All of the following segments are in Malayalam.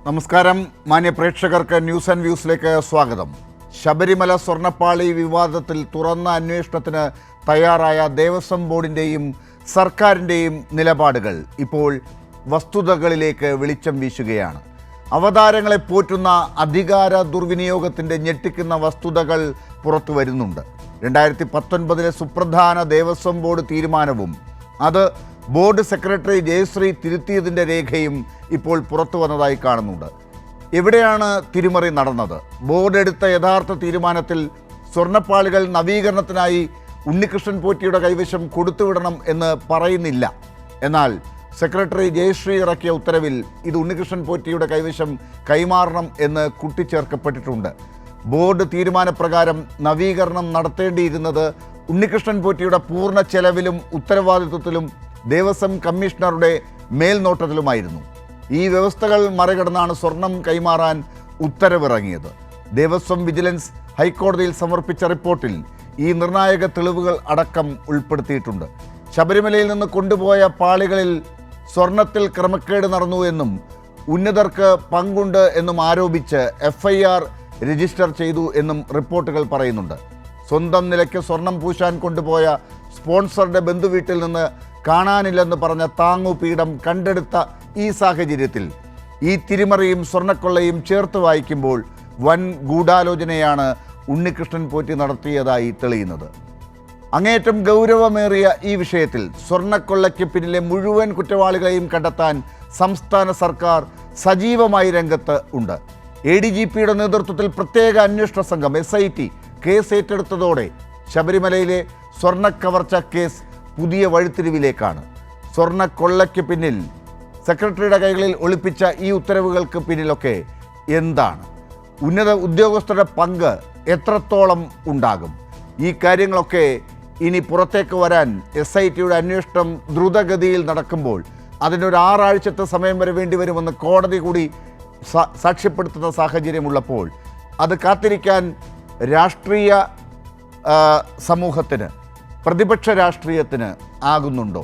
നമസ്കാരം മാന്യ പ്രേക്ഷകർക്ക് ന്യൂസ് ആൻഡ് വ്യൂസിലേക്ക് സ്വാഗതം. ശബരിമല സ്വർണ്ണപ്പാളി വിവാദത്തിൽ തുറന്ന അന്വേഷണത്തിന് തയ്യാറായ ദേവസ്വം ബോർഡിൻ്റെയും സർക്കാരിൻ്റെയും നിലപാടുകൾ ഇപ്പോൾ വസ്തുതകളിലേക്ക് വെളിച്ചം വീശുകയാണ്. അവതാരങ്ങളെ പോറ്റുന്ന അധികാര ദുർവിനിയോഗത്തിൻ്റെ ഞെട്ടിക്കുന്ന വസ്തുതകൾ പുറത്തു വരുന്നുണ്ട്. 2019 സുപ്രധാന ദേവസ്വം ബോർഡ് തീരുമാനവും അത് ബോർഡ് സെക്രട്ടറി ജയശ്രീ തിരുത്തിയതിൻ്റെ രേഖയും ഇപ്പോൾ പുറത്തു വന്നതായി കാണുന്നുണ്ട്. എവിടെയാണ് തിരിമറി നടന്നത്? ബോർഡ് എടുത്ത യഥാർത്ഥ തീരുമാനത്തിൽ സ്വർണ്ണപ്പാളികൾ നവീകരണത്തിനായി ഉണ്ണികൃഷ്ണൻ പോറ്റിയുടെ കൈവശം കൊടുത്തുവിടണം എന്ന് പറയുന്നില്ല. എന്നാൽ സെക്രട്ടറി ജയശ്രീ ഇറക്കിയ ഉത്തരവിൽ ഇത് ഉണ്ണികൃഷ്ണൻ പോറ്റിയുടെ കൈവശം കൈമാറണം എന്ന് കൂട്ടിച്ചേർക്കപ്പെട്ടിട്ടുണ്ട്. ബോർഡ് തീരുമാനപ്രകാരം നവീകരണം നടത്തേണ്ടിയിരുന്നത് ഉണ്ണികൃഷ്ണൻ പോറ്റിയുടെ പൂർണ്ണ ചെലവിലും ഉത്തരവാദിത്വത്തിലും ദേവസ്വം കമ്മീഷണറുടെ മേൽനോട്ടത്തിലുമായിരുന്നു. ഈ വ്യവസ്ഥകൾ മറികടന്നാണ് സ്വർണം കൈമാറാൻ ഉത്തരവിറങ്ങിയത്. ദേവസ്വം വിജിലൻസ് ഹൈക്കോടതിയിൽ സമർപ്പിച്ച റിപ്പോർട്ടിൽ ഈ നിർണായക തെളിവുകൾ അടക്കം ഉൾപ്പെടുത്തിയിട്ടുണ്ട്. ശബരിമലയിൽ നിന്ന് കൊണ്ടുപോയ പാളികളിൽ സ്വർണത്തിൽ ക്രമക്കേട് നടന്നു എന്നും ഉന്നതർക്ക് പങ്കുണ്ട് എന്നും ആരോപിച്ച് FIR രജിസ്റ്റർ ചെയ്തു എന്നും റിപ്പോർട്ടുകൾ പറയുന്നുണ്ട്. സ്വന്തം നിലയ്ക്ക് സ്വർണം പൂശാൻ കൊണ്ടുപോയ സ്പോൺസറുടെ ബന്ധുവീട്ടിൽ നിന്ന് കാണാനില്ലെന്ന് പറഞ്ഞ താങ്ങുപീഠം കണ്ടെടുത്ത ഈ സാഹചര്യത്തിൽ ഈ തിരിമറിയും സ്വർണ്ണക്കൊള്ളയും ചേർത്ത് വായിക്കുമ്പോൾ വൻ ഗൂഢാലോചനയാണ് ഉണ്ണികൃഷ്ണൻ പോറ്റി നടത്തിയതായി തെളിയുന്നത്. അങ്ങേയറ്റം ഗൗരവമേറിയ ഈ വിഷയത്തിൽ സ്വർണ്ണക്കൊള്ളയ്ക്ക് പിന്നിലെ മുഴുവൻ കുറ്റവാളികളെയും കണ്ടെത്താൻ സംസ്ഥാന സർക്കാർ സജീവമായി രംഗത്ത് ഉണ്ട്. ADGPയുടെ നേതൃത്വത്തിൽ പ്രത്യേക അന്വേഷണ സംഘം SIT കേസ് ഏറ്റെടുത്തതോടെ ശബരിമലയിലെ സ്വർണ്ണക്കവർച്ച കേസ് പുതിയ വഴിത്തിരിവിലേക്കാണ്. സ്വർണ്ണക്കൊള്ളയ്ക്ക് പിന്നിൽ സെക്രട്ടറിയുടെ കൈകളിൽ ഒളിപ്പിച്ച ഈ ഉത്തരവുകൾക്ക് പിന്നിലൊക്കെ എന്താണ്? ഉന്നത ഉദ്യോഗസ്ഥരുടെ പങ്ക് എത്രത്തോളം ഉണ്ടാകും? ഈ കാര്യങ്ങളൊക്കെ ഇനി പുറത്തേക്ക് വരാൻ SITയുടെ അന്വേഷണം ദ്രുതഗതിയിൽ നടക്കുമ്പോൾ അതിനൊരു 6 ആഴ്ചത്തെ സമയം വരെ വേണ്ടിവരുമെന്ന് കോടതി കൂടി സാക്ഷ്യപ്പെടുത്തുന്ന സാഹചര്യമുള്ളപ്പോൾ അത് കാത്തിരിക്കാൻ രാഷ്ട്രീയ സമൂഹത്തിന്, പ്രതിപക്ഷ രാഷ്ട്രീയത്തിന് ആകുന്നുണ്ടോ?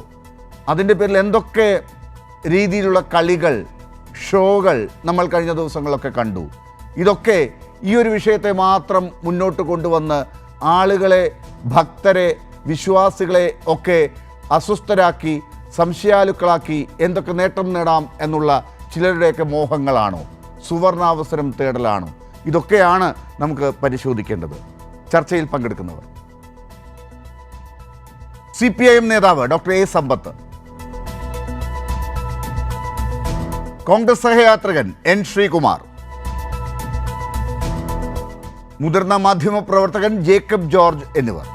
അതിൻ്റെ പേരിൽ എന്തൊക്കെ രീതിയിലുള്ള കളികൾ, ഷോകൾ നമ്മൾ കഴിഞ്ഞ ദിവസങ്ങളൊക്കെ കണ്ടു. ഇതൊക്കെ ഈ ഒരു വിഷയത്തെ മാത്രം മുന്നോട്ട് കൊണ്ടുവന്ന് ആളുകളെ, ഭക്തരെ, വിശ്വാസികളെ ഒക്കെ അസ്വസ്ഥരാക്കി, സംശയാലുക്കളാക്കി എന്തൊക്കെ നേട്ടം നേടാം എന്നുള്ള ചിലരുടെയൊക്കെ മോഹങ്ങളാണോ? സുവർണാവസരം തേടലാണോ? ഇതൊക്കെയാണ് നമുക്ക് പരിശോധിക്കേണ്ടത്. ചർച്ചയിൽ പങ്കെടുക്കുന്നവർ: CPIM നേതാവ് ഡോക്ടർ A സമ്പത്ത്, കോൺഗ്രസ് സഹയാത്രികൻ N ശ്രീകുമാർ, മുതിർന്ന മാധ്യമപ്രവർത്തകൻ ജേക്കബ് ജോർജ് എന്നിവർ.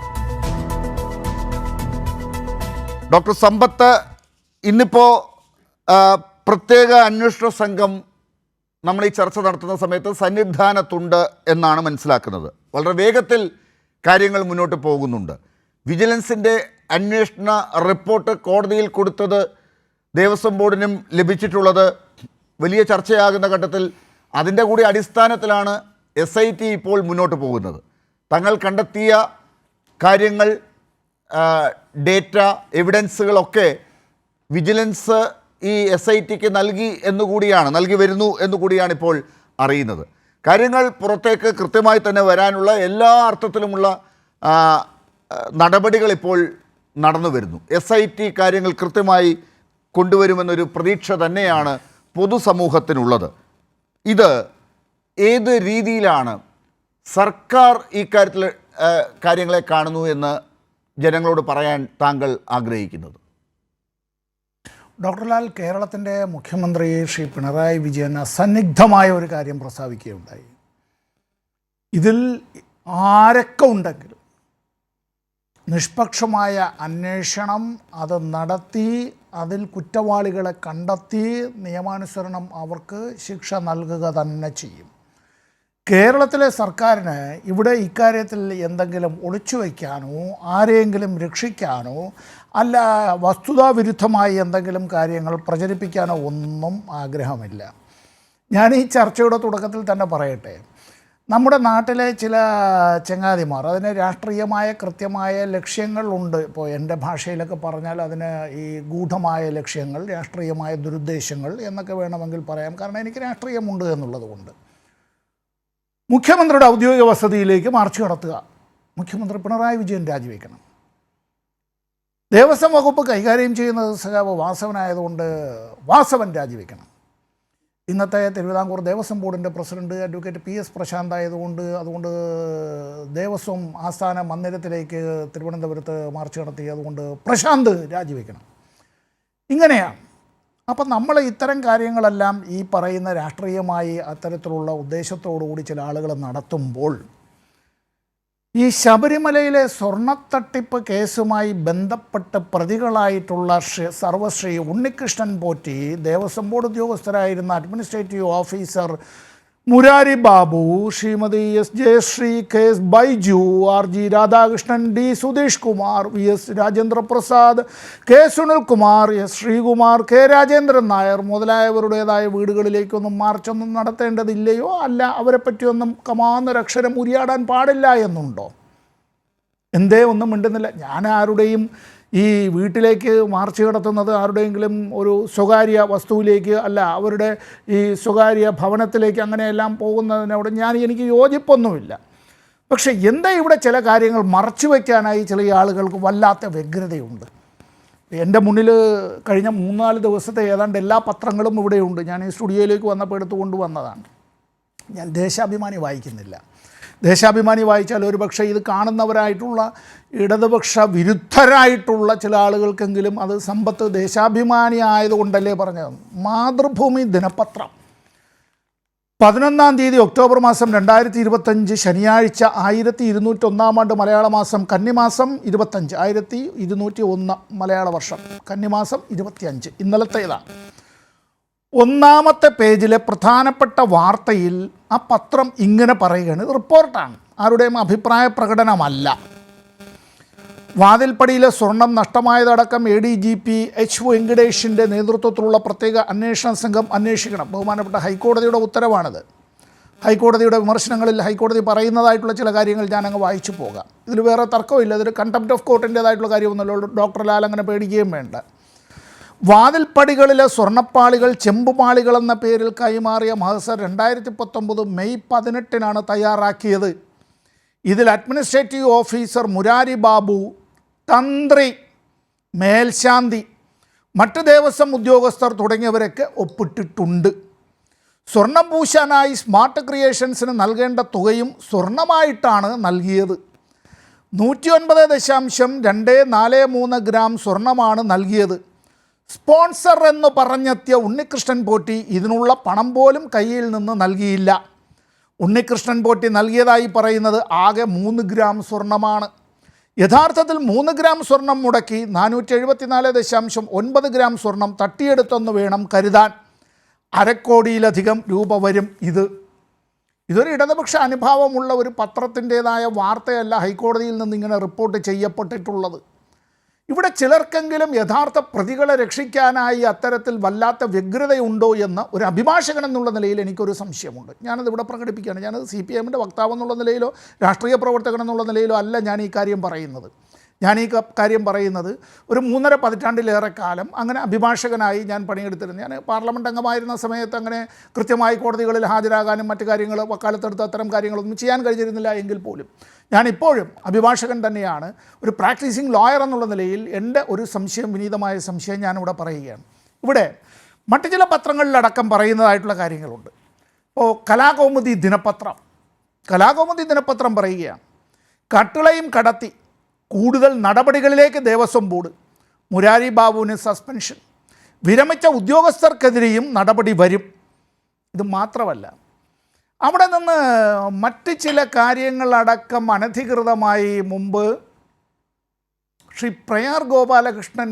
ഡോക്ടർ സമ്പത്ത്, ഇന്നിപ്പോൾ പ്രത്യേക അന്വേഷണ സംഘം നമ്മൾ ഈ ചർച്ച നടത്തുന്ന സമയത്ത് സന്നിധാനത്തുണ്ട് എന്നാണ് മനസ്സിലാക്കുന്നത്. വളരെ വേഗത്തിൽ കാര്യങ്ങൾ മുന്നോട്ട് പോകുന്നുണ്ട്. വിജിലൻസിൻ്റെ അന്വേഷണ റിപ്പോർട്ട് കോടതിയിൽ കൊടുത്തത് ദേവസ്വം ബോർഡിനും ലഭിച്ചിട്ടുള്ളത് വലിയ ചർച്ചയാകുന്ന ഘട്ടത്തിൽ അതിൻ്റെ കൂടി അടിസ്ഥാനത്തിലാണ് SIT ഇപ്പോൾ മുന്നോട്ട് പോകുന്നത്. തങ്ങൾ കണ്ടെത്തിയ കാര്യങ്ങൾ, ഡേറ്റ, എവിഡൻസുകളൊക്കെ വിജിലൻസ് ഈ SITക്ക് നൽകി വരുന്നു എന്നുകൂടിയാണ് ഇപ്പോൾ അറിയുന്നത്. കാര്യങ്ങൾ പുറത്തേക്ക് കൃത്യമായി തന്നെ വരാനുള്ള എല്ലാ അർത്ഥത്തിലുമുള്ള നടപടികൾ ഇപ്പോൾ നടന്നു വരുന്നു. SIT കാര്യങ്ങൾ കൃത്യമായി കൊണ്ടുവരുമെന്നൊരു പ്രതീക്ഷ തന്നെയാണ് പൊതുസമൂഹത്തിനുള്ളത്. ഇത് ഏത് രീതിയിലാണ് സർക്കാർ ഈ കാര്യത്തിൽ കാര്യങ്ങളെ കാണുന്നു എന്ന് ജനങ്ങളോട് പറയാൻ താങ്കൾ ആഗ്രഹിക്കുന്നത്? ഡോക്ടർ ലാൽ, കേരളത്തിൻ്റെ മുഖ്യമന്ത്രി ശ്രീ പിണറായി വിജയൻ അസന്നിഗ്ധമായ ഒരു കാര്യം പ്രസ്താവിക്കുകയുണ്ടായി. ഇതിൽ ആരൊക്കെ ഉണ്ടെങ്കിലും നിഷ്പക്ഷമായ അന്വേഷണം അത് നടത്തി അതിൽ കുറ്റവാളികളെ കണ്ടെത്തി നിയമാനുസരണം അവർക്ക് ശിക്ഷ നൽകുക തന്നെ ചെയ്യും. കേരളത്തിലെ സർക്കാരിന് ഇവിടെ ഇക്കാര്യത്തിൽ എന്തെങ്കിലും ഒളിച്ചു വയ്ക്കാനോ ആരെയെങ്കിലും രക്ഷിക്കാനോ അല്ല വസ്തുതാവിരുദ്ധമായി എന്തെങ്കിലും കാര്യങ്ങൾ പ്രചരിപ്പിക്കാനോ ഒന്നും ആഗ്രഹമില്ല. ഞാൻ ഈ ചർച്ചയുടെ തുടക്കത്തിൽ തന്നെ പറയട്ടെ, നമ്മുടെ നാട്ടിലെ ചില ചങ്ങാതിമാർ അതിന് രാഷ്ട്രീയമായ കൃത്യമായ ലക്ഷ്യങ്ങളുണ്ട്. ഇപ്പോൾ എൻ്റെ ഭാഷയിലൊക്കെ പറഞ്ഞാൽ അതിന് ഈ ഗൂഢമായ ലക്ഷ്യങ്ങൾ, രാഷ്ട്രീയമായ ദുരുദ്ദേശങ്ങൾ എന്നൊക്കെ വേണമെങ്കിൽ പറയാം. കാരണം എനിക്ക് രാഷ്ട്രീയമുണ്ട് എന്നുള്ളത് കൊണ്ട് മുഖ്യമന്ത്രിയുടെ ഔദ്യോഗിക വസതിയിലേക്ക് മാർച്ച് നടത്തുക, മുഖ്യമന്ത്രി പിണറായി വിജയൻ രാജിവെക്കണം. ദേവസ്വം വകുപ്പ് കൈകാര്യം ചെയ്യുന്നത് സഖാവ് വാസവനായതുകൊണ്ട് വാസവൻ രാജിവെക്കണം. ഇന്നത്തെ തിരുവിതാംകൂർ ദേവസ്വം ബോർഡിൻ്റെ പ്രസിഡന്റ് അഡ്വക്കേറ്റ് PS പ്രശാന്ത് ആയതുകൊണ്ട് അതുകൊണ്ട് ദേവസ്വം ആസ്ഥാന മന്ദിരത്തിലേക്ക് തിരുവനന്തപുരത്ത് മാർച്ച് നടത്തി, അതുകൊണ്ട് പ്രശാന്ത് രാജിവെക്കണം. ഇങ്ങനെയാണ്. അപ്പം നമ്മൾ ഇത്തരം കാര്യങ്ങളെല്ലാം ഈ പറയുന്ന രാഷ്ട്രീയമായി അത്തരത്തിലുള്ള ഉദ്ദേശത്തോടുകൂടി ചില ആളുകൾ നടത്തുമ്പോൾ ഈ ശബരിമലയിലെ സ്വർണ്ണത്തട്ടിപ്പ് കേസുമായി ബന്ധപ്പെട്ട് പ്രതികളായിട്ടുള്ള സർവശ്രീ ഉണ്ണികൃഷ്ണൻ പോറ്റി, ദേവസ്വം ബോർഡ് ഉദ്യോഗസ്ഥരായിരുന്ന administrative officer Murari Babu, Sreemathi S Jayasree, KS Baiju, RG Radhakrishnan, D Sudheesh Kumar, VS Rajendra Prasad, K Sunilkumar, S Sreekumar, K Rajendran Nair മുതലായവരുടേതായ വീടുകളിലേക്കൊന്നും മാർച്ചൊന്നും നടത്തേണ്ടതില്ലയോ? അല്ല, അവരെ പറ്റിയൊന്നും കമാന്നൊരക്ഷരം ഉരിയാടാൻ പാടില്ല എന്നുണ്ടോ? എന്തേ ഒന്നും മിണ്ടുന്നില്ല. ഞാൻ ആരുടെയും ഈ വീട്ടിലേക്ക് മാർച്ച് നടത്തുന്നത് ആരുടെയെങ്കിലും ഒരു സ്വകാര്യ വസ്തുവിലേക്ക് അല്ല, അവരുടെ ഈ സ്വകാര്യ ഭവനത്തിലേക്ക് അങ്ങനെയെല്ലാം പോകുന്നതിനോട് എനിക്ക് യോജിപ്പൊന്നുമില്ല. പക്ഷേ എന്താ ഇവിടെ ചില കാര്യങ്ങൾ മറച്ചു വയ്ക്കാനായി ചില ആളുകൾക്ക് വല്ലാത്ത വ്യഗ്രതയുണ്ട്. എൻ്റെ മുന്നിൽ കഴിഞ്ഞ 3-4 ദിവസത്തെ ഏതാണ്ട് എല്ലാ പത്രങ്ങളും ഇവിടെയുണ്ട്. ഞാൻ ഈ സ്റ്റുഡിയോയിലേക്ക് വന്നപ്പോൾ എടുത്തുകൊണ്ട് വന്നതാണ്. ഞാൻ ദേശാഭിമാനി വായിക്കുന്നില്ല. ദേശാഭിമാനി വായിച്ചാൽ ഒരുപക്ഷെ ഇത് കാണുന്നവരായിട്ടുള്ള ഇടതുപക്ഷ വിരുദ്ധരായിട്ടുള്ള ചില ആളുകൾക്കെങ്കിലും അത് സമ്പത്ത് ദേശാഭിമാനി ആയതുകൊണ്ടല്ലേ പറഞ്ഞത്. മാതൃഭൂമി ദിനപത്രം 11 തീയതി ഒക്ടോബർ മാസം 2025 ശനിയാഴ്ച 1201 ആണ്ട് മലയാള മാസം കന്നിമാസം 25, 1201 മലയാള വർഷം കന്നിമാസം 25, ഇന്നലത്തേതാണ്. 1-ാമത്തെ പേജിലെ പ്രധാനപ്പെട്ട വാർത്തയിൽ ആ പത്രം ഇങ്ങനെ പറയുകയാണ്. ഇത് റിപ്പോർട്ടാണ്, ആരുടെയും അഭിപ്രായ പ്രകടനമല്ല. വാതിൽപ്പടിയിലെ സ്വർണം നഷ്ടമായതടക്കം ADGP H വെങ്കടേഷിൻ്റെ നേതൃത്വത്തിലുള്ള പ്രത്യേക അന്വേഷണ സംഘം അന്വേഷിക്കണം. ബഹുമാനപ്പെട്ട ഹൈക്കോടതിയുടെ ഉത്തരവാണിത്. ഹൈക്കോടതിയുടെ വിമർശനങ്ങളിൽ ഹൈക്കോടതി പറയുന്നതായിട്ടുള്ള ചില കാര്യങ്ങൾ ഞാനങ്ങ് വായിച്ചു പോകാം. ഇതിൽ വേറെ തർക്കമില്ല. ഇതൊരു കണ്ടംപ്റ്റ് ഓഫ് കോർട്ടിൻ്റേതായിട്ടുള്ള കാര്യമൊന്നുമല്ലോ. ഡോക്ടർ ലാൽ അങ്ങനെ പേടിക്കുകയും വേണ്ട. വാതിൽപ്പടികളിലെ സ്വർണ്ണപ്പാളികൾ ചെമ്പുപാളികളെന്ന പേരിൽ കൈമാറിയ മഹസർ 2019 മെയ് 18 തയ്യാറാക്കിയത്. ഇതിൽ അഡ്മിനിസ്ട്രേറ്റീവ് ഓഫീസർ മുരാരി ബാബു, തന്ത്രി, മേൽശാന്തി, മറ്റ് ദേവസ്വം ഉദ്യോഗസ്ഥർ തുടങ്ങിയവരൊക്കെ ഒപ്പിട്ടിട്ടുണ്ട്. സ്വർണം പൂശാനായി സ്മാർട്ട് ക്രിയേഷൻസിന് നൽകേണ്ട തുകയും സ്വർണമായിട്ടാണ് നൽകിയത്. 109.243 ഗ്രാം സ്വർണമാണ് നൽകിയത്. സ്പോൺസർ എന്ന് പറഞ്ഞെത്തിയ ഉണ്ണികൃഷ്ണൻ പോറ്റി ഇതിനുള്ള പണം പോലും കയ്യിൽ നിന്ന് നൽകിയില്ല. ഉണ്ണികൃഷ്ണൻ പോറ്റി നൽകിയതായി പറയുന്നത് ആകെ 3 ഗ്രാം സ്വർണമാണ്. യഥാർത്ഥത്തിൽ 3 ഗ്രാം സ്വർണം മുടക്കി 474.9 ഗ്രാം സ്വർണം തട്ടിയെടുത്തെന്ന് വേണം കരുതാൻ. അരക്കോടിയിലധികം രൂപ വരും. ഇതൊരു ഇടതുപക്ഷ അനുഭാവമുള്ള ഒരു പത്രത്തിൻ്റേതായ വാർത്തയല്ല ഹൈക്കോടതിയിൽ നിന്ന് ഇങ്ങനെ റിപ്പോർട്ട് ചെയ്യപ്പെട്ടിട്ടുള്ളത്. ഇവിടെ ചിലർക്കെങ്കിലും യഥാർത്ഥ പ്രതികളെ രക്ഷിക്കാനായി അത്തരത്തിൽ വല്ലാത്ത വ്യഗ്രതയുണ്ടോ എന്ന് ഒരു അഭിഭാഷകൻ എന്നുള്ള നിലയിൽ എനിക്കൊരു സംശയമുണ്ട്. ഞാനത് ഇവിടെ പ്രകടിപ്പിക്കുകയാണ്. ഞാനത് CPMൻ്റെ വക്താവ് എന്നുള്ള നിലയിലോ രാഷ്ട്രീയ പ്രവർത്തകൻ എന്നുള്ള നിലയിലോ അല്ല ഞാൻ ഈ കാര്യം പറയുന്നത്. ഒരു 3.5 പതിറ്റാണ്ടിലേറെ കാലം അങ്ങനെ അഭിഭാഷകനായി ഞാൻ പണിയെടുത്തിരുന്നു. ഞാൻ പാർലമെൻറ്റ് അംഗമായിരുന്ന സമയത്ത് അങ്ങനെ കൃത്യമായി കോടതികളിൽ ഹാജരാകാനും മറ്റു കാര്യങ്ങൾ വക്കാലത്തെടുത്ത് അത്തരം കാര്യങ്ങളൊന്നും ചെയ്യാൻ കഴിഞ്ഞിരുന്നില്ല. എങ്കിൽ പോലും ഞാനിപ്പോഴും അഭിഭാഷകൻ തന്നെയാണ്. ഒരു പ്രാക്ടീസിങ് ലോയർ എന്നുള്ള നിലയിൽ എൻ്റെ ഒരു വിനീതമായ സംശയം ഞാനിവിടെ പറയുകയാണ്. ഇവിടെ മറ്റു ചില പത്രങ്ങളിലടക്കം പറയുന്നതായിട്ടുള്ള കാര്യങ്ങളുണ്ട്. ഇപ്പോൾ കലാകൗമുദി ദിനപത്രം പറയുകയാണ്, കട്ടിളയും കടത്തി കൂടുതൽ നടപടികളിലേക്ക് ദേവസ്വം ബോർഡ്, മുരാരി ബാബുവിന് സസ്പെൻഷൻ, വിരമിച്ച ഉദ്യോഗസ്ഥർക്കെതിരെയും നടപടി വരും. ഇത് മാത്രമല്ല, അവിടെ നിന്ന് മറ്റ് ചില കാര്യങ്ങളടക്കം അനധികൃതമായി മുമ്പ് ശ്രീ പ്രയാർ ഗോപാലകൃഷ്ണൻ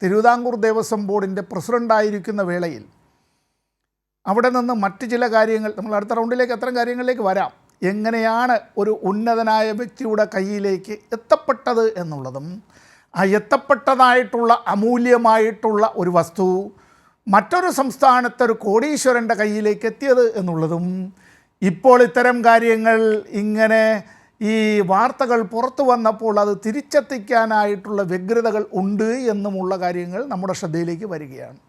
തിരുവിതാംകൂർ ദേവസ്വം ബോർഡിൻ്റെ പ്രസിഡൻ്റായിരിക്കുന്ന വേളയിൽ അവിടെ നിന്ന് മറ്റ് ചില കാര്യങ്ങൾ, നമ്മൾ അടുത്ത റൗണ്ടിലേക്ക് അത്തരം കാര്യങ്ങളിലേക്ക് വരാം, എങ്ങനെയാണ് ഒരു ഉന്നതനായ വ്യക്തിയുടെ കയ്യിലേക്ക് എത്തപ്പെട്ടത് എന്നുള്ളതും ആ എത്തപ്പെട്ടതായിട്ടുള്ള അമൂല്യമായിട്ടുള്ള ഒരു വസ്തു മറ്റൊരു സംസ്ഥാനത്തെ ഒരു കോടീശ്വരൻ്റെ കയ്യിലേക്ക് എത്തിയത് എന്നുള്ളതും ഇപ്പോൾ ഇത്തരം കാര്യങ്ങൾ ഇങ്ങനെ ഈ വാർത്തകൾ പുറത്തു വന്നപ്പോൾ അത് തിരിച്ചെത്തിക്കാനായിട്ടുള്ള വ്യഗ്രതകൾ ഉണ്ട് എന്നുമുള്ള കാര്യങ്ങൾ നമ്മുടെ ശ്രദ്ധയിലേക്ക് വരികയാണ്.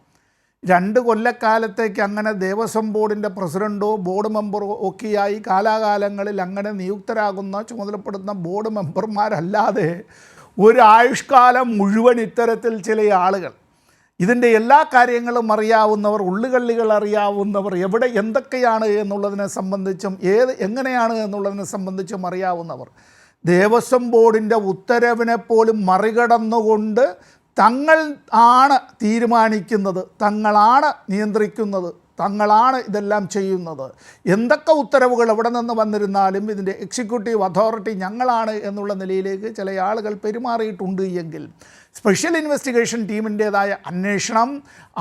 2 കൊല്ലക്കാലത്തേക്ക് അങ്ങനെ ദേവസ്വം ബോർഡിൻ്റെ പ്രസിഡൻറ്റോ ബോർഡ് മെമ്പറോ ഒക്കെയായി കാലാകാലങ്ങളിൽ അങ്ങനെ നിയുക്തരാകുന്ന ചുമതലപ്പെടുന്ന ബോർഡ് മെമ്പർമാരല്ലാതെ ഒരു ആയുഷ്കാലം മുഴുവൻ ഇത്തരത്തിൽ ചില ആളുകൾ ഇതിൻ്റെ എല്ലാ കാര്യങ്ങളും അറിയാവുന്നവർ, ഉള്ളുകള്ളികൾ അറിയാവുന്നവർ, എവിടെ എന്തൊക്കെയാണ് എന്നുള്ളതിനെ സംബന്ധിച്ചും എങ്ങനെയാണ് എന്നുള്ളതിനെ സംബന്ധിച്ചും അറിയാവുന്നവർ ദേവസ്വം ബോർഡിൻ്റെ ഉത്തരവിനെ പോലും മറികടന്നുകൊണ്ട് തങ്ങൾ ആണ് തീരുമാനിക്കുന്നത്, തങ്ങളാണ് നിയന്ത്രിക്കുന്നത്, തങ്ങളാണ് ഇതെല്ലാം ചെയ്യുന്നത്, എന്തൊക്കെ ഉത്തരവുകൾ എവിടെ നിന്ന് വന്നിരുന്നാലും ഇതിൻ്റെ എക്സിക്യൂട്ടീവ് അതോറിറ്റി ഞങ്ങളാണ് എന്നുള്ള നിലയിലേക്ക് ചില ആളുകൾ പെരുമാറിയിട്ടുണ്ട് എങ്കിൽ സ്പെഷ്യൽ ഇൻവെസ്റ്റിഗേഷൻ ടീമിൻ്റേതായ അന്വേഷണം,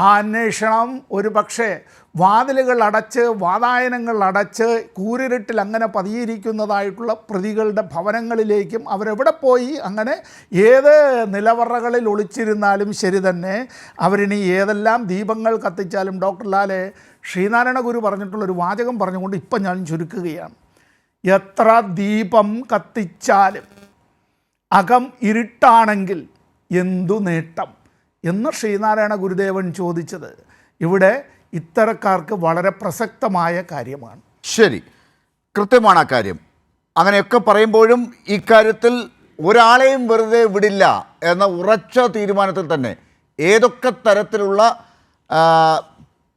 ആ അന്വേഷണം ഒരു പക്ഷേ വാതിലുകൾ അടച്ച് വാതായനങ്ങൾ അടച്ച് കൂരിരുട്ടിൽ അങ്ങനെ പതിയിരിക്കുന്നതായിട്ടുള്ള പ്രതികളുടെ ഭവനങ്ങളിലേക്കും അവരെവിടെ പോയി അങ്ങനെ ഏത് നിലവറകളിൽ ഒളിച്ചിരുന്നാലും ശരി തന്നെ, അവരിനി ഏതെല്ലാം ദീപങ്ങൾ കത്തിച്ചാലും, ഡോക്ടർ ലാലെ ശ്രീനാരായണ ഗുരു പറഞ്ഞിട്ടുള്ളൊരു വാചകം പറഞ്ഞുകൊണ്ട് ഇപ്പം ഞാൻ ചുരുക്കുകയാണ്, എത്ര ദീപം കത്തിച്ചാലും അകം ഇരുട്ടാണെങ്കിൽ എന്തു നേട്ടം എന്ന് ശ്രീനാരായണ ഗുരുദേവൻ ചോദിച്ചത് ഇവിടെ ഇത്തരക്കാർക്ക് വളരെ പ്രസക്തമായ കാര്യമാണ്. ശരി, കൃത്യമാണ് ആ കാര്യം. അങ്ങനെയൊക്കെ പറയുമ്പോഴും ഇക്കാര്യത്തിൽ ഒരാളെയും വെറുതെ വിടില്ല എന്ന ഉറച്ച തീരുമാനത്തിൽ തന്നെ ഏതൊക്കെ തരത്തിലുള്ള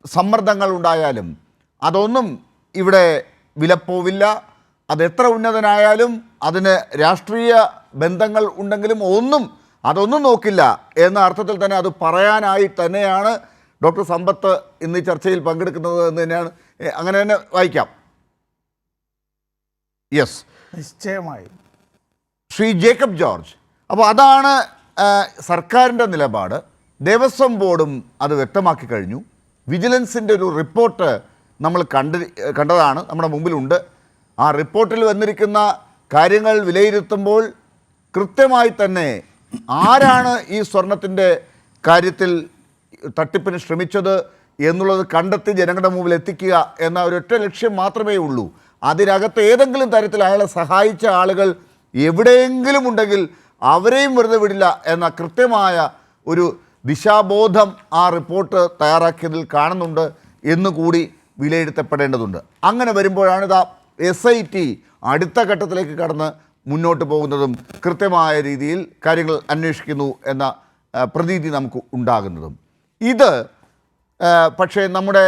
സമ്മർദ്ദങ്ങൾ ഉണ്ടായാലും അതൊന്നും ഇവിടെ വിലപ്പോവില്ല. അതെത്ര ഉന്നതനായാലും അതിന് രാഷ്ട്രീയ ബന്ധങ്ങൾ ഉണ്ടെങ്കിലും അതൊന്നും നോക്കില്ല എന്ന അർത്ഥത്തിൽ തന്നെ അത് പറയാനായി തന്നെയാണ് ഡോക്ടർ സമ്പത്ത് ഇന്ന് ഈ ചർച്ചയിൽ പങ്കെടുക്കുന്നത് എന്ന് തന്നെയാണ്, അങ്ങനെ തന്നെ വായിക്കാം. യെസ്, നിശ്ചയമായും ശ്രീ ജേക്കബ് ജോർജ്, അപ്പോൾ അതാണ് സർക്കാരിൻ്റെ നിലപാട്. ദേവസ്വം ബോർഡും അത് വ്യക്തമാക്കി കഴിഞ്ഞു. വിജിലൻസിൻ്റെ ഒരു റിപ്പോർട്ട് നമ്മൾ കണ്ടതാണ്, നമ്മുടെ മുമ്പിലുണ്ട്. ആ റിപ്പോർട്ടിൽ വന്നിരിക്കുന്ന കാര്യങ്ങൾ വിലയിരുത്തുമ്പോൾ കൃത്യമായി തന്നെ ആരാണ് ഈ സ്വർണത്തിൻ്റെ കാര്യത്തിൽ തട്ടിപ്പിന് ശ്രമിച്ചത് എന്നുള്ളത് കണ്ടെത്തി ജനങ്ങളുടെ മുമ്പിൽ എത്തിക്കുക എന്ന ഒരൊറ്റ ലക്ഷ്യം മാത്രമേ ഉള്ളൂ. അതിനകത്ത് ഏതെങ്കിലും തരത്തിൽ അയാളെ സഹായിച്ച ആളുകൾ എവിടെയെങ്കിലും ഉണ്ടെങ്കിൽ അവരെയും വെറുതെ വിടില്ല എന്ന കൃത്യമായ ഒരു ദിശാബോധം ആ റിപ്പോർട്ട് തയ്യാറാക്കിയതിൽ കാണുന്നുണ്ട് എന്നുകൂടി വിലയിരുത്തപ്പെടേണ്ടതുണ്ട്. അങ്ങനെ വരുമ്പോഴാണ് ഇതാ SIT അടുത്ത ഘട്ടത്തിലേക്ക് കടന്ന് മുന്നോട്ട് പോകുന്നതും കൃത്യമായ രീതിയിൽ കാര്യങ്ങൾ അന്വേഷിക്കുന്നു എന്ന പ്രതീതി നമുക്ക് ഉണ്ടാകുന്നതും. ഇത് പക്ഷേ നമ്മുടെ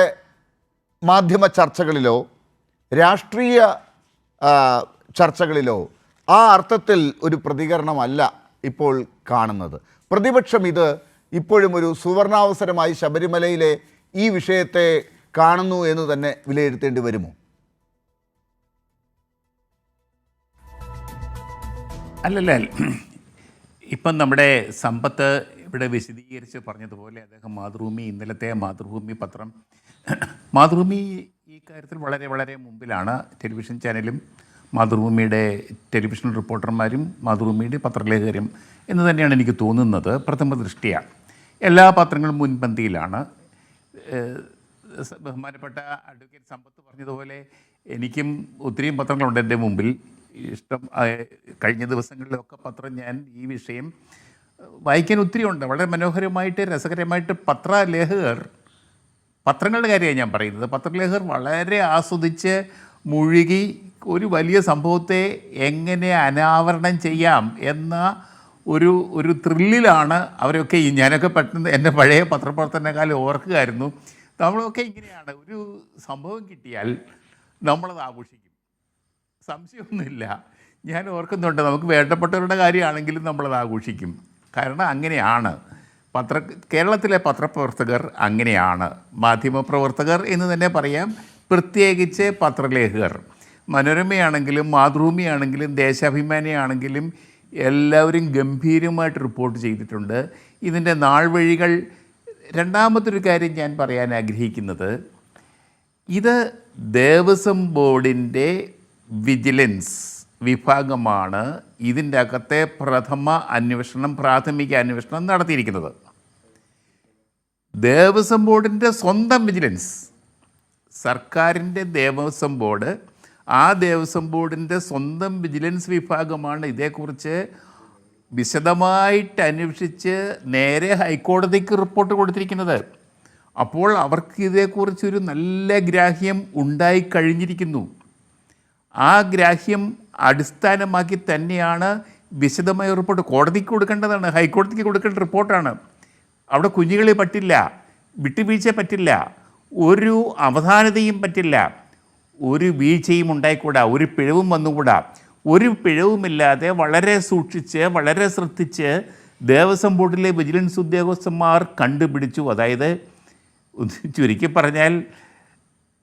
മാധ്യമ ചർച്ചകളിലോ രാഷ്ട്രീയ ചർച്ചകളിലോ ആ അർത്ഥത്തിൽ ഒരു പ്രതികരണമല്ല ഇപ്പോൾ കാണുന്നത്. പ്രതിപക്ഷം ഇത് ഇപ്പോഴും ഒരു സുവർണാവസരമായി ശബരിമലയിലെ ഈ വിഷയത്തെ കാണുന്നു എന്ന് തന്നെ വിലയിരുത്തേണ്ടി വരുമോ? അല്ലല്ല, ഇപ്പം നമ്മുടെ സമ്പത്ത് ഇവിടെ വിശദീകരിച്ച് പറഞ്ഞതുപോലെ അദ്ദേഹം ഇന്നലത്തെ മാതൃഭൂമി പത്രം, മാതൃഭൂമി ഈ കാര്യത്തിൽ വളരെ വളരെ മുമ്പിലാണ്. ടെലിവിഷൻ ചാനലും മാതൃഭൂമിയുടെ ടെലിവിഷൻ റിപ്പോർട്ടർമാരും മാതൃഭൂമിയുടെ പത്രലേഖകരും എന്ന് തന്നെയാണ് എനിക്ക് തോന്നുന്നത്. പ്രഥമ ദൃഷ്ടിയ എല്ലാ പത്രങ്ങളും മുൻപന്തിയിലാണ്. ബഹുമാനപ്പെട്ട അഡ്വക്കേറ്റ് സമ്പത്ത് പറഞ്ഞതുപോലെ എനിക്കും ഒത്തിരിയും പത്രങ്ങളുണ്ട് എൻ്റെ മുമ്പിൽ. കഴിഞ്ഞ ദിവസങ്ങളിലൊക്കെ പത്രം ഞാൻ ഈ വിഷയം വായിക്കാൻ ഒത്തിരി ഉണ്ട്. വളരെ മനോഹരമായിട്ട് രസകരമായിട്ട് പത്രങ്ങളുടെ കാര്യമാണ് ഞാൻ പറയുന്നത്. പത്രലേഖകർ വളരെ ആസ്വദിച്ച് മുഴുകി ഒരു വലിയ സംഭവത്തെ എങ്ങനെ അനാവരണം ചെയ്യാം എന്ന ഒരു ത്രില്ലിലാണ് അവരൊക്കെ. ഞാനൊക്കെ പെട്ടെന്ന് എൻ്റെ പഴയ പത്രപ്രവർത്തനകാലം ഓർക്കുകയായിരുന്നു. നമ്മളൊക്കെ ഇങ്ങനെയാണ്, ഒരു സംഭവം കിട്ടിയാൽ നമ്മളത് ആഘോഷിക്കും, സംശയമൊന്നുമില്ല. ഞാൻ ഓർക്കുന്നുണ്ട്, നമുക്ക് വേണ്ടപ്പെട്ടവരുടെ കാര്യമാണെങ്കിലും നമ്മളത് ആഘോഷിക്കും. കാരണം അങ്ങനെയാണ് കേരളത്തിലെ പത്രപ്രവർത്തകർ, അങ്ങനെയാണ് മാധ്യമപ്രവർത്തകർ എന്ന് തന്നെ പറയാം. പ്രത്യേകിച്ച് പത്രലേഖകർ, മനോരമയാണെങ്കിലും മാതൃഭൂമിയാണെങ്കിലും ദേശാഭിമാനിയാണെങ്കിലും എല്ലാവരും ഗംഭീരമായിട്ട് റിപ്പോർട്ട് ചെയ്തിട്ടുണ്ട്. ഇതിൻ്റെ നാൾവഴികൾ. രണ്ടാമതൊരു കാര്യം ഞാൻ പറയാൻ ആഗ്രഹിക്കുന്നത്, ഇത് ദേവസ്വം ബോർഡിൻ്റെ വിജിലൻസ് വിഭാഗമാണ് ഇതിൻ്റെ അകത്തെ പ്രാഥമിക അന്വേഷണം നടത്തിയിരിക്കുന്നത്. ദേവസ്വം ബോർഡിൻ്റെ സ്വന്തം വിജിലൻസ്, സർക്കാരിൻ്റെ ദേവസ്വം ബോർഡ് ആ ദേവസ്വം ബോർഡിൻ്റെ സ്വന്തം വിജിലൻസ് വിഭാഗമാണ് ഇതേക്കുറിച്ച് വിശദമായിട്ട് അന്വേഷിച്ച് നേരെ ഹൈക്കോടതിക്ക് റിപ്പോർട്ട് കൊടുത്തിരിക്കുന്നത്. അപ്പോൾ അവർക്ക് ഇതേക്കുറിച്ചൊരു നല്ല ഗ്രാഹ്യം ഉണ്ടായിക്കഴിഞ്ഞിരിക്കുന്നു. ആ ഗ്രാഹ്യം അടിസ്ഥാനമാക്കി തന്നെയാണ് വിശദമായ റിപ്പോർട്ട് കോടതിക്ക് കൊടുക്കേണ്ടതാണ്, ഹൈക്കോടതിക്ക് കൊടുക്കേണ്ട റിപ്പോർട്ടാണ്. അവിടെ കുഞ്ഞുകളി പറ്റില്ല, വിട്ടുവീഴ്ച പറ്റില്ല, ഒരു അവധാനതയും പറ്റില്ല, ഒരു വീഴ്ചയും ഉണ്ടായിക്കൂടാ, ഒരു പിഴവും വന്നുകൂടാ. ഒരു പിഴവുമില്ലാതെ വളരെ സൂക്ഷിച്ച് വളരെ ശ്രദ്ധിച്ച് ദേവസ്വം ബോർഡിലെ വിജിലൻസ് ഉദ്യോഗസ്ഥന്മാർ കണ്ടുപിടിച്ചു. അതായത് ചുരുക്കി പറഞ്ഞാൽ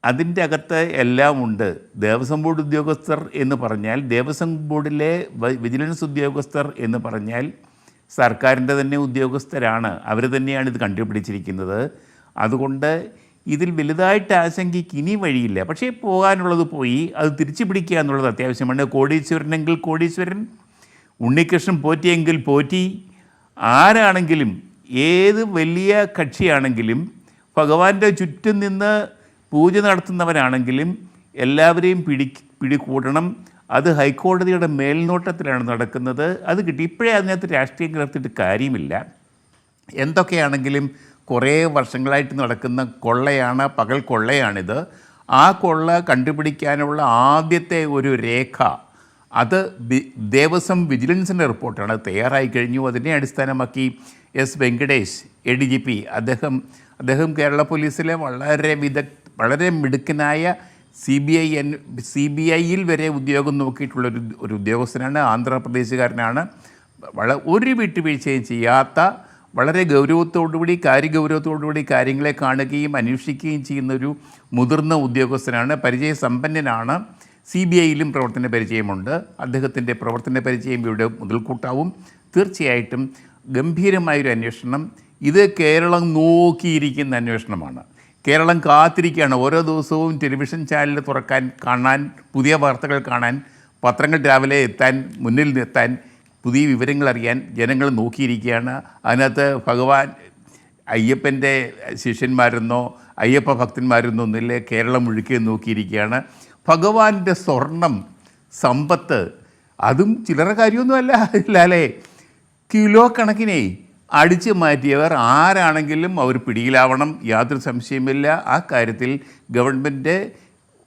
അതിൻ്റെ അകത്ത് എല്ലാം ഉണ്ട്. ദേവസ്വം ബോർഡ് ഉദ്യോഗസ്ഥർ എന്ന് പറഞ്ഞാൽ, ദേവസ്വം ബോർഡിലെ വിജിലൻസ് ഉദ്യോഗസ്ഥർ എന്ന് പറഞ്ഞാൽ സർക്കാരിൻ്റെ തന്നെ ഉദ്യോഗസ്ഥരാണ്. അവർ തന്നെയാണ് ഇത് കണ്ടുപിടിച്ചിരിക്കുന്നത്. അതുകൊണ്ട് ഇതിൽ വലുതായിട്ട് ആശങ്കയ്ക്ക് ഇനി വഴിയില്ല. പക്ഷേ പോകാനുള്ളത് പോയി, അത് തിരിച്ചു പിടിക്കുക എന്നുള്ളത് അത്യാവശ്യമാണ്. കോടീശ്വരനെങ്കിൽ കോടീശ്വരൻ, ഉണ്ണികൃഷ്ണൻ പോറ്റിയെങ്കിൽ പോറ്റി, ആരാണെങ്കിലും ഏത് വലിയ കക്ഷിയാണെങ്കിലും ഭഗവാന്റെ ചുറ്റും നിന്ന് പൂജ നടത്തുന്നവരാണെങ്കിലും എല്ലാവരെയും പിടികൂടണം. അത് ഹൈക്കോടതിയുടെ മേൽനോട്ടത്തിലാണ് നടക്കുന്നത്. അത് കിട്ടി. ഇപ്പോഴേ അതിനകത്ത് രാഷ്ട്രീയം കലർത്തിയിട്ട് കാര്യമില്ല. എന്തൊക്കെയാണെങ്കിലും കുറേ വർഷങ്ങളായിട്ട് നടക്കുന്ന കൊള്ളയാണ്, പകൽ കൊള്ളയാണിത്. ആ കൊള്ള കണ്ടുപിടിക്കാനുള്ള ആദ്യത്തെ ഒരു രേഖ അത് ദേവസ്വം വിജിലൻസിൻ്റെ റിപ്പോർട്ടാണ്. തയ്യാറായി കഴിഞ്ഞു. അതിനെ അടിസ്ഥാനമാക്കി എസ് വെങ്കടേഷ് ADGP അദ്ദേഹം കേരള പോലീസിലെ വളരെ മിടുക്കനായ CBIയിൽ വരെ ഉദ്യോഗം നോക്കിയിട്ടുള്ളൊരു ഉദ്യോഗസ്ഥനാണ്. ആന്ധ്രാപ്രദേശുകാരനാണ്. ഒരു വിട്ടുവീഴ്ചയും ചെയ്യാത്ത, വളരെ ഗൗരവത്തോടുകൂടി കാര്യഗൗരവത്തോടുകൂടി കാര്യങ്ങളെ കാണുകയും അന്വേഷിക്കുകയും ചെയ്യുന്നൊരു മുതിർന്ന ഉദ്യോഗസ്ഥനാണ്. പരിചയസമ്പന്നനാണ്. CBIയിലും പ്രവർത്തന പരിചയമുണ്ട്. അദ്ദേഹത്തിൻ്റെ പ്രവർത്തന പരിചയം ഇവിടെ മുതൽക്കൂട്ടാവും. തീർച്ചയായിട്ടും ഗംഭീരമായൊരു അന്വേഷണം. ഇത് കേരളം നോക്കിയിരിക്കുന്ന അന്വേഷണമാണ്. കേരളം കാത്തിരിക്കുകയാണ്. ഓരോ ദിവസവും ടെലിവിഷൻ ചാനൽ കാണാൻ, പുതിയ വാർത്തകൾ കാണാൻ, പത്രങ്ങൾ രാവിലെ മുന്നിൽ എത്താൻ, പുതിയ വിവരങ്ങൾ അറിയാൻ ജനങ്ങൾ നോക്കിയിരിക്കുകയാണ്. അതിനകത്ത് ഭഗവാൻ അയ്യപ്പൻ്റെ ശിഷ്യന്മാരെന്നോ അയ്യപ്പ ഭക്തന്മാരെന്നോ ഒന്നില്ലേ, കേരളം മുഴുക്കി നോക്കിയിരിക്കുകയാണ്. ഭഗവാന്റെ സ്വർണം, സമ്പത്ത്, അതും ചില്ലറ കാര്യമൊന്നുമല്ല ഇല്ലാലേ. കിലോ കണക്കിനെ അടിച്ചു മാറ്റിയവർ ആരാണെങ്കിലും അവർ പിടിയിലാവണം, യാതൊരു സംശയമില്ല. ആ കാര്യത്തിൽ ഗവൺമെൻറ്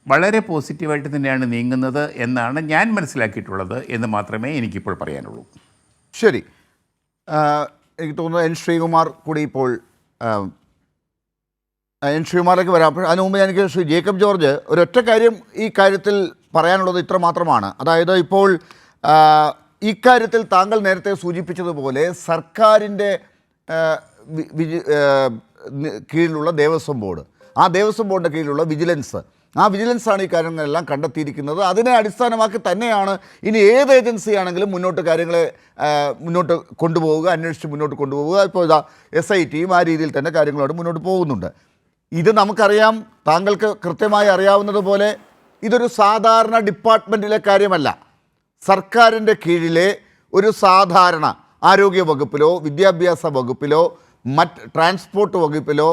വളരെ പോസിറ്റീവായിട്ട് തന്നെയാണ് നീങ്ങുന്നത് എന്നാണ് ഞാൻ മനസ്സിലാക്കിയിട്ടുള്ളത് എന്ന് മാത്രമേ എനിക്കിപ്പോൾ പറയാനുള്ളൂ. ശരി, എനിക്ക് തോന്നുന്നു എൻ ശ്രീകുമാർ കൂടി ഇപ്പോൾ എൻ ശ്രീകുമാറിലേക്ക് വരാം. അപ്പോൾ അതിനു മുമ്പ് എനിക്ക് ശ്രീ ജേക്കബ് ജോർജ് ഒരൊറ്റ കാര്യം ഈ കാര്യത്തിൽ പറയാനുള്ളത് ഇത്ര മാത്രമാണ്. അതായത് ഇപ്പോൾ ഈ കാര്യത്തിൽ താങ്കൾ നേരത്തെ സൂചിപ്പിച്ചതുപോലെ സർക്കാരിൻ്റെ കീഴിലുള്ള ദേവസ്വം ബോർഡ്, ആ ദേവസ്വം ബോർഡിൻ്റെ കീഴിലുള്ള വിജിലൻസാണ് ഈ കാര്യങ്ങളെല്ലാം കണ്ടെത്തിയിരിക്കുന്നത്. അതിനെ അടിസ്ഥാനമാക്കി തന്നെയാണ് ഇനി ഏത് ഏജൻസിയാണെങ്കിലും കാര്യങ്ങളെ മുന്നോട്ട് കൊണ്ടുപോവുക, അന്വേഷിച്ച് മുന്നോട്ട് കൊണ്ടുപോവുക. ഇപ്പോൾ SITയും ആ രീതിയിൽ തന്നെ കാര്യങ്ങളോട് മുന്നോട്ട് പോകുന്നുണ്ട്. ഇത് നമുക്കറിയാം, താങ്കൾക്ക് കൃത്യമായി അറിയാവുന്നതുപോലെ ഇതൊരു സാധാരണ ഡിപ്പാർട്ട്മെൻറ്റിലെ കാര്യമല്ല. സർക്കാരിൻ്റെ കീഴിലെ ഒരു സാധാരണ ആരോഗ്യ വകുപ്പിലോ വിദ്യാഭ്യാസ വകുപ്പിലോ ട്രാൻസ്പോർട്ട് വകുപ്പിലോ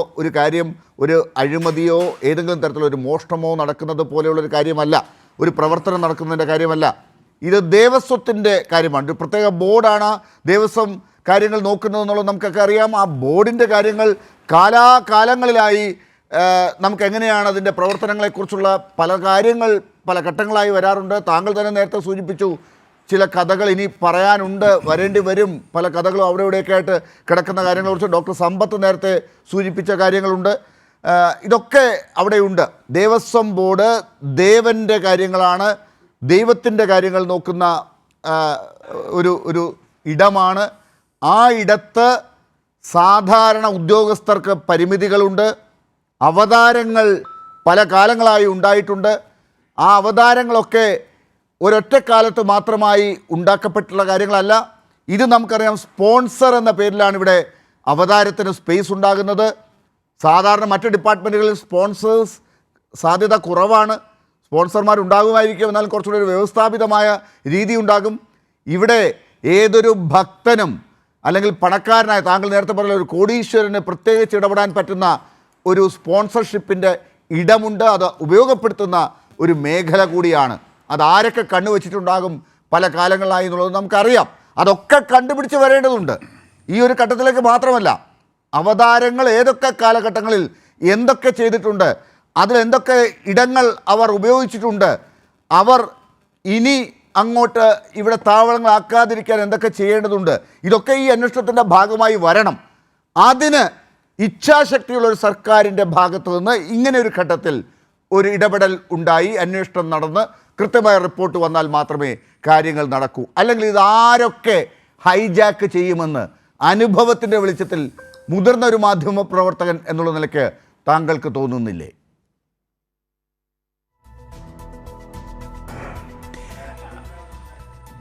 ഒരു അഴിമതിയോ ഏതെങ്കിലും തരത്തിലൊരു മോഷണമോ നടക്കുന്നത് പോലെയുള്ളൊരു കാര്യമല്ല, ഒരു പ്രവർത്തനം നടക്കുന്നതിൻ്റെ കാര്യമല്ല. ഇത് ദേവസ്വത്തിൻ്റെ കാര്യമാണ്. ഒരു പ്രത്യേക ബോർഡാണ് ദേവസ്വം കാര്യങ്ങൾ നോക്കുന്നതെന്നുള്ളത് നമുക്കൊക്കെ അറിയാം. ആ ബോർഡിൻ്റെ കാര്യങ്ങൾ കാലാകാലങ്ങളിലായി നമുക്കെങ്ങനെയാണ് അതിൻ്റെ പ്രവർത്തനങ്ങളെക്കുറിച്ചുള്ള പല ഘട്ടങ്ങളായി വരാറുണ്ട്. താങ്കൾ തന്നെ നേരത്തെ സൂചിപ്പിച്ചു, ചില കഥകൾ ഇനി പറയാനുണ്ട്, വരേണ്ടി വരും. പല കഥകളും അവിടെ ഇവിടെയൊക്കെ ആയിട്ട് കിടക്കുന്ന കാര്യങ്ങളെക്കുറിച്ച് ഡോക്ടർ സമ്പത്ത് നേരത്തെ സൂചിപ്പിച്ച കാര്യങ്ങളുണ്ട്. ഇതൊക്കെ അവിടെയുണ്ട്. ദേവസ്വം ബോർഡ് ദേവൻ്റെ കാര്യങ്ങളാണ്, ദൈവത്തിൻ്റെ കാര്യങ്ങൾ നോക്കുന്ന ഒരു ഇടമാണ്. ആ ഇടത്ത് സാധാരണ ഉദ്യോഗസ്ഥർക്ക് പരിമിതികളുണ്ട്. അവതാരങ്ങൾ പല കാലങ്ങളായി ഉണ്ടായിട്ടുണ്ട്. ആ അവതാരങ്ങളൊക്കെ ഒരൊറ്റക്കാലത്ത് മാത്രമായി ഉണ്ടാക്കപ്പെട്ടുള്ള കാര്യങ്ങളല്ല. ഇത് നമുക്കറിയാം, സ്പോൺസർ എന്ന പേരിലാണ് ഇവിടെ അവതാരത്തിന് സ്പേസ് ഉണ്ടാകുന്നത്. സാധാരണ മറ്റ് ഡിപ്പാർട്ട്മെൻറ്റുകളിൽ സ്പോൺസേഴ്സ് സാധ്യത കുറവാണ്. സ്പോൺസർമാരുണ്ടാകുമായിരിക്കും, എന്നാൽ കുറച്ചുകൂടി ഒരു വ്യവസ്ഥാപിതമായ രീതി ഉണ്ടാകും. ഇവിടെ ഏതൊരു ഭക്തനും അല്ലെങ്കിൽ പണക്കാരനായ, താങ്കൾ നേരത്തെ പറഞ്ഞ ഒരു കോടീശ്വരന് പ്രത്യേകിച്ച് ഇടപെടാൻ പറ്റുന്ന ഒരു സ്പോൺസർഷിപ്പിൻ്റെ ഇടമുണ്ട്. അത് ഉപയോഗപ്പെടുത്തുന്ന ഒരു മേഖല കൂടിയാണ്. അതാരൊക്കെ കണ്ണുവച്ചിട്ടുണ്ടാകും പല കാലങ്ങളായി എന്നുള്ളത് നമുക്കറിയാം. അതൊക്കെ കണ്ടുപിടിച്ച് വരേണ്ടതുണ്ട്. ഈ ഒരു ഘട്ടത്തിലേക്ക് മാത്രമല്ല, അവതാരങ്ങൾ ഏതൊക്കെ കാലഘട്ടങ്ങളിൽ എന്തൊക്കെ ചെയ്തിട്ടുണ്ട്, അതിലെന്തൊക്കെ ഇടങ്ങൾ അവർ ഉപയോഗിച്ചിട്ടുണ്ട്, അവർ ഇനി അങ്ങോട്ട് ഇവിടെ താവളങ്ങളാക്കാതിരിക്കാൻ എന്തൊക്കെ ചെയ്യേണ്ടതുണ്ട്, ഇതൊക്കെ ഈ അന്വേഷണത്തിൻ്റെ ഭാഗമായി വരണം. അതിന് ഇച്ഛാശക്തിയുള്ള ഒരു സർക്കാരിൻ്റെ ഭാഗത്തു നിന്ന് ഇങ്ങനെ ഒരു ഘട്ടത്തിൽ ഒരു ഇടപെടൽ ഉണ്ടായി, അന്വേഷണം നടന്ന് കൃത്യമായ റിപ്പോർട്ട് വന്നാൽ മാത്രമേ കാര്യങ്ങൾ നടക്കൂ. അല്ലെങ്കിൽ ഇതാരൊക്കെ ഹൈജാക്ക് ചെയ്യുമെന്ന് അനുഭവത്തിൻ്റെ വെളിച്ചത്തിൽ മുതിർന്ന ഒരു മാധ്യമ പ്രവർത്തകൻ എന്നുള്ള നിലയ്ക്ക് താങ്കൾക്ക് തോന്നുന്നില്ലേ?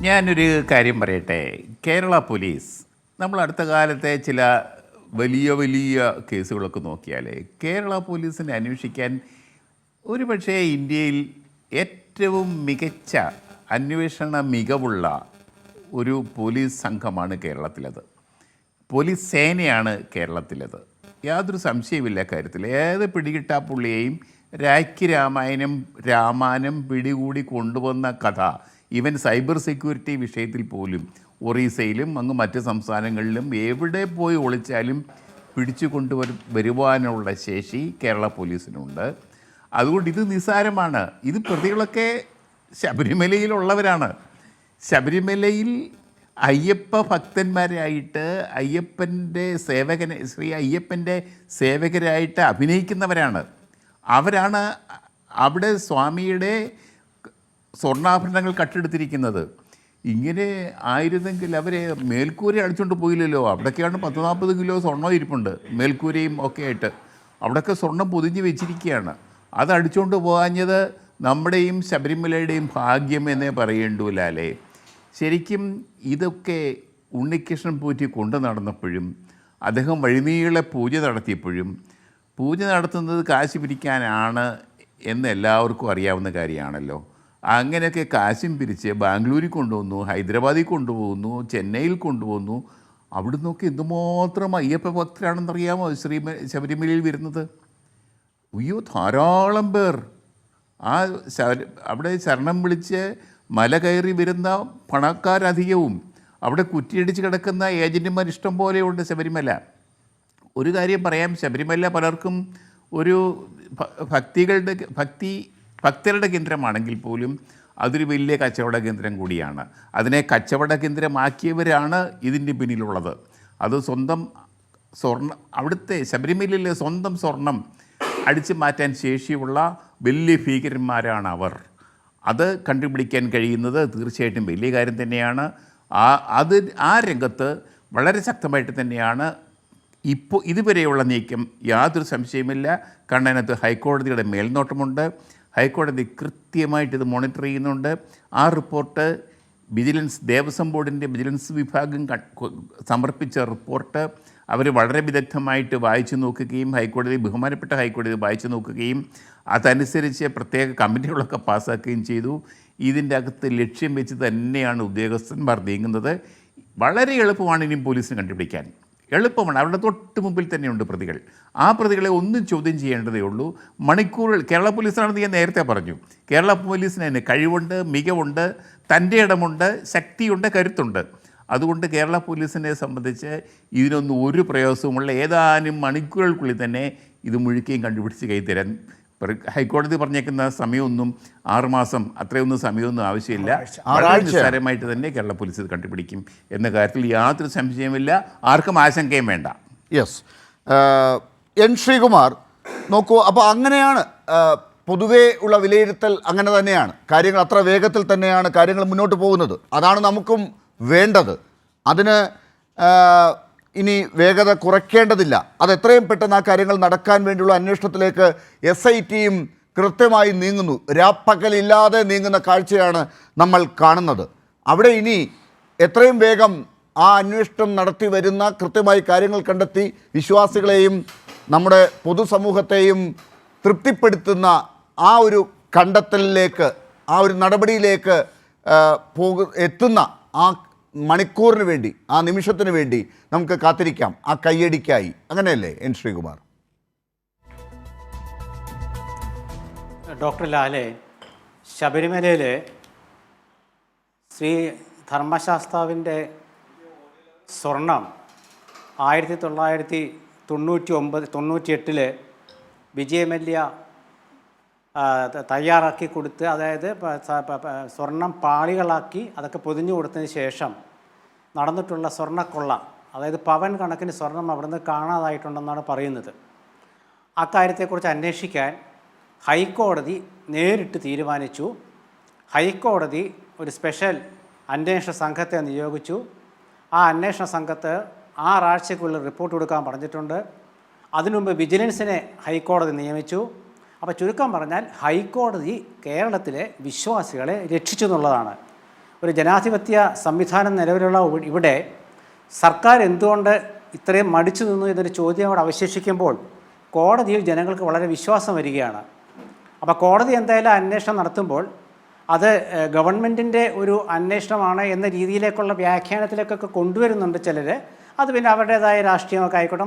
ഞാനൊരു കാര്യം പറയട്ടെ. കേരള പോലീസ് നമ്മൾ അടുത്ത കാലത്തെ ചില വലിയ വലിയ കേസുകളൊക്കെ നോക്കിയാൽ കേരള പോലീസിനെ അന്വേഷിക്കാൻ ഒരുപക്ഷേ ഇന്ത്യയിൽ ഏറ്റവും മികച്ച അന്വേഷണ മികവുള്ള ഒരു പോലീസ് സംഘമാണ് കേരളത്തിലത്. പോലീസ് സേനയാണ് കേരളത്തിലത്. യാതൊരു സംശയമില്ല കാര്യത്തിൽ. ഏത് പിടികിട്ടാപ്പുള്ളിയെയും രാഖി രാമായണം പിടികൂടി കൊണ്ടുവന്ന കഥ, ഈവൻ സൈബർ സെക്യൂരിറ്റി വിഷയത്തിൽ പോലും ഒറീസയിലും അങ്ങ് മറ്റ് സംസ്ഥാനങ്ങളിലും എവിടെ പോയി ഒളിച്ചാലും പിടിച്ചു വരുവാനുള്ള ശേഷി കേരള പോലീസിനുണ്ട്. അതുകൊണ്ട് ഇത് നിസ്സാരമാണ്. ഇത് പ്രതികളൊക്കെ ശബരിമലയിലുള്ളവരാണ്. ശബരിമലയിൽ അയ്യപ്പ ഭക്തന്മാരായിട്ട് അയ്യപ്പൻ്റെ സേവകരായിട്ട് അഭിനയിക്കുന്നവരാണ്. അവരാണ് അവിടെ സ്വാമിയുടെ സ്വർണ്ണാഭരണങ്ങൾ കട്ടെടുത്തിരിക്കുന്നത്. ഇങ്ങനെ ആയിരുന്നെങ്കിൽ അവരെ മേൽക്കൂര അടിച്ചുകൊണ്ട് പോയില്ലല്ലോ. അവിടേക്കാണ് 10-40 കിലോ സ്വർണ്ണം ഇരിപ്പുണ്ട്, മേൽക്കൂരയും ഒക്കെ ആയിട്ട്. അവിടെയൊക്കെ സ്വർണം പൊതിഞ്ഞ് വെച്ചിരിക്കുകയാണ്. അത് അടിച്ചുകൊണ്ട് പോകാഞ്ഞത് നമ്മുടെയും ശബരിമലയുടെയും ഭാഗ്യം എന്നേ പറയേണ്ടൂലേ. ശരിക്കും ഇതൊക്കെ ഉണ്ണികൃഷ്ണൻ പോറ്റി കൊണ്ടു നടന്നപ്പോഴും അദ്ദേഹം വഴിനീളെ പൂജ നടത്തിയപ്പോഴും പൂജ നടത്തുന്നത് കാശ് പിരിക്കാനാണ് എന്ന് എല്ലാവർക്കും അറിയാവുന്ന കാര്യമാണല്ലോ. അങ്ങനെയൊക്കെ കാശും പിരിച്ച് ബാംഗ്ലൂരിൽ കൊണ്ടുവന്നു, ഹൈദരാബാദിൽ കൊണ്ടുപോകുന്നു, ചെന്നൈയിൽ കൊണ്ടുപോകുന്നു. അവിടെ നിന്നൊക്കെ എന്തുമാത്രം അയ്യപ്പ ഭക്തരാണെന്നറിയാമോ ശബരിമലയിൽ വരുന്നത്? അയ്യോ, ധാരാളം പേർ അവിടെ ശരണം വിളിച്ച് മല കയറി വരുന്ന പണക്കാരധികവും. അവിടെ കുറ്റിയടിച്ച് കിടക്കുന്ന ഏജൻറ്റുമാർ ഇഷ്ടം പോലെയുണ്ട് ശബരിമല. ഒരു കാര്യം പറയാം, ശബരിമല പലർക്കും ഒരു ഭക്തരുടെ കേന്ദ്രമാണെങ്കിൽ പോലും അതൊരു വലിയ കച്ചവട കേന്ദ്രം കൂടിയാണ്. അതിനെ കച്ചവട കേന്ദ്രമാക്കിയവരാണ് ഇതിൻ്റെ പിന്നിലുള്ളത്. അത് സ്വന്തം സ്വർണ്ണം, അവിടുത്തെ ശബരിമലയിലെ സ്വന്തം സ്വർണം അടിച്ചു മാറ്റാൻ ശേഷിയുള്ള വലിയ ഭീകരന്മാരാണ് അവർ. അത് കണ്ടുപിടിക്കാൻ കഴിയുന്നത് തീർച്ചയായിട്ടും വലിയ കാര്യം തന്നെയാണ്. ആ രംഗത്ത് വളരെ ശക്തമായിട്ട് തന്നെയാണ് ഇപ്പോൾ ഇതുവരെയുള്ള നീക്കം. യാതൊരു സംശയമില്ല. കണ്ണനത്ത് ഹൈക്കോടതിയുടെ മേൽനോട്ടമുണ്ട്. ഹൈക്കോടതി കൃത്യമായിട്ട് ഇത് മോണിറ്റർ ചെയ്യുന്നുണ്ട്. ആ റിപ്പോർട്ട് ദേവസ്വം ബോർഡിൻ്റെ വിജിലൻസ് വിഭാഗം സമർപ്പിച്ച റിപ്പോർട്ട് അവർ വളരെ വിദഗ്ധമായിട്ട് വായിച്ചു നോക്കുകയും ബഹുമാനപ്പെട്ട ഹൈക്കോടതി വായിച്ചു നോക്കുകയും അതനുസരിച്ച് പ്രത്യേക കമ്മിറ്റികളൊക്കെ പാസ്സാക്കുകയും ചെയ്തു. ഇതിൻ്റെ അകത്ത് ലക്ഷ്യം വെച്ച് തന്നെയാണ് ഉദ്യോഗസ്ഥന്മാർ നീങ്ങുന്നത്. വളരെ എളുപ്പമാണ് ഇനിയും പോലീസിന് കണ്ടുപിടിക്കാൻ. എളുപ്പമാണ്. അവരുടെ തൊട്ട് മുമ്പിൽ തന്നെയുണ്ട് പ്രതികൾ. ആ പ്രതികളെ ഒന്നും ചോദ്യം ചെയ്യേണ്ടതേ ഉള്ളൂ. മണിക്കൂറുകൾ. കേരള പോലീസാണെന്ന് ഞാൻ നേരത്തെ പറഞ്ഞു. കേരള പോലീസിന് തന്നെ കഴിവുണ്ട്, മികവുണ്ട്, തൻ്റെ ഇടമുണ്ട്, ശക്തിയുണ്ട്, കരുത്തുണ്ട്. അതുകൊണ്ട് കേരള പോലീസിനെ സംബന്ധിച്ച് ഇതിനൊന്നും ഒരു പ്രയാസവുമുള്ള ഏതാനും മണിക്കൂറുകൾക്കുള്ളിൽ തന്നെ ഇത് മുഴുക്കുകയും കണ്ടുപിടിച്ച് കൈത്തരാൻ ഹൈക്കോടതി പറഞ്ഞേക്കുന്ന സമയമൊന്നും 6 മാസം അത്രയൊന്നും സമയമൊന്നും ആവശ്യമില്ല. വളരെ നിസ്സാരമായിട്ട് തന്നെ കേരള പോലീസ് ഇത് കണ്ടുപിടിക്കും എന്ന കാര്യത്തിൽ യാതൊരു സംശയമില്ല. ആർക്കും ആശങ്കയും വേണ്ട. യെസ്, എൻ ശ്രീകുമാർ നോക്കൂ. അപ്പോൾ അങ്ങനെയാണ് പൊതുവേ ഉള്ള വിലയിരുത്തൽ. അങ്ങനെ തന്നെയാണ് കാര്യങ്ങൾ. അത്ര വേഗത്തിൽ തന്നെയാണ് കാര്യങ്ങൾ മുന്നോട്ട് പോകുന്നത്. അതാണ് നമുക്കും വേണ്ടത്. അതിന് ഇനി വേഗത കുറയ്ക്കേണ്ടതില്ല. അത് എത്രയും പെട്ടെന്ന് ആ കാര്യങ്ങൾ നടക്കാൻ വേണ്ടിയുള്ള അന്വേഷണത്തിലേക്ക് SITയും കൃത്യമായി നീങ്ങുന്നു. രാപ്പകലില്ലാതെ നീങ്ങുന്ന കാഴ്ചയാണ് നമ്മൾ കാണുന്നത്. അവിടെ ഇനി എത്രയും വേഗം ആ അന്വേഷണം നടത്തി വരുന്ന കൃത്യമായി കാര്യങ്ങൾ കണ്ടെത്തി വിശ്വാസികളെയും നമ്മുടെ പൊതുസമൂഹത്തെയും തൃപ്തിപ്പെടുത്തുന്ന ആ ഒരു കണ്ടെത്തലിലേക്ക്, ആ ഒരു നടപടിയിലേക്ക് എത്തുന്ന ആ മണിക്കൂറിന് വേണ്ടി, ആ നിമിഷത്തിന് വേണ്ടി നമുക്ക് കാത്തിരിക്കാം. ആ കയ്യടിക്കായി. അങ്ങനെയല്ലേ എൻ ശ്രീകുമാർ? ഡോക്ടർ ലാലെ, ശബരിമലയിൽ ശ്രീ ധർമ്മശാസ്താവിൻ്റെ സ്വർണം 1998 വിജയമല്യ തയ്യാറാക്കി കൊടുത്ത്, അതായത് സ്വർണം പാളികളാക്കി അതൊക്കെ പൊതിഞ്ഞു കൊടുത്തതിന് ശേഷം നടന്നിട്ടുള്ള സ്വർണ്ണക്കൊള്ള, അതായത് പവൻ കണക്കിന് സ്വർണം അവിടുന്ന് കാണാതായിട്ടുണ്ടെന്നാണ് പറയുന്നത്. അക്കാര്യത്തെക്കുറിച്ച് അന്വേഷിക്കാൻ ഹൈക്കോടതി നേരിട്ട് തീരുമാനിച്ചു. ഹൈക്കോടതി ഒരു സ്പെഷ്യൽ അന്വേഷണ സംഘത്തെ നിയോഗിച്ചു. ആ അന്വേഷണ സംഘത്ത് 6 ആഴ്ചയ്ക്കുള്ളിൽ റിപ്പോർട്ട് കൊടുക്കാൻ പറഞ്ഞിട്ടുണ്ട്. അതിനുമുമ്പ് വിജിലൻസിനെ ഹൈക്കോടതി നിയമിച്ചു. അപ്പോൾ ചുരുക്കം പറഞ്ഞാൽ ഹൈക്കോടതി കേരളത്തിലെ വിശ്വാസികളെ രക്ഷിച്ചു എന്നുള്ളതാണ്. ഒരു ജനാധിപത്യ സംവിധാനം നിലവിലുള്ള ഇവിടെ സർക്കാർ എന്തുകൊണ്ട് ഇത്രയും മടിച്ചു നിന്നു എന്നൊരു ചോദ്യം അവിടെ അവശേഷിക്കുമ്പോൾ കോടതിയിൽ ജനങ്ങൾക്ക് വളരെ വിശ്വാസം വരികയാണ്. അപ്പോൾ കോടതി എന്തായാലും അന്വേഷണം നടത്തുമ്പോൾ അത് ഗവൺമെൻറ്റിൻ്റെ ഒരു അന്വേഷണമാണ് എന്ന രീതിയിലേക്കുള്ള വ്യാഖ്യാനത്തിലേക്കൊക്കെ കൊണ്ടുവരുന്നുണ്ട് ചിലർ. അത് പിന്നെ അവരുടേതായ രാഷ്ട്രീയമൊക്കെ ആയിക്കോട്ടെ,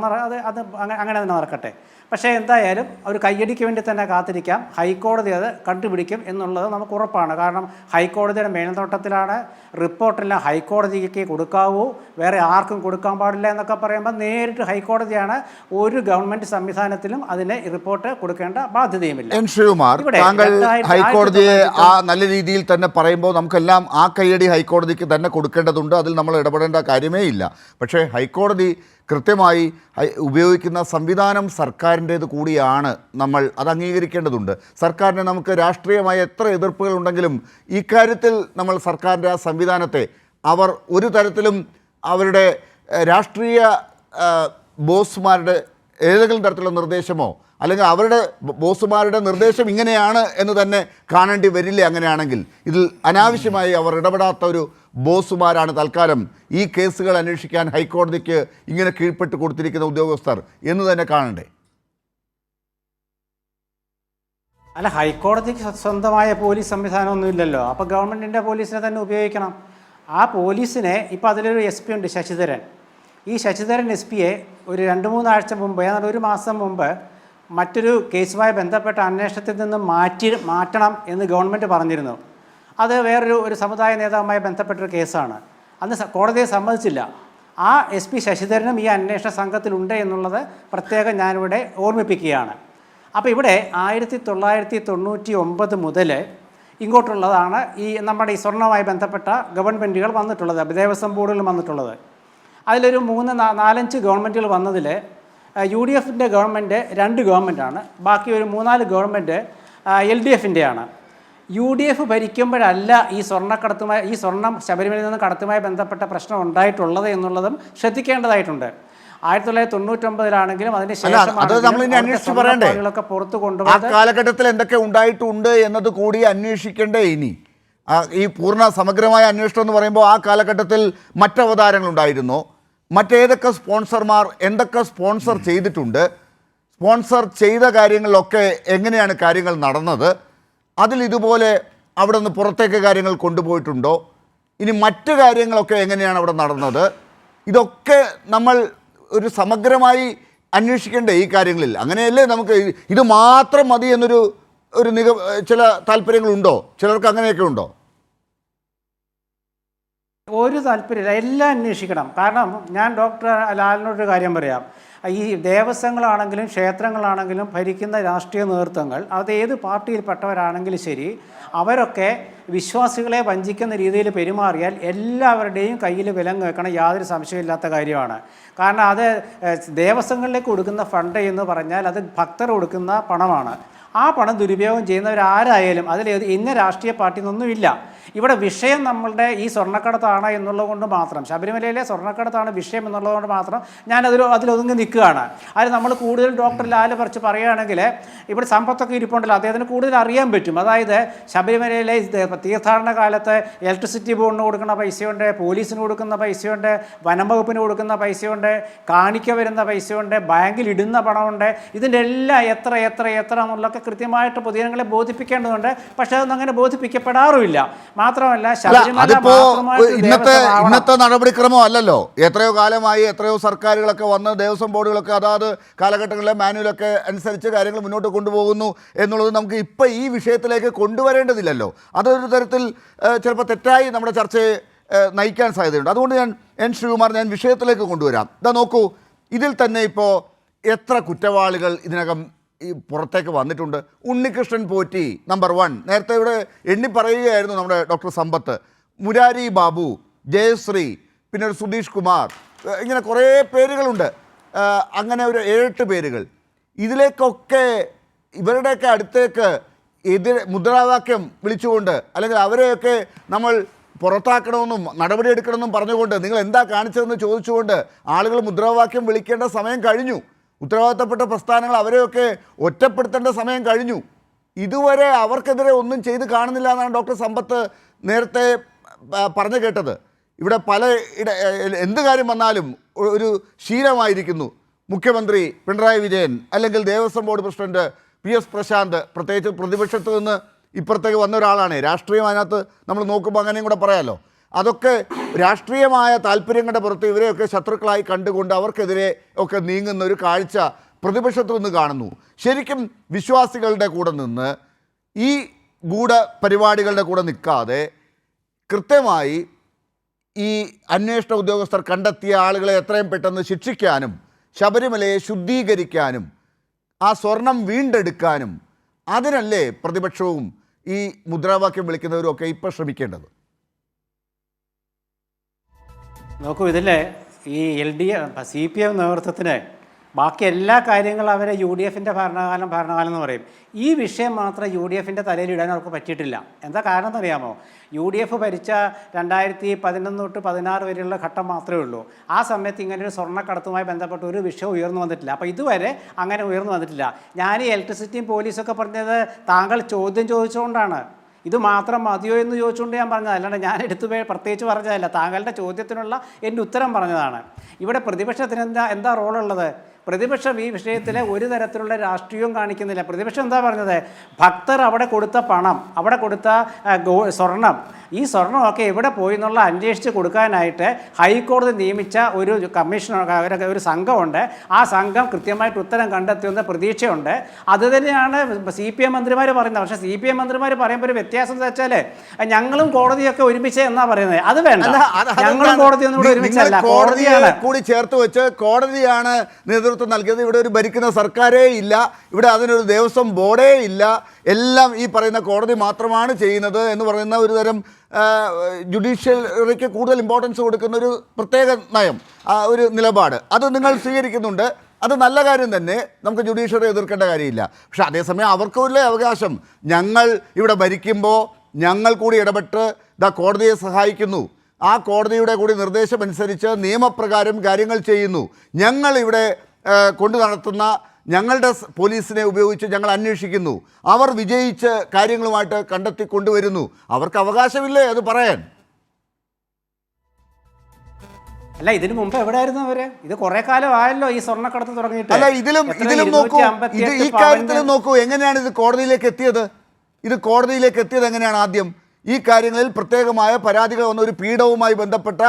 അത് അങ്ങനെ തന്നെ നടക്കട്ടെ. പക്ഷേ എന്തായാലും ഒരു കയ്യടിക്ക് വേണ്ടി തന്നെ കാത്തിരിക്കാം. ഹൈക്കോടതി അത് കണ്ടുപിടിക്കും എന്നുള്ളത് നമുക്ക് ഉറപ്പാണ്. കാരണം ഹൈക്കോടതിയുടെ മേൽനോട്ടത്തിലാണ്. റിപ്പോർട്ടെല്ലാം ഹൈക്കോടതിക്ക് കൊടുക്കാവൂ, വേറെ ആർക്കും കൊടുക്കാൻ പാടില്ല എന്നൊക്കെ പറയുമ്പോൾ നേരിട്ട് ഹൈക്കോടതിയാണ്. ഒരു ഗവൺമെൻറ് സംവിധാനത്തിലും അതിന് റിപ്പോർട്ട് കൊടുക്കേണ്ട ബാധ്യതയുമില്ല. എൻ ശ്രീകുമാർ, താങ്കൾ ഹൈക്കോടതിയെ ആ നല്ല രീതിയിൽ തന്നെ പറയുമ്പോൾ നമുക്കെല്ലാം ആ കയ്യടി ഹൈക്കോടതിക്ക് തന്നെ കൊടുക്കേണ്ടതുണ്ട്, അതിൽ നമ്മൾ ഇടപെടേണ്ട കാര്യമേ ഇല്ല. പക്ഷേ ഹൈക്കോടതി കൃത്യമായി ഉപയോഗിക്കുന്ന സംവിധാനം സർക്കാരിൻ്റേത് കൂടിയാണ്, നമ്മൾ അത് അംഗീകരിക്കേണ്ടതുണ്ട്. സർക്കാരിന് നമുക്ക് രാഷ്ട്രീയമായ എത്ര എതിർപ്പുകളുണ്ടെങ്കിലും ഇക്കാര്യത്തിൽ നമ്മൾ സർക്കാരിൻ്റെ ആ സംവിധാനത്തെ അവർ ഒരു തരത്തിലും അവരുടെ രാഷ്ട്രീയ ബോസുമാരുടെ ഏതെങ്കിലും തരത്തിലുള്ള നിർദ്ദേശമോ അല്ലെങ്കിൽ അവരുടെ ബോസുമാരുടെ നിർദ്ദേശം ഇങ്ങനെയാണ് എന്ന് തന്നെ കാണേണ്ടി വരില്ല. അങ്ങനെയാണെങ്കിൽ ഇതിൽ അനാവശ്യമായി അവർ ഇടപെടാത്ത ഒരു ബോസുമാരാണ് തൽക്കാലം ഈ കേസുകൾ അന്വേഷിക്കാൻ ഹൈക്കോടതിക്ക് ഇങ്ങനെ കീഴ്പ്പെട്ട് കൊടുത്തിരിക്കുന്ന ഉദ്യോഗസ്ഥർ എന്ന് തന്നെ കാണണ്ടേ? അല്ല, ഹൈക്കോടതിക്ക് സ്വന്തമായ പോലീസ് സംവിധാനമൊന്നും ഇല്ലല്ലോ. അപ്പോൾ ഗവൺമെൻറ്റിൻ്റെ പോലീസിനെ തന്നെ ഉപയോഗിക്കണം. ആ പോലീസിനെ ഇപ്പോൾ അതിലൊരു SP ഉണ്ട്, ശശിധരൻ. ഈ ശശിധരൻ SP-യെ ഒരു 2-3 ആഴ്ച മുമ്പ്, ഏതാണ്ട് 1 മാസം മുമ്പ് മറ്റൊരു കേസുമായി ബന്ധപ്പെട്ട അന്വേഷണത്തിൽ നിന്ന് മാറ്റണം എന്ന് ഗവൺമെൻറ് പറഞ്ഞിരുന്നു. അത് വേറൊരു സമുദായ നേതാവുമായി ബന്ധപ്പെട്ടൊരു കേസാണ്. അന്ന് കോടതിയെ സമ്മതിച്ചില്ല. ആ SP ശശിധരനും ഈ അന്വേഷണ സംഘത്തിലുണ്ട് എന്നുള്ളത് പ്രത്യേകം ഞാനിവിടെ ഓർമ്മിപ്പിക്കുകയാണ്. അപ്പോൾ ഇവിടെ 1999 മുതൽ ഇങ്ങോട്ടുള്ളതാണ് ഈ നമ്മുടെ ഈ സ്വർണ്ണവുമായി ബന്ധപ്പെട്ട ഗവൺമെൻറ്റുകൾ വന്നിട്ടുള്ളത്, ദേവസ്വം ബോർഡുകൾ വന്നിട്ടുള്ളത്. അതിലൊരു 3-4-5 ഗവൺമെൻറ്റുകൾ വന്നതിൽ UDFൻ്റെ ഗവൺമെൻറ് 2 ഗവൺമെൻറ്റാണ്, ബാക്കി ഒരു 3-4 ഗവൺമെൻറ് LDFൻ്റെയാണ്. UDF ഭരിക്കുമ്പോഴല്ല ഈ സ്വർണം ശബരിമലയിൽ നിന്ന് കടത്തുമായി ബന്ധപ്പെട്ട പ്രശ്നം ഉണ്ടായിട്ടുള്ളത് എന്നുള്ളതും ശ്രദ്ധിക്കേണ്ടതായിട്ടുണ്ട്. 1999-ലാണെങ്കിലും അതിന് ശേഷം പുറത്തു കൊണ്ടുപോകുന്നത് ആ കാലഘട്ടത്തിൽ എന്തൊക്കെ ഉണ്ടായിട്ടുണ്ട് എന്നത് കൂടി അന്വേഷിക്കേണ്ടേ. ഇനി ഈ പൂർണ്ണ സമഗ്രമായ അന്വേഷണം എന്ന് പറയുമ്പോൾ ആ കാലഘട്ടത്തിൽ മറ്റവതാരങ്ങളുണ്ടായിരുന്നോ, മറ്റേതൊക്കെ സ്പോൺസർമാർ എന്തൊക്കെ സ്പോൺസർ ചെയ്തിട്ടുണ്ട്, സ്പോൺസർ ചെയ്ത കാര്യങ്ങളിലൊക്കെ എങ്ങനെയാണ് കാര്യങ്ങൾ നടന്നത്, അതിൽ ഇതുപോലെ അവിടെ നിന്ന് പുറത്തേക്ക് കാര്യങ്ങൾ കൊണ്ടുപോയിട്ടുണ്ടോ, ഇനി മറ്റ് കാര്യങ്ങളൊക്കെ എങ്ങനെയാണ് അവിടെ നടന്നത്, ഇതൊക്കെ നമ്മൾ ഒരു സമഗ്രമായി അന്വേഷിക്കേണ്ടേ ഈ കാര്യങ്ങളിൽ. അങ്ങനെയല്ലേ നമുക്ക് ഇത് മാത്രം മതി എന്നൊരു ചില താല്പര്യങ്ങളുണ്ടോ? ചിലർക്ക് അങ്ങനെയൊക്കെ ഉണ്ടോ? ഒരു താല്പര്യമില്ല, എല്ലാം അന്വേഷിക്കണം. കാരണം ഞാൻ ഡോക്ടർ ലാലിനോടൊരു കാര്യം പറയാം. ഈ ദേവസ്വങ്ങളാണെങ്കിലും ക്ഷേത്രങ്ങളാണെങ്കിലും ഭരിക്കുന്ന രാഷ്ട്രീയ നേതൃത്വങ്ങൾ അത് ഏത് പാർട്ടിയിൽപ്പെട്ടവരാണെങ്കിലും ശരി, അവരൊക്കെ വിശ്വാസികളെ വഞ്ചിക്കുന്ന രീതിയിൽ പെരുമാറിയാൽ എല്ലാവരുടെയും കയ്യിൽ വിലങ്ങ് വെക്കണം, യാതൊരു സംശയമില്ലാത്ത കാര്യമാണ്. കാരണം അത് ദേവസ്വങ്ങളിലേക്ക് കൊടുക്കുന്ന ഫണ്ട് എന്ന് പറഞ്ഞാൽ അത് ഭക്തർ കൊടുക്കുന്ന പണമാണ്. ആ പണം ദുരുപയോഗം ചെയ്യുന്നവരാരായാലും അതിൽ ഇന്ന രാഷ്ട്രീയ പാർട്ടി എന്നൊന്നുമില്ല. ഇവിടെ വിഷയം നമ്മളുടെ ഈ സ്വർണ്ണക്കടത്താണ് എന്നുള്ളത് കൊണ്ട് മാത്രം, ശബരിമലയിലെ സ്വർണ്ണക്കടത്താണ് വിഷയം എന്നുള്ളത് കൊണ്ട് മാത്രം ഞാൻ അതിലൊതുങ്ങി നിൽക്കുകയാണ്. അതിൽ നമ്മൾ കൂടുതൽ ഡോക്ടർ ലാല് പറിച്ച് പറയുകയാണെങ്കിൽ ഇവിടെ സമ്പത്തൊക്കെ ഇരിപ്പുണ്ടല്ലോ, അദ്ദേഹത്തിന് കൂടുതൽ അറിയാൻ പറ്റും. അതായത് ശബരിമലയിലെ തീർത്ഥാടന കാലത്ത് ഇലക്ട്രിസിറ്റി ബോർഡിന് കൊടുക്കുന്ന പൈസയുണ്ട്, പോലീസിന് കൊടുക്കുന്ന പൈസയുണ്ട്, വനം വകുപ്പിന് കൊടുക്കുന്ന പൈസയുണ്ട്, കാണിക്ക വരുന്ന പൈസയുണ്ട്, ബാങ്കിൽ ഇടുന്ന പണമുണ്ട്. ഇതിൻ്റെ എല്ലാം എത്ര എന്നുള്ളതൊക്കെ കൃത്യമായിട്ട് പൊതുജനങ്ങളെ ബോധിപ്പിക്കേണ്ടതുണ്ട്. പക്ഷേ അതൊന്നും അങ്ങനെ ബോധിപ്പിക്കപ്പെടാറുമില്ല. മാത്രമല്ല അല്ല ശബരിമല അതിപ്പോ മാത്രമായിട്ട് ദേവസ്വം ആവണം. ഇന്നത്തെ നടപടിക്രമം അല്ലല്ലോ. എത്രയോ കാലമായി എത്രയോ സർക്കാരുകളൊക്കെ വന്ന് ദേവസ്വം ബോർഡുകളൊക്കെ അതാത് കാലഘട്ടങ്ങളിലെ മാനുവലൊക്കെ അനുസരിച്ച് കാര്യങ്ങൾ മുന്നോട്ട് കൊണ്ടുപോകുന്നു എന്നുള്ളത് നമുക്ക് ഇപ്പം ഈ വിഷയത്തിലേക്ക് കൊണ്ടുവരേണ്ടതില്ലല്ലോ. അതൊരു തരത്തിൽ ചിലപ്പോൾ തെറ്റായി നമ്മുടെ ചർച്ചയെ നയിക്കാൻ സാധ്യതയുണ്ട്. അതുകൊണ്ട് എൻ ശ്രീകുമാർ ഞാൻ വിഷയത്തിലേക്ക് കൊണ്ടുവരാം. ഇതാ നോക്കൂ, ഇതിൽ തന്നെ ഇപ്പോൾ എത്ര കുറ്റവാളികൾ ഇതിനകം ഈ പുറത്തേക്ക് വന്നിട്ടുണ്ട്. ഉണ്ണികൃഷ്ണൻ പോറ്റി നമ്പർ 1, നേരത്തെ ഇവിടെ എണ്ണി പറയുകയായിരുന്നു നമ്മുടെ ഡോക്ടർ സമ്പത്ത്, മുരാരി ബാബു, ജയശ്രീ, പിന്നെ ഒരു സുധീഷ് കുമാർ, ഇങ്ങനെ കുറേ പേരുകളുണ്ട്. അങ്ങനെ ഒരു 7-8 പേരുകൾ. ഇതിലേക്കൊക്കെ ഇവരുടെയൊക്കെ അടുത്തേക്ക് മുദ്രാവാക്യം വിളിച്ചുകൊണ്ട് അല്ലെങ്കിൽ അവരെയൊക്കെ നമ്മൾ പുറത്താക്കണമെന്നും നടപടിയെടുക്കണമെന്നും പറഞ്ഞുകൊണ്ട് നിങ്ങൾ എന്താ കാണിച്ചതെന്ന് ചോദിച്ചുകൊണ്ട് ആളുകൾ മുദ്രാവാക്യം വിളിക്കേണ്ട സമയം കഴിഞ്ഞു. ഉത്തരവാദിത്തപ്പെട്ട പ്രസ്ഥാനങ്ങൾ അവരെയൊക്കെ ഒറ്റപ്പെടുത്തേണ്ട സമയം കഴിഞ്ഞു. ഇതുവരെ അവർക്കെതിരെ ഒന്നും ചെയ്ത് കാണുന്നില്ല എന്നാണ് ഡോക്ടർ സമ്പത്ത് നേരത്തെ പറഞ്ഞു കേട്ടത്. ഇവിടെ എന്ത് കാര്യം വന്നാലും ഒരു ശീലമായിരിക്കുന്നു. മുഖ്യമന്ത്രി പിണറായി വിജയൻ അല്ലെങ്കിൽ Devaswom board president PS Prashanth, പ്രത്യേകിച്ച് പ്രതിപക്ഷത്ത് നിന്ന് ഇപ്പുറത്തേക്ക് വന്ന ഒരാളാണ്. രാഷ്ട്രീയം അതിനകത്ത് നമ്മൾ നോക്കുമ്പോൾ അങ്ങനെയും കൂടെ പറയാമല്ലോ. അതൊക്കെ രാഷ്ട്രീയമായ താല്പര്യങ്ങളുടെ പുറത്ത് ഇവരെയൊക്കെ ശത്രുക്കളായി കണ്ടുകൊണ്ട് അവർക്കെതിരെ ഒക്കെ നീങ്ങുന്ന ഒരു കാഴ്ച പ്രതിപക്ഷത്ത് നിന്ന് കാണുന്നു. ശരിക്കും വിശ്വാസികളുടെ കൂടെ നിന്ന് ഈ പരിപാടികളുടെ കൂടെ നിൽക്കാതെ കൃത്യമായി ഈ അന്വേഷണ ഉദ്യോഗസ്ഥർ കണ്ടെത്തിയ ആളുകളെ എത്രയും പെട്ടെന്ന് ശിക്ഷിക്കാനും ശബരിമലയെ ശുദ്ധീകരിക്കാനും ആ സ്വർണം വീണ്ടെടുക്കാനും അതിനല്ലേ പ്രതിപക്ഷവും ഈ മുദ്രാവാക്യം വിളിക്കുന്നവരും ഒക്കെ ഇപ്പോൾ ശ്രമിക്കേണ്ടത്. നോക്കൂ, ഇതിലെ ഈ CPM നേതൃത്വത്തിന് ബാക്കി എല്ലാ കാര്യങ്ങളും അവരെ UDFൻ്റെ ഭരണകാലം എന്ന് പറയും. ഈ വിഷയം മാത്രം UDFൻ്റെ തലയിൽ ഇടാൻ അവർക്ക് പറ്റിയിട്ടില്ല. എന്താ കാരണം എന്നറിയാമോ? UDF ഭരിച്ച 2011 തൊട്ട് 16 വരെയുള്ള ഘട്ടം മാത്രമേ ഉള്ളൂ. ആ സമയത്ത് ഇങ്ങനൊരു സ്വർണ്ണക്കടത്തുമായി ബന്ധപ്പെട്ട ഒരു വിഷയം ഉയർന്നു വന്നിട്ടില്ല. അപ്പോൾ ഇതുവരെ അങ്ങനെ ഉയർന്നു വന്നിട്ടില്ല. ഞാൻ ഈ ഇലക്ട്രിസിറ്റിയും പോലീസൊക്കെ പറഞ്ഞത് താങ്കൾ ചോദ്യം ചോദിച്ചുകൊണ്ടാണ്. ഇത് മാത്രം മതിയോ എന്ന് ചോദിച്ചുകൊണ്ട് ഞാൻ പറഞ്ഞത്, അല്ലാണ്ട് ഞാൻ പ്രത്യേകിച്ച് പറഞ്ഞതല്ല. താങ്കളുടെ ചോദ്യത്തിനുള്ള എൻ്റെ ഉത്തരം പറഞ്ഞതാണ്. ഇവിടെ പ്രതിപക്ഷത്തിന് എന്താ റോളുള്ളത്? പ്രതിപക്ഷം ഈ വിഷയത്തിൽ ഒരു തരത്തിലുള്ള രാഷ്ട്രീയവും കാണിക്കുന്നില്ല. പ്രതിപക്ഷം എന്താ പറഞ്ഞത്? ഭക്തർ അവിടെ കൊടുത്ത പണം, അവിടെ കൊടുത്ത സ്വർണം, ഈ സ്വർണ്ണമൊക്കെ എവിടെ പോയി എന്നുള്ള അന്വേഷിച്ച് കൊടുക്കാനായിട്ട് ഹൈക്കോടതി നിയമിച്ച ഒരു ഒരു സംഘമുണ്ട്. ആ സംഘം കൃത്യമായിട്ട് ഉത്തരം കണ്ടെത്തിയെന്ന പ്രതീക്ഷയുണ്ട്. അത് തന്നെയാണ് CPM മന്ത്രിമാർ പറയുന്നത്. പക്ഷേ CPM മന്ത്രിമാർ പറയുമ്പോൾ ഒരു വ്യത്യാസം എന്ന് വെച്ചാൽ ഞങ്ങളും കോടതിയൊക്കെ ഒരുമിച്ച് എന്നാ പറയുന്നത്. അത് വേണ്ട, ഞങ്ങളും കോടതിയൊന്നും കൂടെ ഒരുമിച്ചല്ല, കോടതിയാണ് കൂടി ചേർത്ത് വെച്ച് കോടതിയാണ് നേതൃത്വം നൽകിയത്. ഇവിടെ ഒരു ഭരിക്കുന്ന സർക്കാരേ ഇല്ല, ഇവിടെ അതിനൊരു ദേവസ്വം ബോർഡേ ഇല്ല, എല്ലാം ഈ പറയുന്ന കോടതി മാത്രമാണ് ചെയ്യുന്നത് എന്ന് പറയുന്ന ഒരു തരം ജുഡീഷ്യറിക്ക് കൂടുതൽ ഇമ്പോർട്ടൻസ് കൊടുക്കുന്ന ഒരു പ്രത്യേക നയം, ഒരു നിലപാട് അത് നിങ്ങൾ സ്വീകരിക്കുന്നുണ്ട്. അത് നല്ല കാര്യം തന്നെ, നമുക്ക് ജുഡീഷ്യറി എതിർക്കേണ്ട കാര്യമില്ല. പക്ഷേ അതേസമയം അവർക്കുമില്ലേ അവകാശം, ഞങ്ങൾ ഇവിടെ ഭരിക്കുമ്പോൾ ഞങ്ങൾ കൂടി ഇടപെട്ട് കോടതിയെ സഹായിക്കുന്നു, ആ കോടതിയുടെ കൂടി നിർദ്ദേശമനുസരിച്ച് നിയമപ്രകാരം കാര്യങ്ങൾ ചെയ്യുന്നു, ഞങ്ങൾ ഇവിടെ കൊണ്ടു നടത്തുന്ന ഞങ്ങളുടെ പോലീസിനെ ഉപയോഗിച്ച് ഞങ്ങൾ അന്വേഷിക്കുന്നു, അവർ വിജയിച്ച് കാര്യങ്ങളുമായിട്ട് കണ്ടെത്തി കൊണ്ടുവരുന്നു. അവർക്ക് അവകാശമില്ലേ അത് പറയാൻ? അല്ല, ഇതിനു മുമ്പ് എവിടെയായിരുന്നു അവര്? ഇത് കുറെ കാലം ആയല്ലോ ഈ സ്വർണ്ണക്കടത്ത് തുടങ്ങിയിട്ട്. അല്ല, ഇതിലും നോക്കൂ, ഈ കാര്യത്തിലും നോക്കൂ, എങ്ങനെയാണ് ഇത് കോടതിയിലേക്ക് എത്തിയത്? ഇത് കോടതിയിലേക്ക് എത്തിയത് എങ്ങനെയാണ്? ആദ്യം ഈ കാര്യങ്ങളിൽ പ്രത്യേകമായ പരാതികൾ വന്ന ഒരു പീഡവുമായി ബന്ധപ്പെട്ട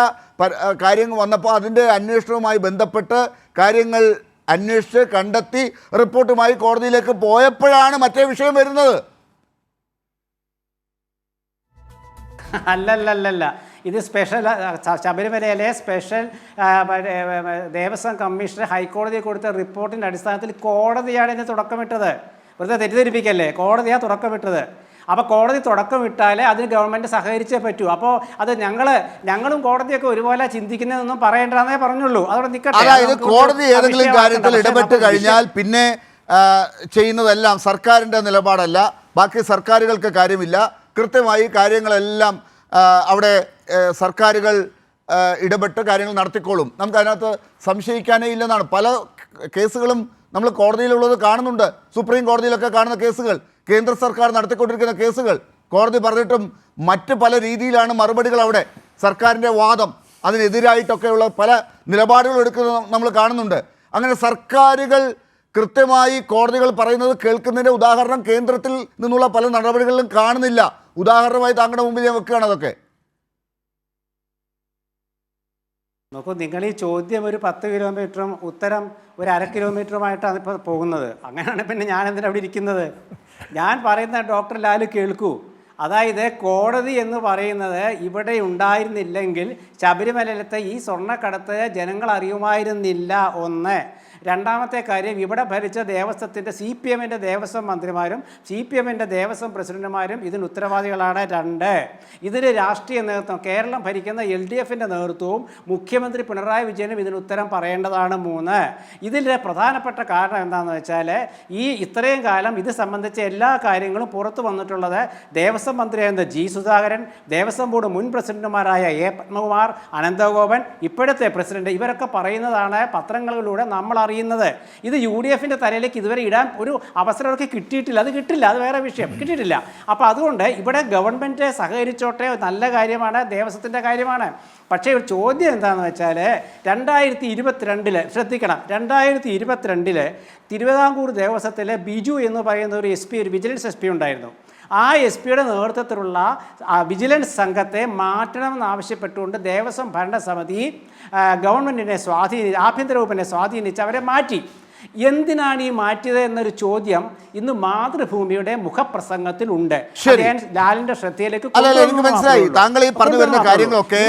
കാര്യങ്ങൾ വന്നപ്പോൾ അതിൻ്റെ അന്വേഷണവുമായി ബന്ധപ്പെട്ട് കാര്യങ്ങൾ അന്വേഷിച്ച് കണ്ടെത്തി റിപ്പോർട്ടുമായി കോടതിയിലേക്ക് പോയപ്പോഴാണ് മറ്റേ വിഷയം വരുന്നത്. അല്ലല്ലല്ല, ഇത് സ്പെഷ്യൽ ശബരിമലയിലെ സ്പെഷ്യൽ ദേവസ്വം കമ്മീഷണർ ഹൈക്കോടതി കൊടുത്ത റിപ്പോർട്ടിൻ്റെ അടിസ്ഥാനത്തിൽ കോടതിയാണ് ഇതിന് തുടക്കമിട്ടത്. വെറുതെ തെറ്റിദ്ധരിപ്പിക്കല്ലേ, കോടതിയാണ് തുടക്കമിട്ടത്. അപ്പോൾ കോടതി തുടക്കമിട്ടാലേ അതിന് ഗവൺമെൻറ് സഹകരിച്ചേ പറ്റൂ. അപ്പോൾ അത് ഞങ്ങളും കോടതിയൊക്കെ ഒരുപോലെ ചിന്തിക്കുന്നതെന്നും പറയേണ്ടതെന്നേ പറഞ്ഞുള്ളൂ. അതോടെ നിൽക്കട്ടെ. അതായത് കോടതി ഏതെങ്കിലും കാര്യത്തിൽ ഇടപെട്ട് കഴിഞ്ഞാൽ പിന്നെ ചെയ്യുന്നതെല്ലാം സർക്കാരിൻ്റെ നിലപാടല്ല, ബാക്കി സർക്കാരുകൾക്ക് കാര്യമില്ല. കൃത്യമായി കാര്യങ്ങളെല്ലാം അവിടെ സർക്കാരുകൾ ഇടപെട്ട് കാര്യങ്ങൾ നടത്തിക്കോളും. നമുക്ക് അതിനകത്ത് സംശയിക്കാനേ ഇല്ലെന്നാണ്. പല കേസുകളും നമ്മൾ കോടതിയിലുള്ളത് കാണുന്നുണ്ട്. സുപ്രീം കോടതിയിലൊക്കെ കാണുന്ന കേസുകൾ, കേന്ദ്ര സർക്കാർ നടത്തിക്കൊണ്ടിരിക്കുന്ന കേസുകൾ, കോടതി പറഞ്ഞിട്ടും മറ്റ് പല രീതിയിലാണ് മറുപടികൾ. അവിടെ സർക്കാരിൻ്റെ വാദം, അതിനെതിരായിട്ടൊക്കെയുള്ള പല നിലപാടുകൾ എടുക്കുന്നത് നമ്മൾ കാണുന്നുണ്ട്. അങ്ങനെ സർക്കാരുകൾ കൃത്യമായി കോടതികൾ പറയുന്നത് കേൾക്കുന്നതിൻ്റെ ഉദാഹരണം കേന്ദ്രത്തിൽ നിന്നുള്ള പല നടപടികളിലും കാണുന്നില്ല. ഉദാഹരണമായി താങ്കളുടെ മുമ്പിൽ ഞാൻ വെക്കുകയാണ് അതൊക്കെ. നോക്കൂ, നിങ്ങൾ ഈ ചോദ്യം ഒരു 10 കിലോമീറ്ററും ഉത്തരം ഒരു 1/2 കിലോമീറ്ററുമായിട്ടാണ് ഇപ്പോൾ പോകുന്നത്. അങ്ങനെയാണ് പിന്നെ ഞാൻ എന്തിനാ അവിടെ ഇരിക്കുന്നത്? ഞാൻ പറയുന്ന ഡോക്ടർ ലാൽ കേൾക്കൂ. അതായത് കോടതി എന്ന് പറയുന്നത് ഇവിടെ ഉണ്ടായിരുന്നില്ലെങ്കിൽ ശബരിമലയിലത്തെ ഈ സ്വർണ്ണക്കടത്ത് ജനങ്ങൾ അറിയുമായിരുന്നില്ല. ഒന്ന്. രണ്ടാമത്തെ കാര്യം, ഇവിടെ ഭരിച്ച ദേവസ്വത്തിൻ്റെ CPM-ൻ്റെ ദേവസ്വം മന്ത്രിമാരും CPM-ൻ്റെ ദേവസ്വം പ്രസിഡന്റുമാരും ഇതിന് ഉത്തരവാദികളാണ്. 2. ഇതിന് രാഷ്ട്രീയ നേതൃത്വം, കേരളം ഭരിക്കുന്ന LDF-ൻ്റെ നേതൃത്വവും മുഖ്യമന്ത്രി പിണറായി വിജയനും ഇതിന് ഉത്തരം പറയേണ്ടതാണ്. 3. ഇതിലെ പ്രധാനപ്പെട്ട കാരണം എന്താണെന്ന് വെച്ചാൽ ഇത്രയും കാലം ഇത് സംബന്ധിച്ച എല്ലാ കാര്യങ്ങളും പുറത്തു വന്നിട്ടുള്ളത് ദേവസ്വം മന്ത്രിയായിരുന്ന G. സുധാകരൻ, ദേവസ്വം ബോർഡ് മുൻ പ്രസിഡന്റുമാരായ A. പത്മകുമാർ, അനന്തഗോപൻ, ഇപ്പോഴത്തെ പ്രസിഡന്റ്, ഇവരൊക്കെ പറയുന്നതാണ് പത്രങ്ങളിലൂടെ നമ്മൾ അറിയുന്നത്. ഇത് UDF-ൻ്റെ തലയിലേക്ക് ഇതുവരെ ഇടാൻ ഒരു അവസരം അവർക്ക് കിട്ടിയിട്ടില്ല. അത് കിട്ടില്ല, അത് വേറെ വിഷയം, കിട്ടിയിട്ടില്ല. അപ്പോൾ അതുകൊണ്ട് ഇവിടെ ഗവൺമെൻറ് സഹകരിച്ചോട്ടെ, നല്ല കാര്യമാണ്, ദേവസ്വത്തിൻ്റെ കാര്യമാണ്. പക്ഷേ ഒരു ചോദ്യം എന്താണെന്ന് വെച്ചാൽ 2022 ശ്രദ്ധിക്കണം, 2022 തിരുവിതാംകൂർ ദേവസ്വത്തിലെ ബിജു എന്ന് പറയുന്ന ഒരു SP, ഒരു വിജിലൻസ് SP ഉണ്ടായിരുന്നു. ആ SP-യുടെ നേതൃത്വത്തിലുള്ള വിജിലൻസ് സംഘത്തെ മാറ്റണമെന്നാവശ്യപ്പെട്ടുകൊണ്ട് ദേവസ്വം ഭരണസമിതി ഗവൺമെൻറ്റിനെ ആഭ്യന്തര വകുപ്പിനെ സ്വാധീനിച്ച് അവരെ മാറ്റി. എന്തിനാണ് ഈ മാറ്റിയത് എന്നൊരു ചോദ്യം ഇന്ന് മാതൃഭൂമിയുടെ മുഖപ്രസംഗത്തിലുണ്ട്. ലാലിന്റെ ശ്രദ്ധയിലേക്ക് എനിക്ക് മനസ്സിലായി. താങ്കൾ ഈ പറഞ്ഞു വരുന്ന കാര്യങ്ങളൊക്കെ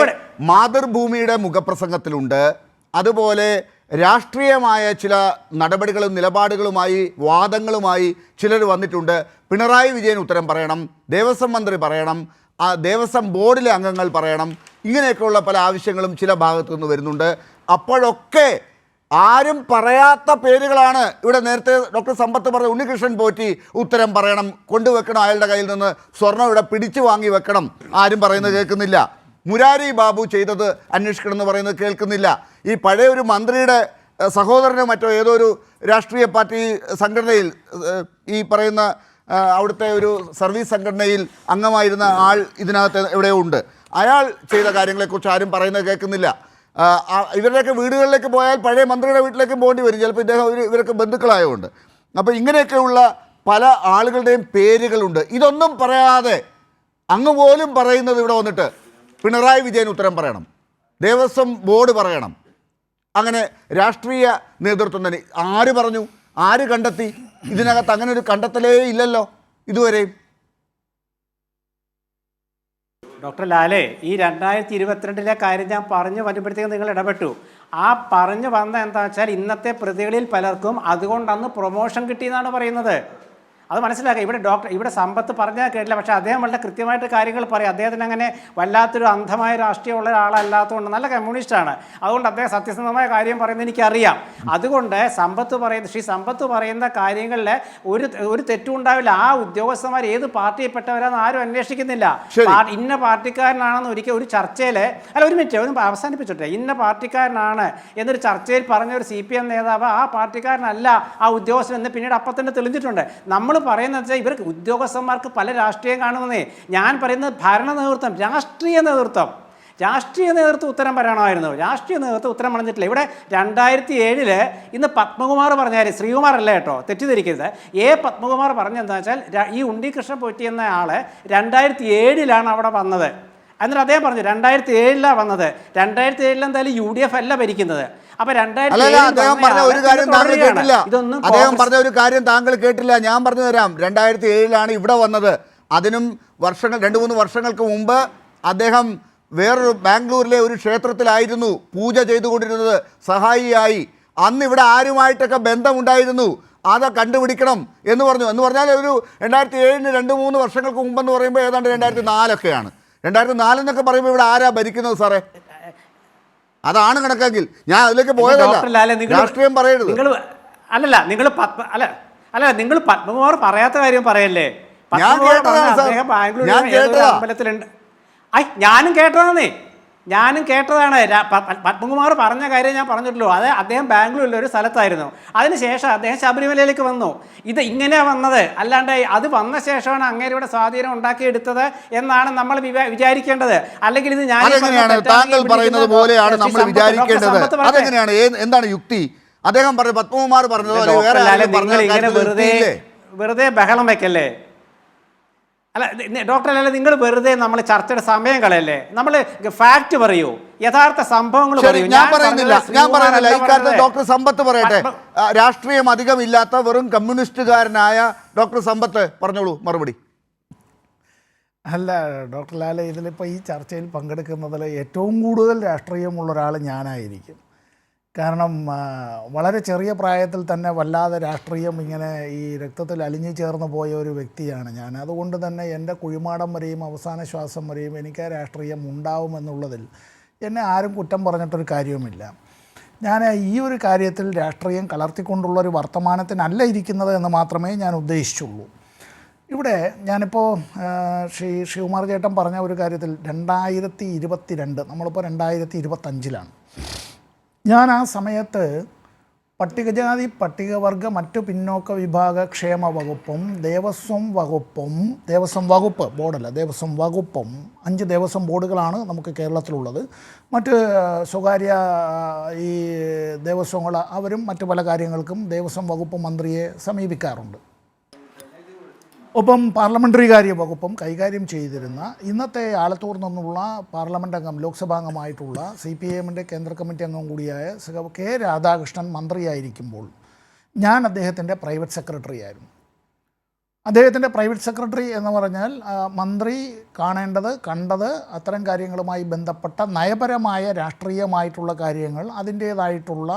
മാതൃഭൂമിയുടെ മുഖപ്രസംഗത്തിലുണ്ട്. അതുപോലെ രാഷ്ട്രീയമായ ചില നടപടികളും നിലപാടുകളുമായി വാദങ്ങളുമായി ചിലർ വന്നിട്ടുണ്ട്. പിണറായി വിജയൻ ഉത്തരം പറയണം, ദേവസ്വം മന്ത്രി പറയണം, ദേവസ്വം ബോർഡിലെ അംഗങ്ങൾ പറയണം. ഇങ്ങനെയൊക്കെയുള്ള പല ആവശ്യങ്ങളും ചില ഭാഗത്തു നിന്ന് വരുന്നുണ്ട്. അപ്പോഴൊക്കെ ആരും പറയാത്ത പേരുകളാണ് ഇവിടെ. നേരത്തെ ഡോക്ടർ സമ്പത്ത് പറഞ്ഞ ഉണ്ണികൃഷ്ണൻ പോറ്റി ഉത്തരം പറയണം, കൊണ്ടുവെക്കണം, അയാളുടെ കയ്യിൽ നിന്ന് സ്വർണ്ണം ഇവിടെ പിടിച്ചു വാങ്ങി വെക്കണം, ആരും പറയുന്നത് കേൾക്കുന്നില്ല. മുരാരി ബാബു ചെയ്തത് അന്വേഷിക്കണം എന്ന് പറയുന്നത് കേൾക്കുന്നില്ല. ഈ പഴയ ഒരു മന്ത്രിയുടെ സഹോദരനോ മറ്റോ ഏതോ ഒരു രാഷ്ട്രീയ പാർട്ടി സംഘടനയിൽ, ഈ പറയുന്ന അവിടുത്തെ ഒരു സർവീസ് സംഘടനയിൽ അംഗമായിരുന്ന ആൾ ഇതിനകത്ത് എവിടെയോ ഉണ്ട്. അയാൾ ചെയ്ത കാര്യങ്ങളെക്കുറിച്ച് ആരും പറയുന്നത് കേൾക്കുന്നില്ല. ഇവരുടെയൊക്കെ വീടുകളിലേക്ക് പോയാൽ പഴയ മന്ത്രിയുടെ വീട്ടിലേക്ക് പോകേണ്ടി വരും, ചിലപ്പോൾ ഇവരൊക്കെ ബന്ധുക്കളായതുകൊണ്ട്. അപ്പോൾ ഇങ്ങനെയൊക്കെയുള്ള പല ആളുകളുടെയും പേരുകളുണ്ട്. ഇതൊന്നും പറയാതെ അങ്ങ് പോലും പറയുന്നത് ഇവിടെ വന്നിട്ട് പിണറായി വിജയൻ ഉത്തരം പറയണം, ദേവസ്വം ബോർഡ് പറയണം. അങ്ങനെ രാഷ്ട്രീയ നേതൃത്വം തന്നെ ആര് പറഞ്ഞു, ആര് കണ്ടെത്തി? ഇതിനകത്ത് അങ്ങനെ ഒരു കണ്ടെത്തലേ ഇല്ലല്ലോ ഇതുവരെയും. ഡോക്ടർ ലാലേ, ഈ 2022 കാര്യം ഞാൻ പറഞ്ഞു വരുമ്പോഴത്തേക്കും നിങ്ങൾ ഇടപെട്ടു. ആ പറഞ്ഞു വന്ന എന്താ വെച്ചാൽ ഇന്നത്തെ പ്രതികളിൽ പലർക്കും അതുകൊണ്ട് അന്ന് പ്രൊമോഷൻ കിട്ടിയെന്നാണ് പറയുന്നത്. അത് മനസ്സിലാക്കുക. ഇവിടെ സമ്പത്ത് പറഞ്ഞാൽ കേട്ടില്ല, പക്ഷേ അദ്ദേഹം വളരെ കൃത്യമായിട്ട് കാര്യങ്ങൾ പറയും. അദ്ദേഹത്തിന് അങ്ങനെ വല്ലാത്തൊരു അന്ധമായ രാഷ്ട്രീയമുള്ള ഒരാളല്ലാത്തതുകൊണ്ട് നല്ല കമ്മ്യൂണിസ്റ്റാണ്. അതുകൊണ്ട് അദ്ദേഹം സത്യസന്ധമായ കാര്യം പറയുന്നത് എനിക്കറിയാം. അതുകൊണ്ട് ശ്രീ സമ്പത്ത് പറയുന്ന കാര്യങ്ങളിൽ ഒരു തെറ്റും ഉണ്ടാവില്ല. ആ ഉദ്യോഗസ്ഥന്മാർ ഏത് പാർട്ടിയിൽപ്പെട്ടവരാണെന്ന് ആരും അന്വേഷിക്കുന്നില്ല. ഇന്ന പാർട്ടിക്കാരനാണെന്ന് ഒരു ചർച്ചയിൽ, ഒരു മിനിറ്റ് ഒന്ന് അവസാനിപ്പിച്ചോട്ടെ, ഇന്ന പാർട്ടിക്കാരനാണ് എന്നൊരു ചർച്ചയിൽ പറഞ്ഞ ഒരു CPM നേതാവ് ആ പാർട്ടിക്കാരനല്ല ആ ഉദ്യോഗസ്ഥൻ എന്ന് പിന്നീട് അപ്പം തന്നെ തെളിഞ്ഞിട്ടുണ്ട്. നമ്മൾ പറയുന്നത് വെച്ചാൽ ഇവർക്ക് ഉദ്യോഗസ്ഥന്മാർക്ക് പല രാഷ്ട്രീയം കാണുന്നതേ. ഞാൻ പറയുന്നത് ഭരണ നേതൃത്വം, രാഷ്ട്രീയ നേതൃത്വം ഉത്തരം പറയണമായിരുന്നു. രാഷ്ട്രീയ നേതൃത്വം ഉത്തരം പറഞ്ഞിട്ടില്ല. ഇവിടെ 2007 ഇന്ന് പത്മകുമാർ പറഞ്ഞാൽ, ശ്രീകുമാർ അല്ല കേട്ടോ, തെറ്റിദ്ധരിക്കരുത്, പത്മകുമാർ പറഞ്ഞെന്താ വെച്ചാൽ ഈ ഉണ്ണികൃഷ്ണൻ പോറ്റി എന്ന ആള് 2007 അവിടെ വന്നത്. എന്നിട്ട് അദ്ദേഹം പറഞ്ഞു 2007 വന്നത്. 2007 എന്തായാലും UDF അല്ല ഭരിക്കുന്നത്. അപ്പൊ അദ്ദേഹം പറഞ്ഞ ഒരു കാര്യം താങ്കൾ കേട്ടില്ല. ഞാൻ പറഞ്ഞു തരാം. 2007 ഇവിടെ വന്നത്. അതിനും 2-3 വർഷങ്ങൾക്ക് മുമ്പ് അദ്ദേഹം വേറൊരു ബാംഗ്ലൂരിലെ ഒരു ക്ഷേത്രത്തിലായിരുന്നു പൂജ ചെയ്തുകൊണ്ടിരുന്നത്, സഹായിയായി. അന്ന് ഇവിടെ ആരുമായിട്ടൊക്കെ ബന്ധമുണ്ടായിരുന്നു, അത് കണ്ടുപിടിക്കണം എന്ന് പറഞ്ഞു. എന്ന് പറഞ്ഞാൽ ഒരു 2007 2-3 വർഷങ്ങൾക്ക് മുമ്പെന്ന് പറയുമ്പോൾ ഏതാണ്ട് 2004 2004 എന്നൊക്കെ പറയുമ്പോൾ ഇവിടെ ആരാ ഭരിക്കുന്നത് സാറേ? അതാണ് കണക്കെങ്കിൽ ഞാൻ അതിലേക്ക് പോയതല്ല. രാഷ്ട്രീയം പറയരുത്. നിങ്ങൾ പത്മകുമാർ പറയാത്ത കാര്യം പറയല്ലേ? അമ്പലത്തിലുണ്ട്. ഞാനും കേട്ടതാണ്. പത്മകുമാർ പറഞ്ഞ കാര്യം ഞാൻ പറഞ്ഞിട്ടുള്ളൂ. അത് അദ്ദേഹം ബാംഗ്ലൂരിലെ ഒരു സ്ഥലത്തായിരുന്നു. അതിനുശേഷം അദ്ദേഹം ശബരിമലയിലേക്ക് വന്നു. ഇത് ഇങ്ങനെയാണ് വന്നത്, അല്ലാണ്ട് അത് വന്ന ശേഷമാണ് അങ്ങേരുടെ സ്വാധീനം ഉണ്ടാക്കിയെടുത്തത് എന്നാണ് നമ്മൾ വിചാരിക്കേണ്ടത്. അല്ലെങ്കിൽ ഇത് താങ്കൾ പറയുന്നത് പോലെയാണ് നമ്മൾ വിചാരിക്കേണ്ടത്. അതെങ്ങനെയാണ്? എന്താണ് യുക്തി? അദ്ദേഹം പറഞ്ഞു, പത്മകുമാർ പറഞ്ഞത് വെറുതെ ബഹളം വെക്കല്ലേ. അല്ല ഡോക്ടർ, അല്ല നിങ്ങൾ വെറുതെ നമ്മൾ ചർച്ചയുടെ സമയം കളയല്ലേ. നമ്മൾ ഫാക്ട് പറയൂ, യഥാർത്ഥ സംഭവങ്ങൾ ശരി, പറയൂ. ഞാൻ പറയുന്നില്ല ഇക്കാര്യത്തിൽ ഡോക്ടർ സമ്പത്ത് പറയട്ടെ. രാഷ്ട്രീയം അധികമില്ലാത്ത വെറും കമ്മ്യൂണിസ്റ്റുകാരനായ ഡോക്ടർ സമ്പത്ത് പറഞ്ഞോളൂ മറുപടി. അല്ല ഡോക്ടർ ലാൽ, ഇതിലിപ്പോൾ ഈ ചർച്ചയിൽ പങ്കെടുക്കുന്നതിൽ ഏറ്റവും കൂടുതൽ രാഷ്ട്രീയമുള്ള ഒരാൾ ഞാനായിരിക്കും. കാരണം വളരെ ചെറിയ പ്രായത്തിൽ തന്നെ വല്ലാതെ രാഷ്ട്രീയം ഇങ്ങനെ ഈ രക്തത്തിൽ അലിഞ്ഞു ചേർന്ന് പോയ ഒരു വ്യക്തിയാണ് ഞാൻ. അതുകൊണ്ട് തന്നെ എൻ്റെ കുഴിമാടം വരെയും അവസാന ശ്വാസം വരെയും എനിക്ക് ആ രാഷ്ട്രീയം ഉണ്ടാവുമെന്നുള്ളതിൽ എന്നെ ആരും കുറ്റം പറഞ്ഞിട്ടൊരു കാര്യവുമില്ല. ഞാൻ ഈ ഒരു കാര്യത്തിൽ രാഷ്ട്രീയം കലർത്തിക്കൊണ്ടുള്ളൊരു വർത്തമാനത്തിനല്ല ഇരിക്കുന്നത് എന്ന് മാത്രമേ ഞാൻ ഉദ്ദേശിച്ചുള്ളൂ. ഇവിടെ ഞാനിപ്പോൾ ശിവകുമാർ ചേട്ടൻ പറഞ്ഞ ഒരു കാര്യത്തിൽ 2022, നമ്മളിപ്പോൾ 2025-ലാണ്. ഞാൻ ആ സമയത്ത് പട്ടികജാതി പട്ടികവർഗ മറ്റു പിന്നോക്ക വിഭാഗ ക്ഷേമ വകുപ്പും ദേവസ്വം വകുപ്പ് ബോർഡല്ല, ദേവസ്വം വകുപ്പും 5 ദേവസ്വം ബോർഡുകളാണ് നമുക്ക് കേരളത്തിലുള്ളത്. മറ്റ് സ്വകാര്യ ഈ ദേവസ്വങ്ങൾ അവരും മറ്റു പല കാര്യങ്ങൾക്കും ദേവസ്വം വകുപ്പ് മന്ത്രിയെ സമീപിക്കാറുണ്ട്. ഒപ്പം പാർലമെൻ്ററി കാര്യ വകുപ്പും കൈകാര്യം ചെയ്തിരുന്ന ഇന്നത്തെ ആലത്തൂർ നിന്നുള്ള പാർലമെൻറ്റ് അംഗം, ലോക്സഭാംഗമായിട്ടുള്ള CPIMൻ്റെ കേന്ദ്ര കമ്മിറ്റി അംഗം കൂടിയായ കെ രാധാകൃഷ്ണൻ മന്ത്രിയായിരിക്കുമ്പോൾ ഞാൻ അദ്ദേഹത്തിൻ്റെ പ്രൈവറ്റ് സെക്രട്ടറി ആയിരുന്നു. അദ്ദേഹത്തിൻ്റെ പ്രൈവറ്റ് സെക്രട്ടറി എന്ന് പറഞ്ഞാൽ മന്ത്രി കണ്ടത് അത്തരം കാര്യങ്ങളുമായി ബന്ധപ്പെട്ട നയപരമായ രാഷ്ട്രീയമായിട്ടുള്ള കാര്യങ്ങൾ, അതിൻ്റേതായിട്ടുള്ള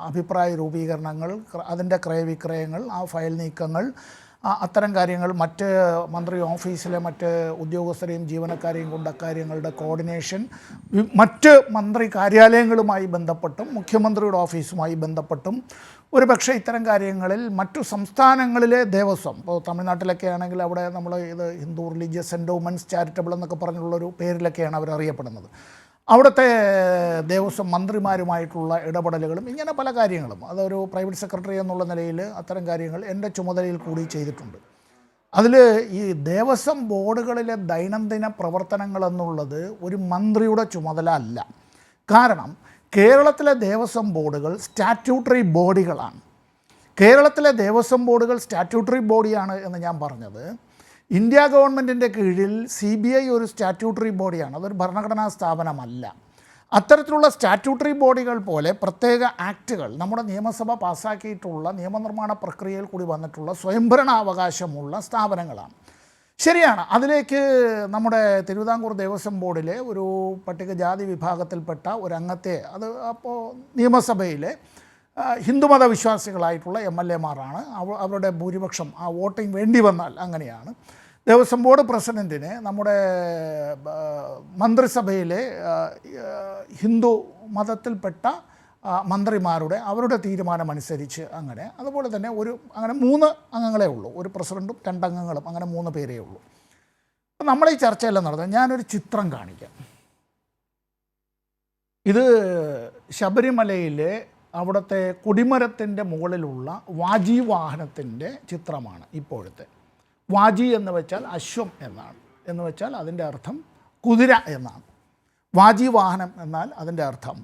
അഭിപ്രായ രൂപീകരണങ്ങൾ, അതിൻ്റെ ക്രയവിക്രയങ്ങൾ, ആ ഫയൽ നീക്കങ്ങൾ, അത്തരം കാര്യങ്ങൾ, മറ്റ് മന്ത്രി ഓഫീസിലെ മറ്റ് ഉദ്യോഗസ്ഥരെയും ജീവനക്കാരെയും കൊണ്ട് അക്കാര്യങ്ങളുടെ കോർഡിനേഷൻ, മറ്റ് മന്ത്രി കാര്യാലയങ്ങളുമായി ബന്ധപ്പെട്ടും മുഖ്യമന്ത്രിയുടെ ഓഫീസുമായി ബന്ധപ്പെട്ടും ഒരുപക്ഷെ ഇത്തരം കാര്യങ്ങളിൽ മറ്റു സംസ്ഥാനങ്ങളിലെ ദേവസ്വം, ഇപ്പോൾ തമിഴ്നാട്ടിലൊക്കെ ആണെങ്കിൽ അവിടെ നമ്മൾ ഇത് ഹിന്ദു റിലീജിയസ് എൻഡോമെൻറ്റ്സ് ചാരിറ്റബിൾ എന്നൊക്കെ പറഞ്ഞുള്ളൊരു പേരിലൊക്കെയാണ് അവരറിയപ്പെടുന്നത്. അവിടുത്തെ ദേവസ്വം മന്ത്രിമാരുമായിട്ടുള്ള ഇടപെടലുകളും ഇങ്ങനെ പല കാര്യങ്ങളും, അതൊരു പ്രൈവറ്റ് സെക്രട്ടറി എന്നുള്ള നിലയിൽ അത്തരം കാര്യങ്ങൾ എൻ്റെ ചുമതലയിൽ കൂടി ചെയ്തിട്ടുണ്ട്. അതിൽ ഈ ദേവസ്വം ബോർഡുകളിലെ ദൈനംദിന പ്രവർത്തനങ്ങൾ എന്നുള്ളത് ഒരു മന്ത്രിയുടെ ചുമതല അല്ല. കാരണം കേരളത്തിലെ ദേവസ്വം ബോർഡുകൾ സ്റ്റാറ്റ്യൂട്ടറി ബോഡികളാണ്. കേരളത്തിലെ ദേവസ്വം ബോർഡുകൾ സ്റ്റാറ്റ്യൂട്ടറി ബോഡിയാണ് എന്ന് ഞാൻ പറഞ്ഞത്, ഇന്ത്യ ഗവൺമെൻറ്റിൻ്റെ കീഴിൽ CBI ഒരു സ്റ്റാറ്റ്യൂട്ടറി ബോഡിയാണ്, അതൊരു ഭരണഘടനാ സ്ഥാപനമല്ല. അത്തരത്തിലുള്ള സ്റ്റാറ്റ്യൂട്ടറി ബോഡികൾ പോലെ പ്രത്യേക ആക്റ്റുകൾ നമ്മുടെ നിയമസഭ പാസ്സാക്കിയിട്ടുള്ള നിയമനിർമ്മാണ പ്രക്രിയയിൽ കൂടി വന്നിട്ടുള്ള സ്വയംഭരണാവകാശമുള്ള സ്ഥാപനങ്ങളാണ്. ശരിയാണ്, അതിലേക്ക് നമ്മുടെ തിരുവിതാംകൂർ ദേവസ്വം ബോർഡിലെ ഒരു പട്ടികജാതി വിഭാഗത്തിൽപ്പെട്ട ഒരു അംഗത്തെ, അത് അപ്പോൾ നിയമസഭയിലെ ഹിന്ദുമത വിശ്വാസികളായിട്ടുള്ള MLA-മാരാണ്. അവരുടെ ഭൂരിപക്ഷം ആ വോട്ടിംഗ് വേണ്ടി വന്നാൽ അങ്ങനെയാണ്. ദേവസ്വം ബോർഡ് പ്രസിഡൻറ്റിനെ നമ്മുടെ മന്ത്രിസഭയിലെ ഹിന്ദു മതത്തിൽപ്പെട്ട മന്ത്രിമാരുടെ അവരുടെ തീരുമാനമനുസരിച്ച് അങ്ങനെ, അതുപോലെ തന്നെ അങ്ങനെ 3 അംഗങ്ങളേ ഉള്ളൂ, ഒരു പ്രസിഡൻറ്റും 2 അംഗങ്ങളും, അങ്ങനെ 3 പേരേ ഉള്ളൂ. അപ്പം നമ്മൾ ഈ ചർച്ചയെല്ലാം നടന്നത്, ഞാനൊരു ചിത്രം കാണിക്കാം. ഇത് ശബരിമലയിലെ അവിടുത്തെ കൊടിമരത്തിൻ്റെ മുകളിലുള്ള വാജി വാഹനത്തിൻ്റെ ചിത്രമാണ് ഇപ്പോഴത്തെ. വാജി എന്ന് വെച്ചാൽ അശ്വം എന്നാണ്, എന്ന് വെച്ചാൽ അതിൻ്റെ അർത്ഥം കുതിര എന്നാണ്. വാജി വാഹനം എന്നാൽ അതിൻ്റെ അർത്ഥം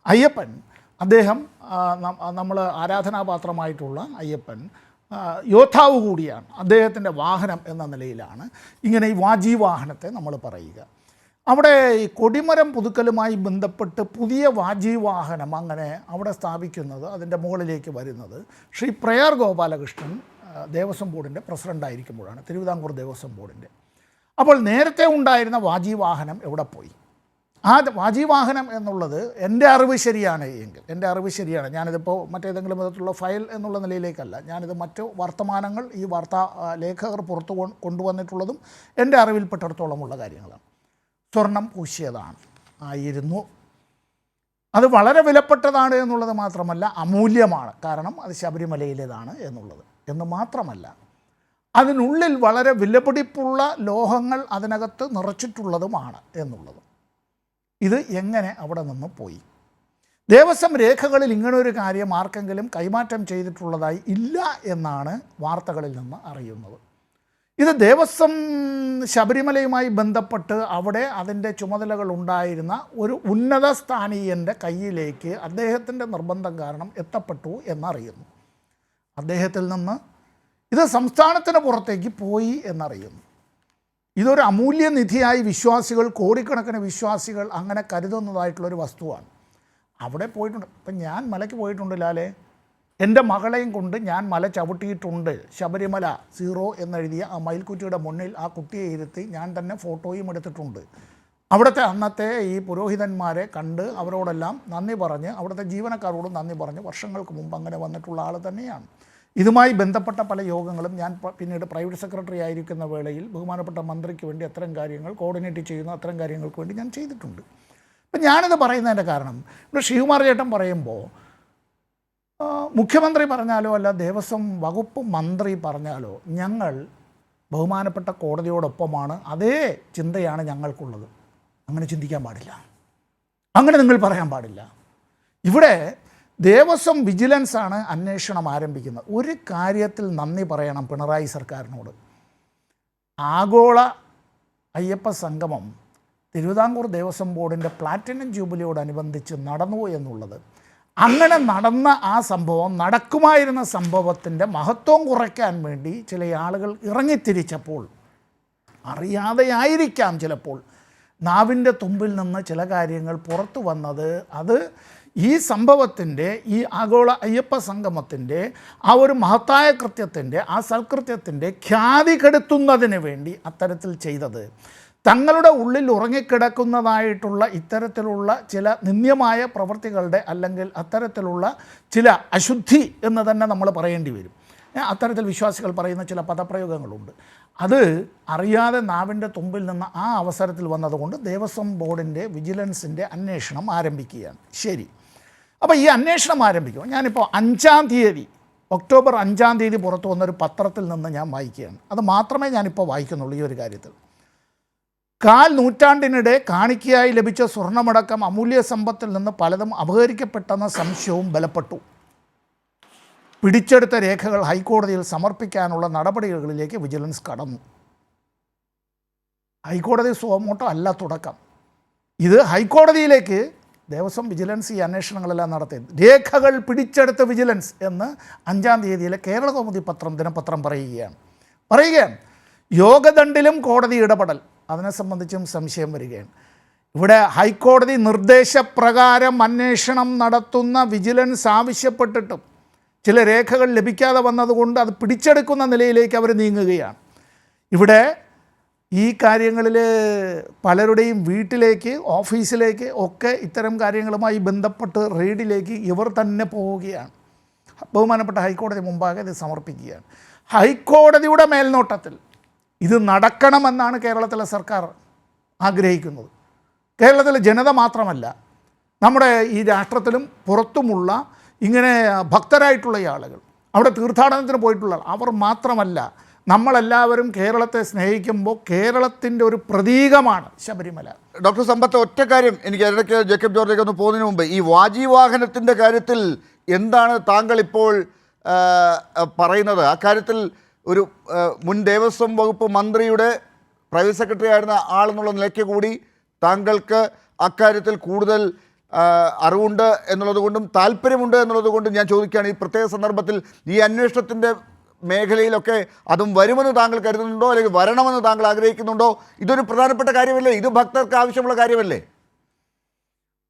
അയ്യപ്പൻ, അദ്ദേഹം നമ്മൾ ആരാധനാപാത്രമായിട്ടുള്ള അയ്യപ്പൻ യോദ്ധാവ് കൂടിയാണ്. അദ്ദേഹത്തിൻ്റെ വാഹനം എന്ന നിലയിലാണ് ഇങ്ങനെ ഈ വാജി വാഹനത്തെ നമ്മൾ പറയുക. അവിടെ ഈ കൊടിമരം പുതുക്കലുമായി ബന്ധപ്പെട്ട് പുതിയ വാജി വാഹനം അങ്ങനെ അവിടെ സ്ഥാപിക്കുന്നത്, അതിൻ്റെ മുകളിലേക്ക് വരുന്നത് ശ്രീ പ്രയാർ ഗോപാലകൃഷ്ണൻ ദേവസ്വം ബോർഡിൻ്റെ പ്രസിഡൻ്റായിരിക്കുമ്പോഴാണ്, തിരുവിതാംകൂർ ദേവസ്വം ബോർഡിൻ്റെ. അപ്പോൾ നേരത്തെ ഉണ്ടായിരുന്ന വാജി വാഹനം എവിടെ പോയി? ആ വാജി വാഹനം എന്നുള്ളത് എൻ്റെ അറിവ് ശരിയാണ് എങ്കിൽ, എൻ്റെ അറിവ് ശരിയാണ്, ഞാനിതിപ്പോൾ മറ്റേതെങ്കിലും വിധത്തിലുള്ള ഫയൽ എന്നുള്ള നിലയിലേക്കല്ല, ഞാനിത് മറ്റ് വർത്തമാനങ്ങൾ ഈ വാർത്താ ലേഖകർ പുറത്തു കൊണ്ടുവന്നിട്ടുള്ളതും എൻ്റെ അറിവിൽപ്പെട്ടിടത്തോളമുള്ള കാര്യങ്ങളാണ്. സ്വർണം പൂശിയതാണ് ആയിരുന്നു. അത് വളരെ വിലപ്പെട്ടതാണ് എന്നുള്ളത് മാത്രമല്ല, അമൂല്യമാണ്. കാരണം അത് ശബരിമലയിലേതാണ് എന്നുള്ളത് എന്ന് മാത്രമല്ല, അതിനുള്ളിൽ വളരെ വിലപിടിപ്പുള്ള ലോഹങ്ങൾ അതിനകത്ത് നിറച്ചിട്ടുള്ളതുമാണ് എന്നുള്ളത്. ഇത് എങ്ങനെ അവിടെ നിന്ന് പോയി? ദേവസ്വം രേഖകളിൽ ഇങ്ങനൊരു കാര്യം ആർക്കെങ്കിലും കൈമാറ്റം ചെയ്തിട്ടുള്ളതായി ഇല്ല എന്നാണ് വാർത്തകളിൽ നിന്ന് അറിയുന്നത്. ഇത് ദേവസ്വം ശബരിമലയുമായി ബന്ധപ്പെട്ട് അവിടെ അതിൻ്റെ ചുമതലകൾ ഉണ്ടായിരുന്ന ഒരു ഉന്നത സ്ഥാനീയൻ്റെ കയ്യിലേക്ക് അദ്ദേഹത്തിൻ്റെ നിർബന്ധം കാരണം എത്തപ്പെട്ടു എന്നറിയുന്നു. അദ്ദേഹത്തിൽ നിന്ന് ഇത് സംസ്ഥാനത്തിന് പുറത്തേക്ക് പോയി എന്നറിയുന്നു. ഇതൊരു അമൂല്യനിധിയായി വിശ്വാസികൾ, കോടിക്കണക്കിന് വിശ്വാസികൾ അങ്ങനെ കരുതുന്നതായിട്ടുള്ളൊരു വസ്തുവാണ്. അവിടെ പോയിട്ടുണ്ട്. ഇപ്പം ഞാൻ മലയ്ക്ക് പോയിട്ടുണ്ട് ലാലേ. എൻ്റെ മകളെയും കൊണ്ട് ഞാൻ മല ചവിട്ടിയിട്ടുണ്ട്. ശബരിമല 0 എന്നെഴുതിയ ആ മയിൽക്കുറ്റിയുടെ മുന്നിൽ ആ കുട്ടിയെ ഇരുത്തി ഞാൻ തന്നെ ഫോട്ടോയും എടുത്തിട്ടുണ്ട്. അവിടുത്തെ അന്നത്തെ ഈ പുരോഹിതന്മാരെ കണ്ട് അവരോടെല്ലാം നന്ദി പറഞ്ഞ്, അവിടുത്തെ ജീവനക്കാരോടും നന്ദി പറഞ്ഞ് വർഷങ്ങൾക്ക് മുമ്പ് അങ്ങനെ വന്നിട്ടുള്ള ആൾ തന്നെയാണ്. ഇതുമായി ബന്ധപ്പെട്ട പല യോഗങ്ങളും ഞാൻ പിന്നീട് പ്രൈവറ്റ് സെക്രട്ടറി ആയിരിക്കുന്ന വേളയിൽ ബഹുമാനപ്പെട്ട മന്ത്രിക്ക് വേണ്ടി അത്തരം കാര്യങ്ങൾ കോർഡിനേറ്റ് ചെയ്യുന്ന അത്തരം കാര്യങ്ങൾക്ക് വേണ്ടി ഞാൻ ചെയ്തിട്ടുണ്ട്. അപ്പം ഞാനിത് പറയുന്നതിൻ്റെ കാരണം, ഇവിടെ ശ്രീകുമാർ ചേട്ടൻ പറയുമ്പോൾ മുഖ്യമന്ത്രി പറഞ്ഞാലോ അല്ല ദേവസ്വം വകുപ്പ് മന്ത്രി പറഞ്ഞാലോ ഞങ്ങൾ ബഹുമാനപ്പെട്ട കോടതിയോടൊപ്പമാണ്, അതേ ചിന്തയാണ് ഞങ്ങൾക്കുള്ളത്. അങ്ങനെ ചിന്തിക്കാൻ പാടില്ല, അങ്ങനെ നിങ്ങൾ പറയാൻ പാടില്ല. ഇവിടെ ദേവസ്വം വിജിലൻസാണ് അന്വേഷണം ആരംഭിക്കുന്നത്. ഒരു കാര്യത്തിൽ നന്ദി പറയണം പിണറായി സർക്കാരിനോട്. ആഗോള അയ്യപ്പ സംഗമം തിരുവിതാംകൂർ ദേവസ്വം ബോർഡിൻ്റെ പ്ലാറ്റിനം ജൂബിലിയോടനുബന്ധിച്ച് നടന്നു എന്നുള്ളത്, അങ്ങനെ നടന്ന ആ സംഭവം, നടക്കുമായിരുന്ന സംഭവത്തിൻ്റെ മഹത്വം കുറയ്ക്കാൻ വേണ്ടി ചില ആളുകൾ ഇറങ്ങിത്തിരിച്ചപ്പോൾ, അറിയാതെയായിരിക്കാം ചിലപ്പോൾ നാവിൻ്റെ തുമ്പിൽ നിന്ന് ചില കാര്യങ്ങൾ പുറത്തു വന്നത്, അത് ഈ സംഭവത്തിൻ്റെ, ഈ ആഗോള അയ്യപ്പ സംഗമത്തിൻ്റെ ആ ഒരു മഹത്തായ കൃത്യത്തിൻ്റെ, ആ സൽകൃത്യത്തിൻ്റെ ഖ്യാതി കെടുത്തുന്നതിന് വേണ്ടി അത്തരത്തിൽ ചെയ്തത്, തങ്ങളുടെ ഉള്ളിൽ ഉറങ്ങിക്കിടക്കുന്നതായിട്ടുള്ള ഇത്തരത്തിലുള്ള ചില നിന്ദ്യമായ പ്രവൃത്തികളുടെ, അല്ലെങ്കിൽ അത്തരത്തിലുള്ള ചില അശുദ്ധി എന്ന് തന്നെ നമ്മൾ പറയേണ്ടി വരും. അത്തരത്തിൽ വിശ്വാസികൾ പറയുന്ന ചില പദപ്രയോഗങ്ങളുണ്ട്. അത് അറിയാതെ നാവിൻ്റെ തുമ്പിൽ നിന്ന് ആ അവസരത്തിൽ വന്നതുകൊണ്ട് ദേവസ്വം ബോർഡിൻ്റെ വിജിലൻസിൻ്റെ അന്വേഷണം ആരംഭിക്കുകയാണ്. ശരി, അപ്പോൾ ഈ അന്വേഷണം ആരംഭിക്കുമ്പോൾ ഞാനിപ്പോൾ 5-ാം തീയതി, ഒക്ടോബർ 5-ാം തീയതി പുറത്തു വന്നൊരു പത്രത്തിൽ നിന്ന് ഞാൻ വായിക്കുകയാണ്. അത് മാത്രമേ ഞാനിപ്പോൾ വായിക്കുന്നുള്ളൂ ഈ ഒരു കാര്യത്തിൽ. 1/4 നൂറ്റാണ്ടിനിടെ കാണിക്കയായി ലഭിച്ച സ്വർണ്ണമടക്കം അമൂല്യ സമ്പത്തിൽ നിന്ന് പലതും അപഹരിക്കപ്പെട്ടെന്ന സംശയവും ബലപ്പെട്ടു. പിടിച്ചെടുത്ത രേഖകൾ ഹൈക്കോടതിയിൽ സമർപ്പിക്കാനുള്ള നടപടികളിലേക്ക് വിജിലൻസ് കടന്നു. ഹൈക്കോടതി സുമോട്ടോ അല്ല തുടക്കം. ഇത് ഹൈക്കോടതിയിലേക്ക് ദേവസ്വം വിജിലൻസ് ഈ അന്വേഷണങ്ങളെല്ലാം നടത്തി. രേഖകൾ പിടിച്ചെടുത്ത വിജിലൻസ് എന്ന് 5-ാം തീയതിയിലെ കേരള കൗമുദി ദിനപത്രം പറയുകയാണ്. യോഗദണ്ഡിലും കോടതി ഇടപെടൽ, അതിനെ സംബന്ധിച്ചും സംശയം വരികയാണ്. ഇവിടെ ഹൈക്കോടതി നിർദ്ദേശപ്രകാരം അന്വേഷണം നടത്തുന്ന വിജിലൻസ് ആവശ്യപ്പെട്ടിട്ടും ചില രേഖകൾ ലഭിക്കാതെ വന്നതുകൊണ്ട് അത് പിടിച്ചെടുക്കുന്ന നിലയിലേക്ക് അവർ നീങ്ങുകയാണ്. ഇവിടെ ഈ കാര്യങ്ങളിൽ പലരുടെയും വീട്ടിലേക്ക്, ഓഫീസിലേക്ക് ഒക്കെ ഇത്തരം കാര്യങ്ങളുമായി ബന്ധപ്പെട്ട് റെയ്ഡിലേക്ക് ഇവർ തന്നെ പോവുകയാണ്. ബഹുമാനപ്പെട്ട ഹൈക്കോടതി മുമ്പാകെ ഇത് സമർപ്പിക്കുകയാണ്. ഹൈക്കോടതിയുടെ മേൽനോട്ടത്തിൽ ഇത് നടക്കണമെന്നാണ് കേരളത്തിലെ സർക്കാർ ആഗ്രഹിക്കുന്നത്. കേരളത്തിലെ ജനത മാത്രമല്ല, നമ്മുടെ ഈ രാഷ്ട്രത്തിലും പുറത്തുമുള്ള ഇങ്ങനെ ഭക്തരായിട്ടുള്ള ആളുകൾ, അവിടെ തീർത്ഥാടനത്തിന് പോയിട്ടുള്ള അവർ മാത്രമല്ല, നമ്മളെല്ലാവരും കേരളത്തെ സ്നേഹിക്കുമ്പോൾ കേരളത്തിൻ്റെ ഒരു പ്രതീകമാണ് ശബരിമല. ഡോക്ടർ സമ്പത്ത്, ഒറ്റ കാര്യം എനിക്ക് അതിലേക്ക് ജേക്കബ് ജോർജിലേക്ക് ഒന്ന് പോകുന്നതിന് മുമ്പ്, ഈ വാജി വാഹനത്തിൻ്റെ കാര്യത്തിൽ എന്താണ് താങ്കൾ ഇപ്പോൾ പറയുന്നത്? അക്കാര്യത്തിൽ ഒരു മുൻ ദേവസ്വം വകുപ്പ് മന്ത്രിയുടെ പ്രൈവറ്റ് സെക്രട്ടറി ആയിരുന്ന ആളെന്നുള്ള നിലയ്ക്ക് കൂടി താങ്കൾക്ക് അക്കാര്യത്തിൽ കൂടുതൽ അറിവുണ്ട് എന്നുള്ളത് കൊണ്ടും താല്പര്യമുണ്ട് എന്നുള്ളത് കൊണ്ടും ഞാൻ ചോദിക്കുകയാണ്, ഈ പ്രത്യേക സന്ദർഭത്തിൽ ഈ അന്വേഷണത്തിൻ്റെ മേഖലയിലൊക്കെ അതും വരുമെന്ന് താങ്കൾ കരുതുന്നുണ്ടോ, അല്ലെങ്കിൽ വരണമെന്ന് താങ്കൾ ആഗ്രഹിക്കുന്നുണ്ടോ? ഇതൊരു പ്രധാനപ്പെട്ട കാര്യമല്ലേ? ഇത് ഭക്തർക്ക് ആവശ്യമുള്ള കാര്യമല്ലേ?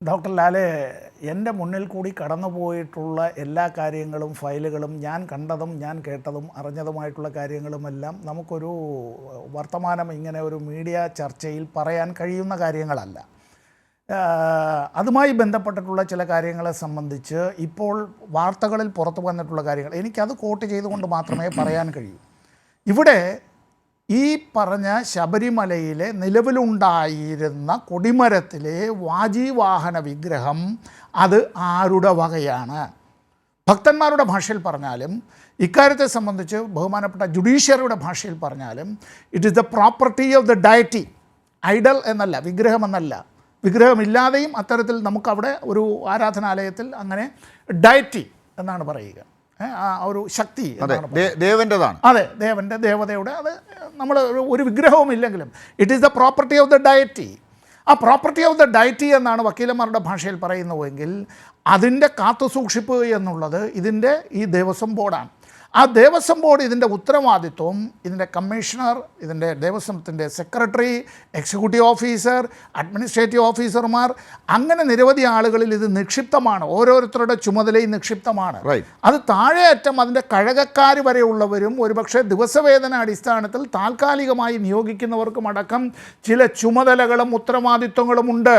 ഡോക്ടർ ലാലെ, എൻ്റെ മുന്നിൽ കൂടി കടന്നുപോയിട്ടുള്ള എല്ലാ കാര്യങ്ങളും, ഫയലുകളും, ഞാൻ കണ്ടതും ഞാൻ കേട്ടതും അറിഞ്ഞതുമായിട്ടുള്ള കാര്യങ്ങളുമെല്ലാം നമുക്കൊരു വർത്തമാനം ഇങ്ങനെ ഒരു മീഡിയ ചർച്ചയിൽ പറയാൻ കഴിയുന്ന കാര്യങ്ങളല്ല. അതുമായി ബന്ധപ്പെട്ടിട്ടുള്ള ചില കാര്യങ്ങളെ സംബന്ധിച്ച് ഇപ്പോൾ വാർത്തകളിൽ പുറത്തു വന്നിട്ടുള്ള കാര്യങ്ങൾ എനിക്കത് കോട്ട് ചെയ്തുകൊണ്ട് മാത്രമേ പറയാൻ കഴിയൂ. ഇവിടെ ഈ പറഞ്ഞ ശബരിമലയിലെ നിലവിലുണ്ടായിരുന്ന കൊടിമരത്തിലെ വാജീവാഹന വിഗ്രഹം അത് ആരുടെ വകയാണ്? ഭക്തന്മാരുടെ ഭാഷയിൽ പറഞ്ഞാലും, ഇക്കാര്യത്തെ സംബന്ധിച്ച് ബഹുമാനപ്പെട്ട ജുഡീഷ്യറിയുടെ ഭാഷയിൽ പറഞ്ഞാലും, it is the property of the deity. Idol എന്നല്ല, വിഗ്രഹമെന്നല്ല. വിഗ്രഹമില്ലാതെയും അത്തരത്തിൽ നമുക്കവിടെ ഒരു ആരാധനാലയത്തിൽ അങ്ങനെ ഡയറ്റി എന്നാണ് പറയുക, ഒരു ശക്തി ദേവൻ്റെതാണ്. അതെ, ദേവൻ്റെ, ദേവതയുടെ, അത് നമ്മൾ ഒരു വിഗ്രഹവും ഇല്ലെങ്കിലും it is the property of the deity. ആ പ്രോപ്പർട്ടി ഓഫ് ദ ഡയറ്റി എന്നാണ് വക്കീലന്മാരുടെ ഭാഷയിൽ പറയുന്നുവെങ്കിൽ അതിൻ്റെ കാത്തുസൂക്ഷിപ്പ് എന്നുള്ളത് ഇതിൻ്റെ ഈ ദേവസ്വം ബോർഡാണ്. ആ ദേവസ്വം ബോർഡ് ഇതിൻ്റെ ഉത്തരവാദിത്വം ഇതിൻ്റെ കമ്മീഷണർ, ഇതിൻ്റെ ദേവസ്വത്തിൻ്റെ സെക്രട്ടറി, എക്സിക്യൂട്ടീവ് ഓഫീസർ, അഡ്മിനിസ്ട്രേറ്റീവ് ഓഫീസർമാർ, അങ്ങനെ നിരവധി ആളുകളിൽ ഇത് നിക്ഷിപ്തമാണ്. ഓരോരുത്തരുടെ ചുമതലയും നിക്ഷിപ്തമാണ്. അത് താഴെയറ്റം അതിൻ്റെ കഴകക്കാർ വരെയുള്ളവരും ഒരുപക്ഷെ ദിവസവേതന അടിസ്ഥാനത്തിൽ താൽക്കാലികമായി നിയോഗിക്കുന്നവർക്കും അടക്കം ചില ചുമതലകളും ഉത്തരവാദിത്വങ്ങളുമുണ്ട്.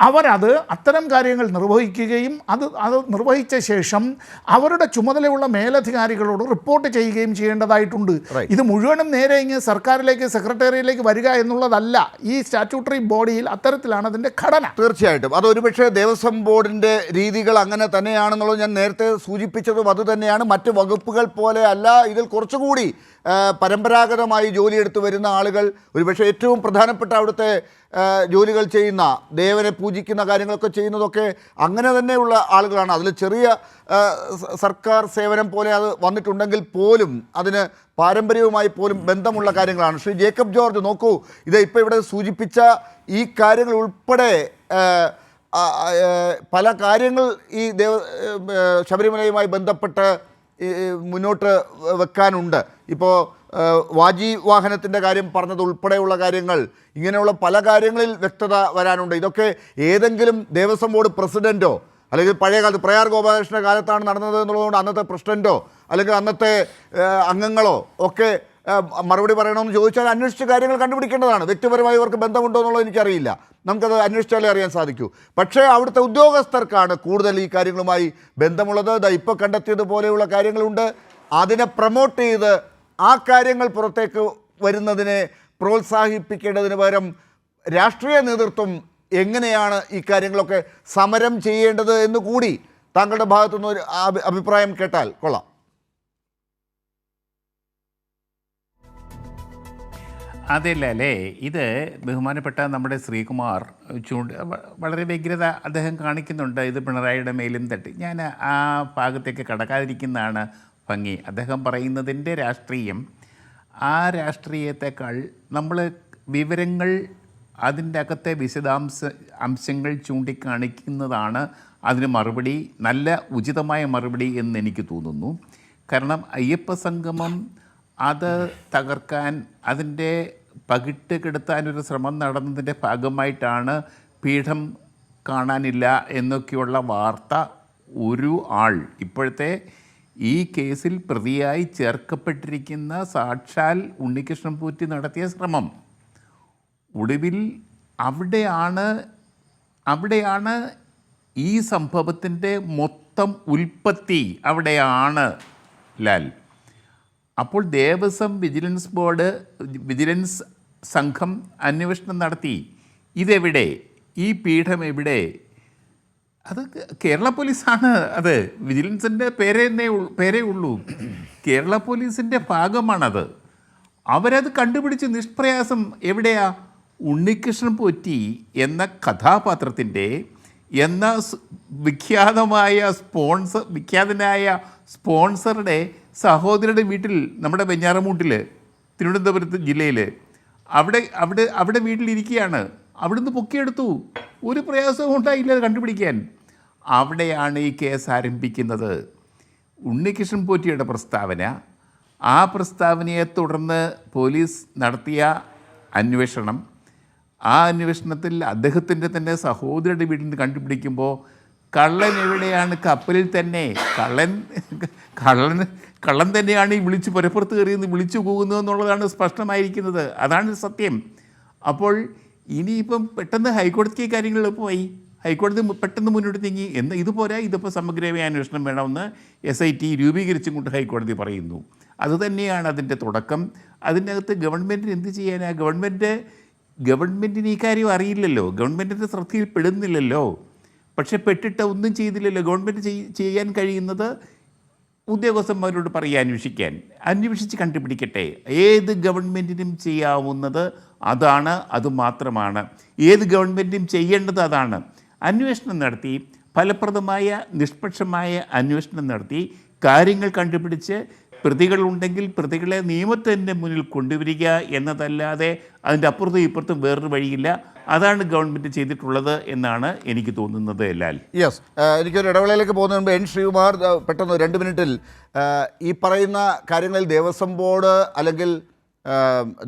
അവരത് അത്തരം കാര്യങ്ങൾ നിർവഹിക്കുകയും അത് നിർവഹിച്ച ശേഷം അവരുടെ ചുമതലയുള്ള മേലധികാരികളോട് റിപ്പോർട്ട് ചെയ്യുകയും ചെയ്യേണ്ടതായിട്ടുണ്ട്. ഇത് മുഴുവനും നേരെ ഇങ്ങനെ സർക്കാരിലേക്ക്, സെക്രട്ടേറിയറ്റിലേക്ക് വരിക എന്നുള്ളതല്ല. ഈ സ്റ്റാറ്റ്യൂട്ടറി ബോഡിയിൽ അത്തരത്തിലാണ് അതിൻ്റെ ഘടന. തീർച്ചയായിട്ടും അത് ഒരുപക്ഷെ ദേവസ്വം ബോർഡിൻ്റെ രീതികൾ അങ്ങനെ തന്നെയാണെന്നുള്ളത് ഞാൻ നേരത്തെ സൂചിപ്പിച്ചതും അതുതന്നെയാണ്. മറ്റ് വകുപ്പുകൾ പോലെ അല്ല, ഇതിൽ കുറച്ചുകൂടി പരമ്പരാഗതമായി ജോലിയെടുത്ത് വരുന്ന ആളുകൾ, ഒരുപക്ഷെ ഏറ്റവും പ്രധാനപ്പെട്ട അവിടുത്തെ ജോലികൾ ചെയ്യുന്ന, ദേവനെ പൂജിക്കുന്ന കാര്യങ്ങളൊക്കെ ചെയ്യുന്നതൊക്കെ അങ്ങനെ തന്നെയുള്ള ആളുകളാണ്. അതിൽ ചെറിയ സർക്കാർ സേവനം പോലെ അത് വന്നിട്ടുണ്ടെങ്കിൽ പോലും അതിന് പാരമ്പര്യവുമായി പോലും ബന്ധമുള്ള കാര്യങ്ങളാണ്. ശ്രീ ജേക്കബ് ജോർജ്, നോക്കൂ, ഇത് ഇപ്പോൾ ഇവിടെ സൂചിപ്പിച്ച ഈ കാര്യങ്ങൾ ഉൾപ്പെടെ പല കാര്യങ്ങൾ ഈ ശബരിമലയുമായി ബന്ധപ്പെട്ട് മുന്നോട്ട് വെക്കാനുണ്ട്. ഇപ്പോൾ വാജി വാഹനത്തിൻ്റെ കാര്യം പറഞ്ഞത് ഉൾപ്പെടെയുള്ള കാര്യങ്ങൾ, ഇങ്ങനെയുള്ള പല കാര്യങ്ങളിൽ വ്യക്തത വരാനുണ്ട്. ഇതൊക്കെ ഏതെങ്കിലും ദേവസ്വം ബോർഡ് പ്രസിഡൻറ്റോ അല്ലെങ്കിൽ പഴയ കാലത്ത് പ്രയാർ ഗോപാലകൃഷ്ണൻ്റെ കാലത്താണ് നടന്നത് എന്നുള്ളതുകൊണ്ട് അന്നത്തെ പ്രസിഡൻറ്റോ അല്ലെങ്കിൽ അന്നത്തെ അംഗങ്ങളോ ഒക്കെ മറുപടി പറയണമെന്ന് ചോദിച്ചാൽ അന്വേഷിച്ച് കാര്യങ്ങൾ കണ്ടുപിടിക്കേണ്ടതാണ്. വ്യക്തിപരമായി ഇവർക്ക് ബന്ധമുണ്ടോ എന്നുള്ളത് എനിക്കറിയില്ല, നമുക്കത് അന്വേഷിച്ചാലേ അറിയാൻ സാധിക്കൂ. പക്ഷേ അവിടുത്തെ ഉദ്യോഗസ്ഥർക്കാണ് കൂടുതൽ ഈ കാര്യങ്ങളുമായി ബന്ധമുള്ളത്. ഇപ്പോൾ കണ്ടെത്തിയതുപോലെയുള്ള കാര്യങ്ങളുണ്ട്. അതിനെ പ്രൊമോട്ട് ചെയ്ത് ആ കാര്യങ്ങൾ പുറത്തേക്ക് വരുന്നതിനെ പ്രോത്സാഹിപ്പിക്കേണ്ടതിന് പകരം രാഷ്ട്രീയ നേതൃത്വം എങ്ങനെയാണ് ഈ കാര്യങ്ങളൊക്കെ സമരം ചെയ്യേണ്ടത് എന്ന് കൂടി താങ്കളുടെ ഭാഗത്തുനിന്ന് ഒരു അഭിപ്രായം കേട്ടാൽ കൊള്ളാം. അതല്ലേ, ഇത് ബഹുമാനപ്പെട്ട നമ്മുടെ ശ്രീകുമാർ വളരെ വ്യഗ്രത അദ്ദേഹം കാണിക്കുന്നുണ്ട്. ഇത് പിണറായിയുടെ മേലും തട്ടി. ഞാൻ ആ ഭാഗത്തേക്ക് കടക്കാതിരിക്കുന്നതാണ് ഭംഗി. അദ്ദേഹം പറയുന്നതിൻ്റെ രാഷ്ട്രീയം, ആ രാഷ്ട്രീയത്തെക്കാൾ നമ്മൾ വിവരങ്ങൾ, അതിൻ്റെ അകത്തെ അംശങ്ങൾ ചൂണ്ടിക്കാണിക്കുന്നതാണ് അതിന് മറുപടി, നല്ല ഉചിതമായ മറുപടി എന്ന് എനിക്ക് തോന്നുന്നു. കാരണം അയ്യപ്പ സംഗമം അത് തകർക്കാൻ, അതിൻ്റെ പകിട്ട് കെടുത്താനൊരു ശ്രമം നടന്നതിൻ്റെ ഭാഗമായിട്ടാണ് പീഠം കാണാനില്ല എന്നൊക്കെയുള്ള വാർത്ത ഒരു ആൾ, ഇപ്പോഴത്തെ ഈ കേസിൽ പ്രതിയായി ചേർക്കപ്പെട്ടിരിക്കുന്ന സാക്ഷാൽ ഉണ്ണികൃഷ്ണൻ പോറ്റി നടത്തിയ ശ്രമം, ഒടുവിൽ അവിടെയാണ് ഈ സംഭവത്തിൻ്റെ മൊത്തം ഉൽപ്പത്തി അവിടെയാണ് ലാൽ. അപ്പോൾ ദേവസ്വം വിജിലൻസ് സംഘം അന്വേഷണം നടത്തി. ഇതെവിടെ, ഈ പീഠം എവിടെ? അത് കേരള പോലീസാണ്. അത് വിജിലൻസിൻ്റെ പേരേ ഉള്ളൂ. കേരള പോലീസിൻ്റെ ഭാഗമാണത്. അവരത് കണ്ടുപിടിച്ച് നിഷ്പ്രയാസം എവിടെയാ? ഉണ്ണികൃഷ്ണൻ പോറ്റി എന്ന കഥാപാത്രത്തിൻ്റെ വിഖ്യാതനായ സ്പോൺസറുടെ സഹോദരയുടെ വീട്ടിൽ, നമ്മുടെ വെഞ്ഞാറമൂട്ടിൽ, തിരുവനന്തപുരത്ത് ജില്ലയിൽ, അവിടെ വീട്ടിലിരിക്കുകയാണ്. അവിടുന്ന് പൊക്കിയെടുത്തു. ഒരു പ്രയാസവും ഉണ്ടായില്ല അത് കണ്ടുപിടിക്കാൻ. അവിടെയാണ് ഈ കേസ് ആരംഭിക്കുന്നത്. ഉണ്ണികൃഷ്ണൻ പോറ്റിയുടെ പ്രസ്താവന, ആ പ്രസ്താവനയെ തുടർന്ന് പോലീസ് നടത്തിയ അന്വേഷണം, ആ അന്വേഷണത്തിൽ അദ്ദേഹത്തിൻ്റെ തന്നെ സഹോദരയുടെ വീട്ടിൽ നിന്ന് കണ്ടുപിടിക്കുമ്പോൾ കള്ളൻ എവിടെയാണ്? കപ്പലിൽ തന്നെ. കള്ളൻ തന്നെയാണ് ഈ വിളിച്ച് പുരപ്പുറത്ത് കയറിയെന്ന് വിളിച്ചു പോകുന്നതെന്നുള്ളതാണ് സ്പഷ്ടമായിരിക്കുന്നത്. അതാണ് സത്യം. അപ്പോൾ ഇനിയിപ്പം പെട്ടെന്ന് ഹൈക്കോടതിക്ക് കാര്യങ്ങൾ പോയി, ഹൈക്കോടതി പെട്ടെന്ന് മുന്നോട്ട് നീങ്ങി. ഇതുപോരാ, ഇതിപ്പോൾ സമഗ്രമായ അന്വേഷണം വേണമെന്ന് SIT രൂപീകരിച്ചും കൊണ്ട് ഹൈക്കോടതി പറയുന്നു. അതുതന്നെയാണ് അതിൻ്റെ തുടക്കം. അതിൻ്റെ അകത്ത് ഗവൺമെൻറ്റിന് എന്ത് ചെയ്യാനാ? ഗവൺമെൻറ്റിന് ഈ കാര്യം അറിയില്ലല്ലോ, ഗവൺമെൻറ്റിൻ്റെ ശ്രദ്ധയിൽ പെടുന്നില്ലല്ലോ. പക്ഷെ പെട്ടിട്ട് ഒന്നും ചെയ്തില്ലല്ലോ. ഗവൺമെൻറ് ചെയ്യാൻ കഴിയുന്നത് ഉദ്യോഗസ്ഥന്മാരോട് പറയുക, അന്വേഷിച്ച് കണ്ടുപിടിക്കട്ടെ. ഏത് ഗവൺമെൻറ്റിനും ചെയ്യാവുന്നത് അതാണ്, അതുമാത്രമാണ്. ഏത് ഗവൺമെൻറ്റും ചെയ്യേണ്ടത് അതാണ്. അന്വേഷണം നടത്തി, ഫലപ്രദമായ നിഷ്പക്ഷമായ അന്വേഷണം നടത്തി, കാര്യങ്ങൾ കണ്ടുപിടിച്ച് പ്രതികളുണ്ടെങ്കിൽ പ്രതികളെ നിയമത്തിൻ്റെ മുന്നിൽ കൊണ്ടുവരിക എന്നതല്ലാതെ അതിൻ്റെ അപ്പുറത്തും ഇപ്പുറത്തും വേറൊരു വഴിയില്ല. അതാണ് ഗവൺമെൻറ് ചെയ്തിട്ടുള്ളത് എന്നാണ് എനിക്ക് തോന്നുന്നത്. ലാൽ, യെസ്, എനിക്കൊരു ഇടവേളയിലേക്ക് പോകുന്നതിന് മുമ്പ് എൻ ശ്രീകുമാർ പെട്ടെന്ന് 2 മിനിറ്റിൽ ഈ പറയുന്ന കാര്യങ്ങളിൽ ദേവസ്വം ബോർഡ് അല്ലെങ്കിൽ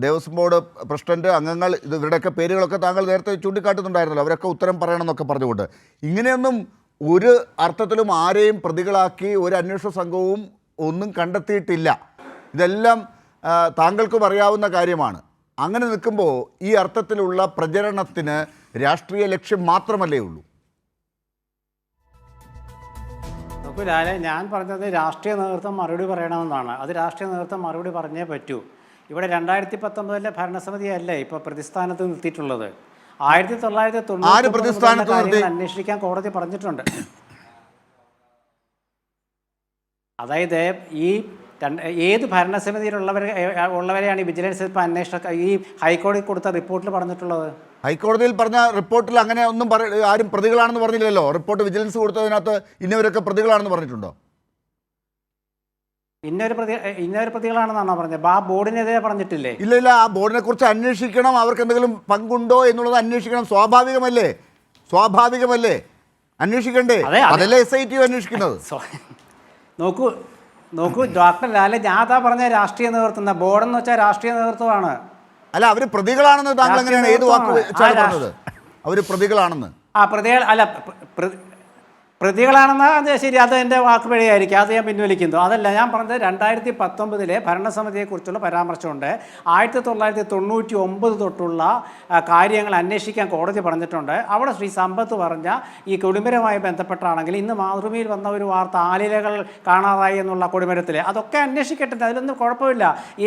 ദേവസ്വം ബോർഡ് പ്രസിഡന്റ് അംഗങ്ങൾ ഇവരുടെയൊക്കെ പേരുകളൊക്കെ താങ്കൾ നേരത്തെ ചൂണ്ടിക്കാട്ടുന്നുണ്ടായിരുന്നല്ലോ, അവരൊക്കെ ഉത്തരം പറയണം എന്നൊക്കെ പറഞ്ഞുകൊണ്ട്. ഇങ്ങനെയൊന്നും ഒരു അർത്ഥത്തിലും ആരെയും പ്രതികളാക്കി ഒരു അന്വേഷണ സംഘവും ഒന്നും കണ്ടെത്തിയിട്ടില്ല. ഇതെല്ലാം താങ്കൾക്കും അറിയാവുന്ന കാര്യമാണ്. അങ്ങനെ നിൽക്കുമ്പോൾ ഈ അർത്ഥത്തിലുള്ള പ്രചരണത്തിന് രാഷ്ട്രീയ ലക്ഷ്യം മാത്രമല്ലേ ഉള്ളൂ? നോക്കൂ ലാലെ, ഞാൻ പറഞ്ഞത് രാഷ്ട്രീയ നേതൃത്വം മറുപടി പറയണമെന്നാണ്. അത് രാഷ്ട്രീയ നേതൃത്വം മറുപടി പറഞ്ഞേ പറ്റൂ. ഇവിടെ 2019 ഭരണസമിതിയല്ലേ ഇപ്പോൾ പ്രതിസ്ഥാനത്ത് നിർത്തിയിട്ടുള്ളത്. 1990 അന്വേഷിക്കാൻ കോടതി പറഞ്ഞിട്ടുണ്ട്. അതായത് ഈ ഏത് ഭരണസമിതിയിലുള്ളവരെയാണ് ഈ വിജിലൻസ് ഇപ്പോൾ ഈ ഹൈക്കോടതി കൊടുത്ത റിപ്പോർട്ടിൽ പറഞ്ഞിട്ടുള്ളത്? ഹൈക്കോടതിയിൽ പറഞ്ഞ റിപ്പോർട്ടിൽ അങ്ങനെ ഒന്നും ആരും പ്രതികളാണെന്ന് പറഞ്ഞില്ലല്ലോ. റിപ്പോർട്ട് വിജിലൻസ് കൊടുത്തതിനകത്ത് ഇന്നവരൊക്കെ പ്രതികളാണെന്ന് പറഞ്ഞിട്ടുണ്ടോ? ഇന്നൊരു പ്രതികളാണെന്നാണോ പറഞ്ഞത്? ആ ബോർഡിനെതിരെ പറഞ്ഞിട്ടില്ലേ? ഇല്ല, ആ ബോർഡിനെ കുറിച്ച് അന്വേഷിക്കണം, അവർക്ക് എന്തെങ്കിലും പങ്കുണ്ടോ എന്നുള്ളത് അന്വേഷിക്കണം. സ്വാഭാവികമല്ലേ അന്വേഷിക്കണ്ടേ? അതല്ലേ SIT അന്വേഷിക്കുന്നത്. നോക്കൂ ഡോക്ടർ ലാലെ, ഞാൻ അതാ പറഞ്ഞ രാഷ്ട്രീയ നേതൃത്വം. ബോർഡെന്ന് വെച്ചാൽ രാഷ്ട്രീയ നേതൃത്വമാണ്. അല്ല, അവര് പ്രതികളാണെന്ന് താങ്കൾ എങ്ങനെയാണ് ഏത് വാക്ക് വെച്ചാണ് പറഞ്ഞത്? അവര് പ്രതികളാണെന്ന്. പ്രതികളാണെന്ന് അത് ശരി, അത് എൻ്റെ വാക്കുപിഴയായിരിക്കും, അത് ഞാൻ പിൻവലിക്കുന്നു. അതല്ല ഞാൻ പറഞ്ഞത്. 2019 ഭരണസമിതിയെക്കുറിച്ചുള്ള പരാമർശമുണ്ട്. 1999 തൊട്ടുള്ള കാര്യങ്ങൾ അന്വേഷിക്കാൻ കോടതി പറഞ്ഞിട്ടുണ്ട്. അവിടെ ശ്രീ സമ്പത്ത് പറഞ്ഞ ഈ കൊടിമരവുമായി ബന്ധപ്പെട്ടാണെങ്കിൽ ഇന്ന് മാതൃഭൂമിയിൽ വന്ന ഒരു വാർത്ത, ആലിലകൾ കാണാതായി എന്നുള്ള കൊടിമരത്തിൽ, അതൊക്കെ അന്വേഷിക്കട്ടെ, അതിലൊന്നും കുഴപ്പമില്ല.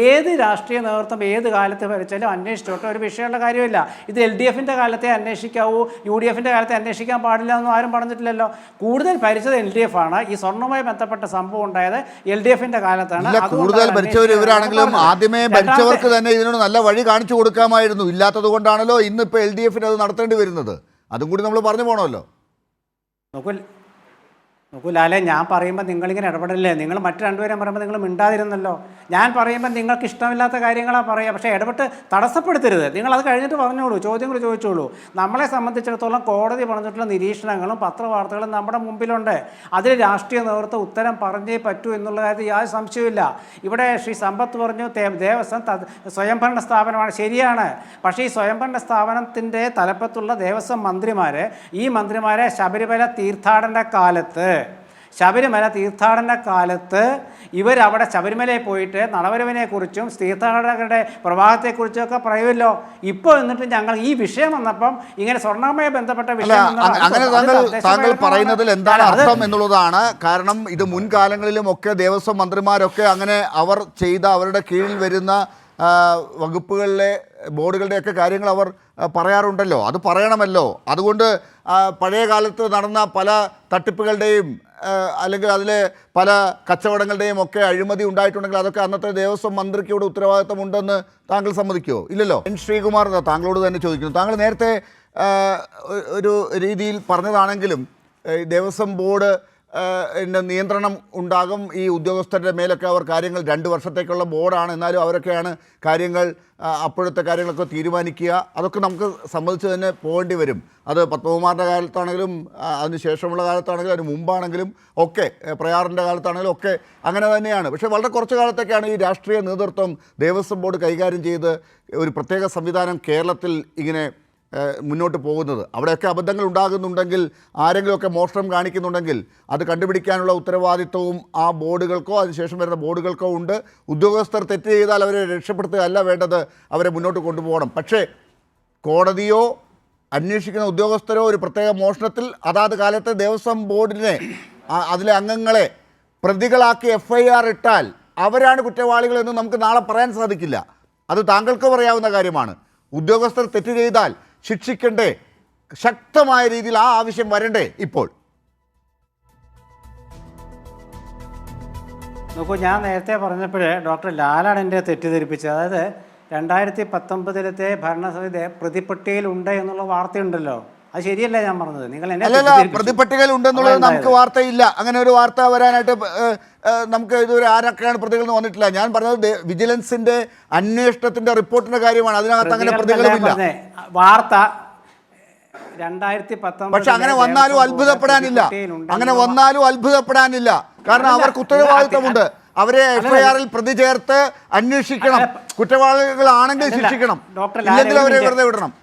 ഏത് രാഷ്ട്രീയ നേതൃത്വം ഏത് കാലത്ത് ഭരിച്ചാലും അന്വേഷിച്ചോട്ടെ, ഒരു വിഷയമുള്ള കാര്യമില്ല. ഇത് LDFൻ്റെ കാലത്തെ അന്വേഷിക്കാവൂ, UDFൻ്റെ കാലത്തെ അന്വേഷിക്കാൻ പാടില്ല എന്നൊന്നും ആരും പറഞ്ഞിട്ടില്ലല്ലോ. കൂടുതൽ ഭരിച്ചത് LDF ആണ്. ഈ സ്വർണ്ണവുമായി ബന്ധപ്പെട്ട സംഭവം ഉണ്ടായത് LDFൻ്റെ കാലത്താണ്. കൂടുതൽ ഭരിച്ചവർ ഇവരാണെങ്കിലും ആദ്യമേ ഭരിച്ചവർക്ക് തന്നെ ഇതിനോട് നല്ല വഴി കാണിച്ചു കൊടുക്കാമായിരുന്നു. ഇല്ലാത്തത് കൊണ്ടാണല്ലോ ഇന്നിപ്പോൾ LDFന് അത് നടത്തേണ്ടി വരുന്നത്. അതും കൂടി നമ്മൾ പറഞ്ഞു പോകണമല്ലോ. നോക്കൂ ലാലെ, ഞാൻ പറയുമ്പോൾ നിങ്ങളിങ്ങനെ ഇടപെടില്ലേ? നിങ്ങൾ മറ്റു രണ്ടുപേരും പറയുമ്പോൾ നിങ്ങൾ മിണ്ടാതിരുന്നല്ലോ. ഞാൻ പറയുമ്പോൾ നിങ്ങൾക്ക് ഇഷ്ടമില്ലാത്ത കാര്യങ്ങളാണ് പറയുക, പക്ഷേ ഇടപെട്ട് തടസ്സപ്പെടുത്തരുത്. നിങ്ങളത് കഴിഞ്ഞിട്ട് പറഞ്ഞോളൂ, ചോദ്യങ്ങൾ ചോദിച്ചോളൂ. നമ്മളെ സംബന്ധിച്ചിടത്തോളം കോടതി പറഞ്ഞിട്ടുള്ള നിരീക്ഷണങ്ങളും പത്രവാർത്തകളും നമ്മുടെ മുമ്പിലുണ്ട്. അതിൽ രാഷ്ട്രീയ നേതൃത്വം ഉത്തരം പറഞ്ഞേ പറ്റൂ എന്നുള്ള കാര്യത്തിൽ യാതൊരു സംശയവുമില്ല. ഇവിടെ ശ്രീ സമ്പത്ത് പറഞ്ഞു ദേവസ്വം സ്വയംഭരണ സ്ഥാപനമാണ്. ശരിയാണ്. പക്ഷേ ഈ സ്വയംഭരണ സ്ഥാപനത്തിൻ്റെ തലപ്പത്തുള്ള ദേവസ്വം മന്ത്രിമാർ, ഈ മന്ത്രിമാരെ ശബരിമല തീർത്ഥാടന കാലത്ത് ഇവരവിടെ ശബരിമലയിൽ പോയിട്ട് നടവരവിനെക്കുറിച്ചും തീർത്ഥാടകരുടെ പ്രവാഹത്തെക്കുറിച്ചും ഒക്കെ പറയുമല്ലോ. ഇപ്പോൾ എന്നിട്ട് ഞങ്ങൾ ഈ വിഷയം വന്നപ്പം ഇങ്ങനെ സ്വർണ്ണവുമായി ബന്ധപ്പെട്ട വിഷയം താങ്കൾ പറയുന്നതിൽ എന്താണ് അർത്ഥം എന്നുള്ളതാണ്. കാരണം ഇത് മുൻകാലങ്ങളിലും ഒക്കെ ദേവസ്വം മന്ത്രിമാരൊക്കെ അങ്ങനെ അവർ ചെയ്ത അവരുടെ കീഴിൽ വരുന്ന വകുപ്പുകളിലെ ബോർഡുകളുടെയൊക്കെ കാര്യങ്ങൾ അവർ പറയാറുണ്ടല്ലോ. അത് പറയണമല്ലോ. അതുകൊണ്ട് പഴയ കാലത്ത് നടന്ന പല തട്ടിപ്പുകളുടെയും അല്ലെങ്കിൽ അതിലെ പല കച്ചവടങ്ങളുടെയും ഒക്കെ അഴിമതി ഉണ്ടായിട്ടുണ്ടെങ്കിൽ അതൊക്കെ അന്നത്തെ ദേവസ്വം മന്ത്രിക്ക് ഇവിടെ ഉത്തരവാദിത്തമുണ്ടെന്ന് താങ്കൾ സമ്മതിക്കുമോ? ഇല്ലല്ലോ. എൻ ശ്രീകുമാർ താങ്കളോട് തന്നെ ചോദിക്കുന്നു. താങ്കൾ നേരത്തെ ഒരു രീതിയിൽ പറഞ്ഞതാണെങ്കിലും ദേവസ്വം ബോർഡ് നിയന്ത്രണം ഉണ്ടാകും, ഈ ഉദ്യോഗസ്ഥരുടെ മേലൊക്കെ അവർ കാര്യങ്ങൾ 2 വർഷത്തേക്കുള്ള ബോർഡാണ്, എന്നാലും അവരൊക്കെയാണ് കാര്യങ്ങൾ അപ്പോഴത്തെ കാര്യങ്ങളൊക്കെ തീരുമാനിക്കുക. അതൊക്കെ നമുക്ക് സമ്മതിച്ച് തന്നെ പോകേണ്ടി വരും. അത് പത്മകുമാറിൻ്റെ കാലത്താണെങ്കിലും അതിന് ശേഷമുള്ള കാലത്താണെങ്കിലും അതിന് മുമ്പാണെങ്കിലും ഒക്കെ, പ്രയാറിൻ്റെ കാലത്താണെങ്കിലും ഒക്കെ അങ്ങനെ തന്നെയാണ്. പക്ഷേ വളരെ കുറച്ച് കാലത്തൊക്കെയാണ് ഈ രാഷ്ട്രീയ നേതൃത്വം ദേവസ്വം ബോർഡ് കൈകാര്യം ചെയ്ത് ഒരു പ്രത്യേക സംവിധാനം കേരളത്തിൽ ഇങ്ങനെ മുന്നോട്ട് പോകുന്നത്. അവിടെയൊക്കെ അബദ്ധങ്ങൾ ഉണ്ടാകുന്നുണ്ടെങ്കിൽ, ആരെങ്കിലുമൊക്കെ മോഷണം കാണിക്കുന്നുണ്ടെങ്കിൽ അത് കണ്ടുപിടിക്കാനുള്ള ഉത്തരവാദിത്വവും ആ ബോർഡുകൾക്കോ അതിനുശേഷം വരുന്ന ബോർഡുകൾക്കോ ഉണ്ട്. ഉദ്യോഗസ്ഥർ തെറ്റ് ചെയ്താൽ അവരെ രക്ഷപ്പെടുത്തുകയല്ല വേണ്ടത്, അവരെ മുന്നോട്ട് കൊണ്ടുപോകണം. പക്ഷേ കോടതിയോ അന്വേഷിക്കുന്ന ഉദ്യോഗസ്ഥരോ ഒരു പ്രത്യേക മോഷണത്തിൽ അതാത് കാലത്തെ ദേവസ്വം ബോർഡിനെ അതിലെ അംഗങ്ങളെ പ്രതികളാക്കി FIR ഇട്ടാൽ അവരാണ് കുറ്റവാളികളെന്ന് നമുക്ക് നാളെ പറയാൻ സാധിക്കില്ല. അത് താങ്കൾക്ക് പറയാവുന്ന കാര്യമാണ്. ഉദ്യോഗസ്ഥർ തെറ്റ് ചെയ്താൽ ശിക്ഷിക്കണ്ടേ? ശക്തമായ രീതിയിൽ ആ ആവശ്യം വരണ്ടേ? ഇപ്പോൾ നോക്കൂ, ഞാൻ നേരത്തെ പറഞ്ഞപ്പോൾ ഡോക്ടർ ലാലാണ് എൻ്റെ തെറ്റിദ്ധരിപ്പിച്ചത്. അതായത് 2019 ഭരണസമിതി പ്രതിപട്ടികയിൽ ഉണ്ട് എന്നുള്ള വാർത്തയുണ്ടല്ലോ, അത് ശരിയല്ല ഞാൻ പറഞ്ഞത്. നിങ്ങൾ പ്രതിപട്ടികയിൽ ഉണ്ടെന്നുള്ളത് നമുക്ക് വാർത്തയില്ല. അങ്ങനെ ഒരു വാർത്ത വരാനായിട്ട് നമുക്ക് ഇതുവരെ ആരൊക്കെയാണ് പ്രതികളെന്ന് വന്നിട്ടില്ല. ഞാൻ പറഞ്ഞത് വിജിലൻസിന്റെ അന്വേഷണത്തിന്റെ റിപ്പോർട്ടിന്റെ കാര്യമാണ്. അതിനകത്ത് അങ്ങനെ പ്രതികളുമില്ല. 2019 പക്ഷെ അങ്ങനെ വന്നാലും അത്ഭുതപ്പെടാനില്ല, കാരണം അവർക്ക് ഉത്തരവാദിത്തമുണ്ട്. അവരെ എഫ്ഐആറിൽ പ്രതി ചേർത്ത് അന്വേഷിക്കണം, കുറ്റവാളികളാണെങ്കിൽ ശിക്ഷിക്കണം, ഇല്ലെങ്കിൽ അവരെ വെറുതെ വിടണം.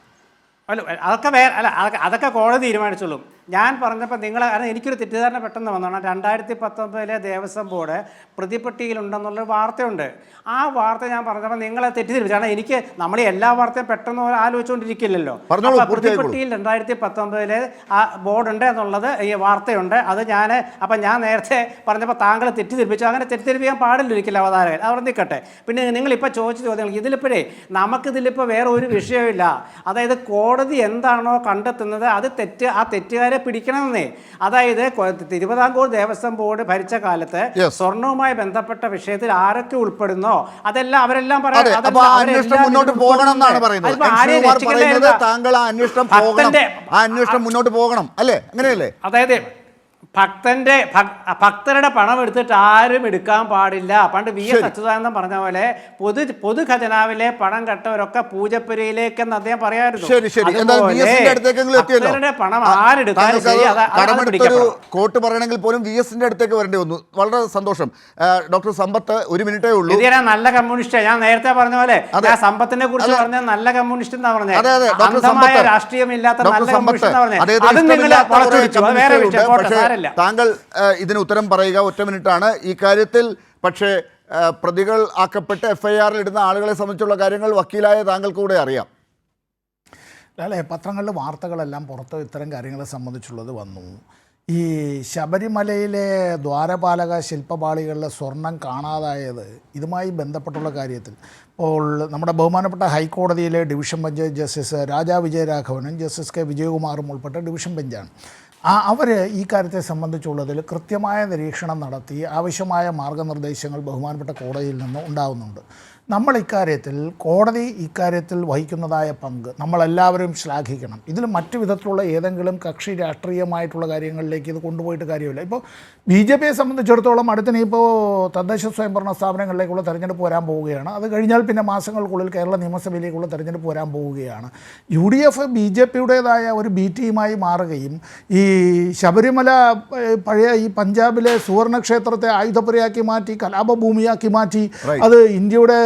അതൊക്കെ കോടതി തീരുമാനിച്ചോളും. ഞാൻ പറഞ്ഞപ്പോൾ കാരണം എനിക്കൊരു തെറ്റിദ്ധാരണ പെട്ടെന്ന് വന്നതാണ്. 2019 ദേവസ്വം ബോർഡ് പ്രതിപട്ടികയിലുണ്ടെന്നുള്ള വാർത്തയുണ്ട്. ആ വാർത്ത ഞാൻ പറഞ്ഞപ്പോൾ നിങ്ങളെ തെറ്റിദ്ധരിച്ചു. കാരണം എനിക്ക് നമ്മൾ എല്ലാ വാർത്തയും പെട്ടെന്ന് ആലോചിച്ചുകൊണ്ടിരിക്കില്ലല്ലോ. പ്രതിപട്ടികയിൽ 2019 ആ ബോർഡുണ്ട് എന്നുള്ളത് ഈ വാർത്തയുണ്ട്. അത് ഞാൻ നേരത്തെ പറഞ്ഞപ്പോൾ താങ്കൾ തെറ്റിദ്ധരിപ്പിച്ചു. അങ്ങനെ തെറ്റിദ്ധരിപ്പിക്കാൻ പാടില്ല ഒരിക്കലും അവതാരകൻ. അവർ നിൽക്കട്ടെ. പിന്നെ നിങ്ങളിപ്പോൾ ചോദിച്ച ചോദ്യങ്ങൾ നമുക്കിതിലിപ്പോൾ വേറെ ഒരു വിഷയമില്ല. അതായത് കോടതി എന്താണോ കണ്ടെത്തുന്നത് അത് ആ തെറ്റുകാരെ പിടിക്കണമെന്നേ. അതായത് തിരുവിതാംകൂർ ദേവസ്വം ബോർഡ് ഭരിച്ച കാലത്ത് സ്വർണവുമായി ബന്ധപ്പെട്ട വിഷയത്തിൽ ആരൊക്കെ ഉൾപ്പെടുന്നോ അതെല്ലാം അവരെല്ലാം മുന്നോട്ട് പോകണം എന്നാണ് പറയുന്നത്. താങ്കൾ ആ അന്വേഷണം മുന്നോട്ട് പോകണം അല്ലേ? അങ്ങനെയല്ലേ? അതായത് ഭക്തരുടെ പണം എടുത്തിട്ട് ആരും എടുക്കാൻ പാടില്ല. പണ്ട് VS അച്യുതാനന്ദൻ പറഞ്ഞ പോലെ പൊതുഖജനാവിലെ പണം കെട്ടവരൊക്കെ പൂജപ്പുരയിലേക്കെന്ന് അദ്ദേഹം പറയായിരുന്നു. ഭക്തരുടെ പണം ആരെടുത്താലും കോട്ട് പറയണമെങ്കിൽ പോലും VSന്റെ അടുത്തേക്ക് വരേണ്ടി വന്നു. വളരെ സന്തോഷം. ഡോക്ടർ സമ്പത്ത്, ഒരു മിനിറ്റേ ഉള്ളൂ. നല്ല കമ്മ്യൂണിസ്റ്റ്. ഞാൻ നേരത്തെ പറഞ്ഞ പോലെ സമ്പത്തിനെ കുറിച്ച് പറഞ്ഞ നല്ല കമ്മ്യൂണിസ്റ്റ് എന്നാ പറഞ്ഞത്. രാഷ്ട്രീയമില്ലാത്ത നല്ല കമ്മ്യൂണിസ്റ്റ് എന്നാ പറഞ്ഞത്. അതും നിങ്ങൾ വേറെ വിഷയം. താങ്കൾ ഇതിന് ഉത്തരം പറയുക. ഒറ്റ മിനിറ്റാണ് ഈ കാര്യത്തിൽ. പക്ഷേ പ്രതികൾ ആക്കപ്പെട്ട് എഫ്ഐആറിൽ ഇടുന്ന ആളുകളെ സംബന്ധിച്ചുള്ള കാര്യങ്ങൾ വക്കീലായ താങ്കൾക്ക് കൂടെ അറിയാം അല്ലേ? പത്രങ്ങളിലെ വാർത്തകളെല്ലാം പുറത്ത് ഇത്തരം കാര്യങ്ങളെ സംബന്ധിച്ചുള്ളത് വന്നു. ഈ ശബരിമലയിലെ ദ്വാരപാലക ശില്പപാളികളിലെ സ്വർണം കാണാതായത് ഇതുമായി ബന്ധപ്പെട്ടുള്ള കാര്യത്തിൽ ഇപ്പോൾ നമ്മുടെ ബഹുമാനപ്പെട്ട ഹൈക്കോടതിയിലെ ഡിവിഷൻ ബെഞ്ച് ജസ്റ്റിസ് രാജാ വിജയരാഘവനും ജസ്റ്റിസ് കെ വിജയകുമാറും ഉൾപ്പെട്ട ഡിവിഷൻ ബെഞ്ചാണ്. അവർ ഈ കാര്യത്തെ സംബന്ധിച്ചുള്ളതിൽ കൃത്യമായ നിരീക്ഷണം നടത്തി ആവശ്യമായ മാർഗനിർദ്ദേശങ്ങൾ ബഹുമാനപ്പെട്ട കോടതിയിൽ നിന്ന് ഉണ്ടാകുന്നുണ്ട്. നമ്മൾ കോടതി ഇക്കാര്യത്തിൽ വഹിക്കുന്നതായ പങ്ക് നമ്മളെല്ലാവരും ശ്ലാഘിക്കണം. ഇതിൽ മറ്റു വിധത്തിലുള്ള ഏതെങ്കിലും കക്ഷി രാഷ്ട്രീയമായിട്ടുള്ള കാര്യങ്ങളിലേക്ക് ഇത് കൊണ്ടുപോയിട്ട് കാര്യമില്ല. ഇപ്പോൾ BJPയെ സംബന്ധിച്ചിടത്തോളം അടുത്തിനിപ്പോൾ തദ്ദേശ സ്വയംഭരണ സ്ഥാപനങ്ങളിലേക്കുള്ള തെരഞ്ഞെടുപ്പ് വരാൻ പോവുകയാണ്. അത് കഴിഞ്ഞാൽ പിന്നെ മാസങ്ങൾക്കുള്ളിൽ കേരള നിയമസഭയിലേക്കുള്ള തെരഞ്ഞെടുപ്പ് വരാൻ പോവുകയാണ്. UDF BJPയുടേതായ ഒരു B ടീമായി മാറുകയും ഈ ശബരിമല പഴയ ഈ പഞ്ചാബിലെ സുവർണക്ഷേത്രത്തെ ആയുധപ്പുരയാക്കി മാറ്റി കലാപഭൂമിയാക്കി മാറ്റി അത് ഇന്ത്യയുടെ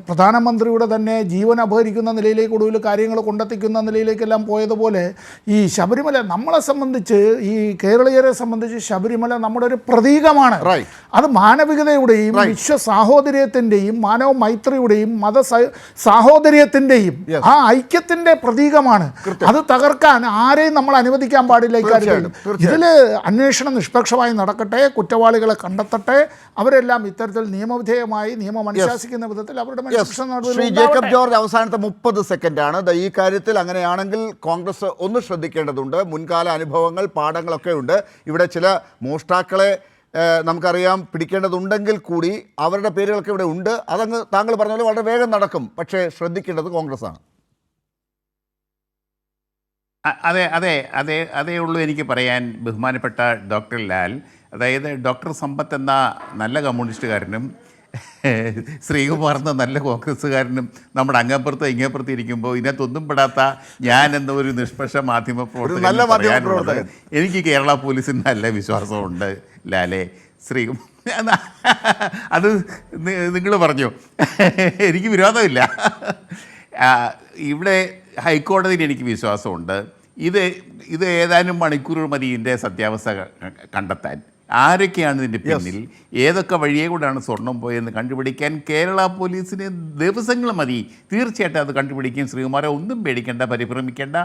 പ്രധാനമന്ത്രിയുടെ തന്നെ ജീവൻ അപഹരിക്കുന്ന നിലയിലേക്ക് ഒടുവിൽ കാര്യങ്ങൾ കൊണ്ടെത്തിക്കുന്ന നിലയിലേക്കെല്ലാം പോയതുപോലെ ഈ ശബരിമല നമ്മളെ സംബന്ധിച്ച് ഈ കേരളീയരെ സംബന്ധിച്ച് ശബരിമല നമ്മുടെ ഒരു പ്രതീകമാണ്. അത് മാനവികതയുടെയും വിശ്വ സാഹോദര്യത്തിൻ്റെയും മാനവ മൈത്രിയുടെയും മത സാഹോദര്യത്തിൻ്റെയും ആ ഐക്യത്തിൻ്റെ പ്രതീകമാണ്. അത് തകർക്കാൻ ആരെയും നമ്മൾ അനുവദിക്കാൻ പാടില്ല. ഇക്കാര്യത്തിൽ ഇതിൽ അന്വേഷണം നിഷ്പക്ഷമായി നടക്കട്ടെ, കുറ്റവാളികളെ കണ്ടെത്തട്ടെ, അവരെല്ലാം ഇത്തരത്തിൽ നിയമവിധേയമായി നിയമം അനുശാസിക്കുന്ന വിധത്തിൽ അവരുടെ ശ്രീ ജേക്കബ് ജോർജ് അവസാനത്തെ 30 സെക്കൻഡാണ്. ഈ കാര്യത്തിൽ അങ്ങനെയാണെങ്കിൽ കോൺഗ്രസ് ഒന്ന് ശ്രദ്ധിക്കേണ്ടതുണ്ട്. മുൻകാല അനുഭവങ്ങൾ, പാഠങ്ങളൊക്കെ ഉണ്ട്. ഇവിടെ ചില മോഷ്ടാക്കളെ നമുക്കറിയാം പിടിക്കേണ്ടതുണ്ടെങ്കിൽ കൂടി അവരുടെ പേരുകളൊക്കെ ഇവിടെ ഉണ്ട്. അതങ്ങ് താങ്കൾ പറഞ്ഞ പോലെ വളരെ വേഗം നടക്കും. പക്ഷേ ശ്രദ്ധിക്കേണ്ടത് കോൺഗ്രസ് ആണ്. അതേ ഉള്ളൂ എനിക്ക് പറയാൻ, ബഹുമാനപ്പെട്ട ഡോക്ടർ ലാൽ. അതായത് ഡോക്ടർ സമ്പത്ത് എന്ന നല്ല കമ്മ്യൂണിസ്റ്റുകാരനും ശ്രീകുമാർ എന്ന നല്ല കോൺഗ്രസ്സുകാരനും നമ്മുടെ അങ്ങപ്പുറത്ത് ഇങ്ങപ്പുറത്ത് ഇരിക്കുമ്പോൾ ഇതിനകത്തൊന്നും പെടാത്ത ഞാൻ എന്ന ഒരു നിഷ്പക്ഷ മാധ്യമ പ്രവർത്തകൻ, എനിക്ക് കേരള പോലീസിന് നല്ല വിശ്വാസമുണ്ട് ലാലെ. അത് നിങ്ങൾ പറഞ്ഞു, എനിക്ക് വിരോധമില്ല. ഇവിടെ ഹൈക്കോടതിയിൽ എനിക്ക് വിശ്വാസമുണ്ട്. ഇത് ഏതാനും മണിക്കൂറുകൾ മതി ഇതിൻ്റെ സത്യാവസ്ഥ കണ്ടെത്താൻ. ആരൊക്കെയാണ് ഇതിൻ്റെ പിന്നിൽ, ഏതൊക്കെ വഴിയെ കൂടെയാണ് സ്വർണം പോയെന്ന് കണ്ടുപിടിക്കാൻ കേരള പോലീസിന് ദിവസങ്ങൾ മതി. തീർച്ചയായിട്ടും അത് കണ്ടുപിടിക്കും. ശ്രീകുമാരെ ഒന്നും പേടിക്കേണ്ട, പരിഭ്രമിക്കേണ്ട,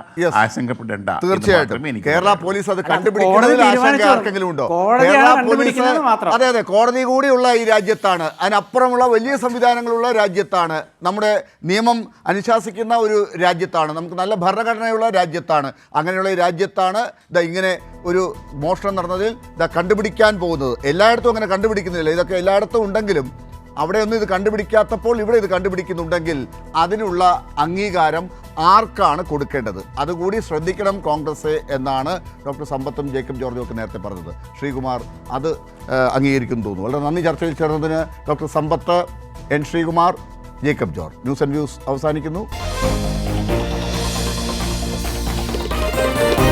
ആശങ്കപ്പെടേണ്ട. തീർച്ചയായിട്ടും കേരള പോലീസ് അത് കണ്ടുപിടിക്കുന്നതിൽ ആശങ്ക ആർക്കെങ്കിലും ഉണ്ടോ? കേരള പോലീസ് അതെ കോടതി കൂടിയുള്ള ഈ രാജ്യത്താണ്, അതിനപ്പുറമുള്ള വലിയ സംവിധാനങ്ങളുള്ള രാജ്യത്താണ്, നമ്മുടെ നിയമം അനുശാസിക്കുന്ന ഒരു രാജ്യത്താണ്, നമുക്ക് നല്ല ഭരണഘടനയുള്ള രാജ്യത്താണ്. അങ്ങനെയുള്ള ഈ രാജ്യത്താണ് ഇങ്ങനെ ഒരു മോഷണം നടന്നതിൽ കണ്ടുപിടിക്കാൻ പോകുന്നത്. എല്ലായിടത്തും അങ്ങനെ കണ്ടുപിടിക്കുന്നില്ല. ഇതൊക്കെ എല്ലായിടത്തും ഉണ്ടെങ്കിലും അവിടെയൊന്നും ഇത് കണ്ടുപിടിക്കാത്തപ്പോൾ ഇവിടെ ഇത് കണ്ടുപിടിക്കുന്നുണ്ടെങ്കിൽ അതിനുള്ള അംഗീകാരം ആർക്കാണ് കൊടുക്കേണ്ടത്? അതുകൂടി ശ്രദ്ധിക്കണം കോൺഗ്രസ് എന്നാണ് ഡോക്ടർ സമ്പത്തും ജേക്കബ് ജോർജും ഒക്കെ നേരത്തെ പറഞ്ഞത്. ശ്രീകുമാർ അത് അംഗീകരിക്കുന്നു തോന്നുന്നു. വളരെ നന്ദി ചർച്ചയിൽ ചേർന്നതിന് doctor Sampath, N. Sreekumar, Jacob George. News and views അവസാനിക്കുന്നു. നന്ദി.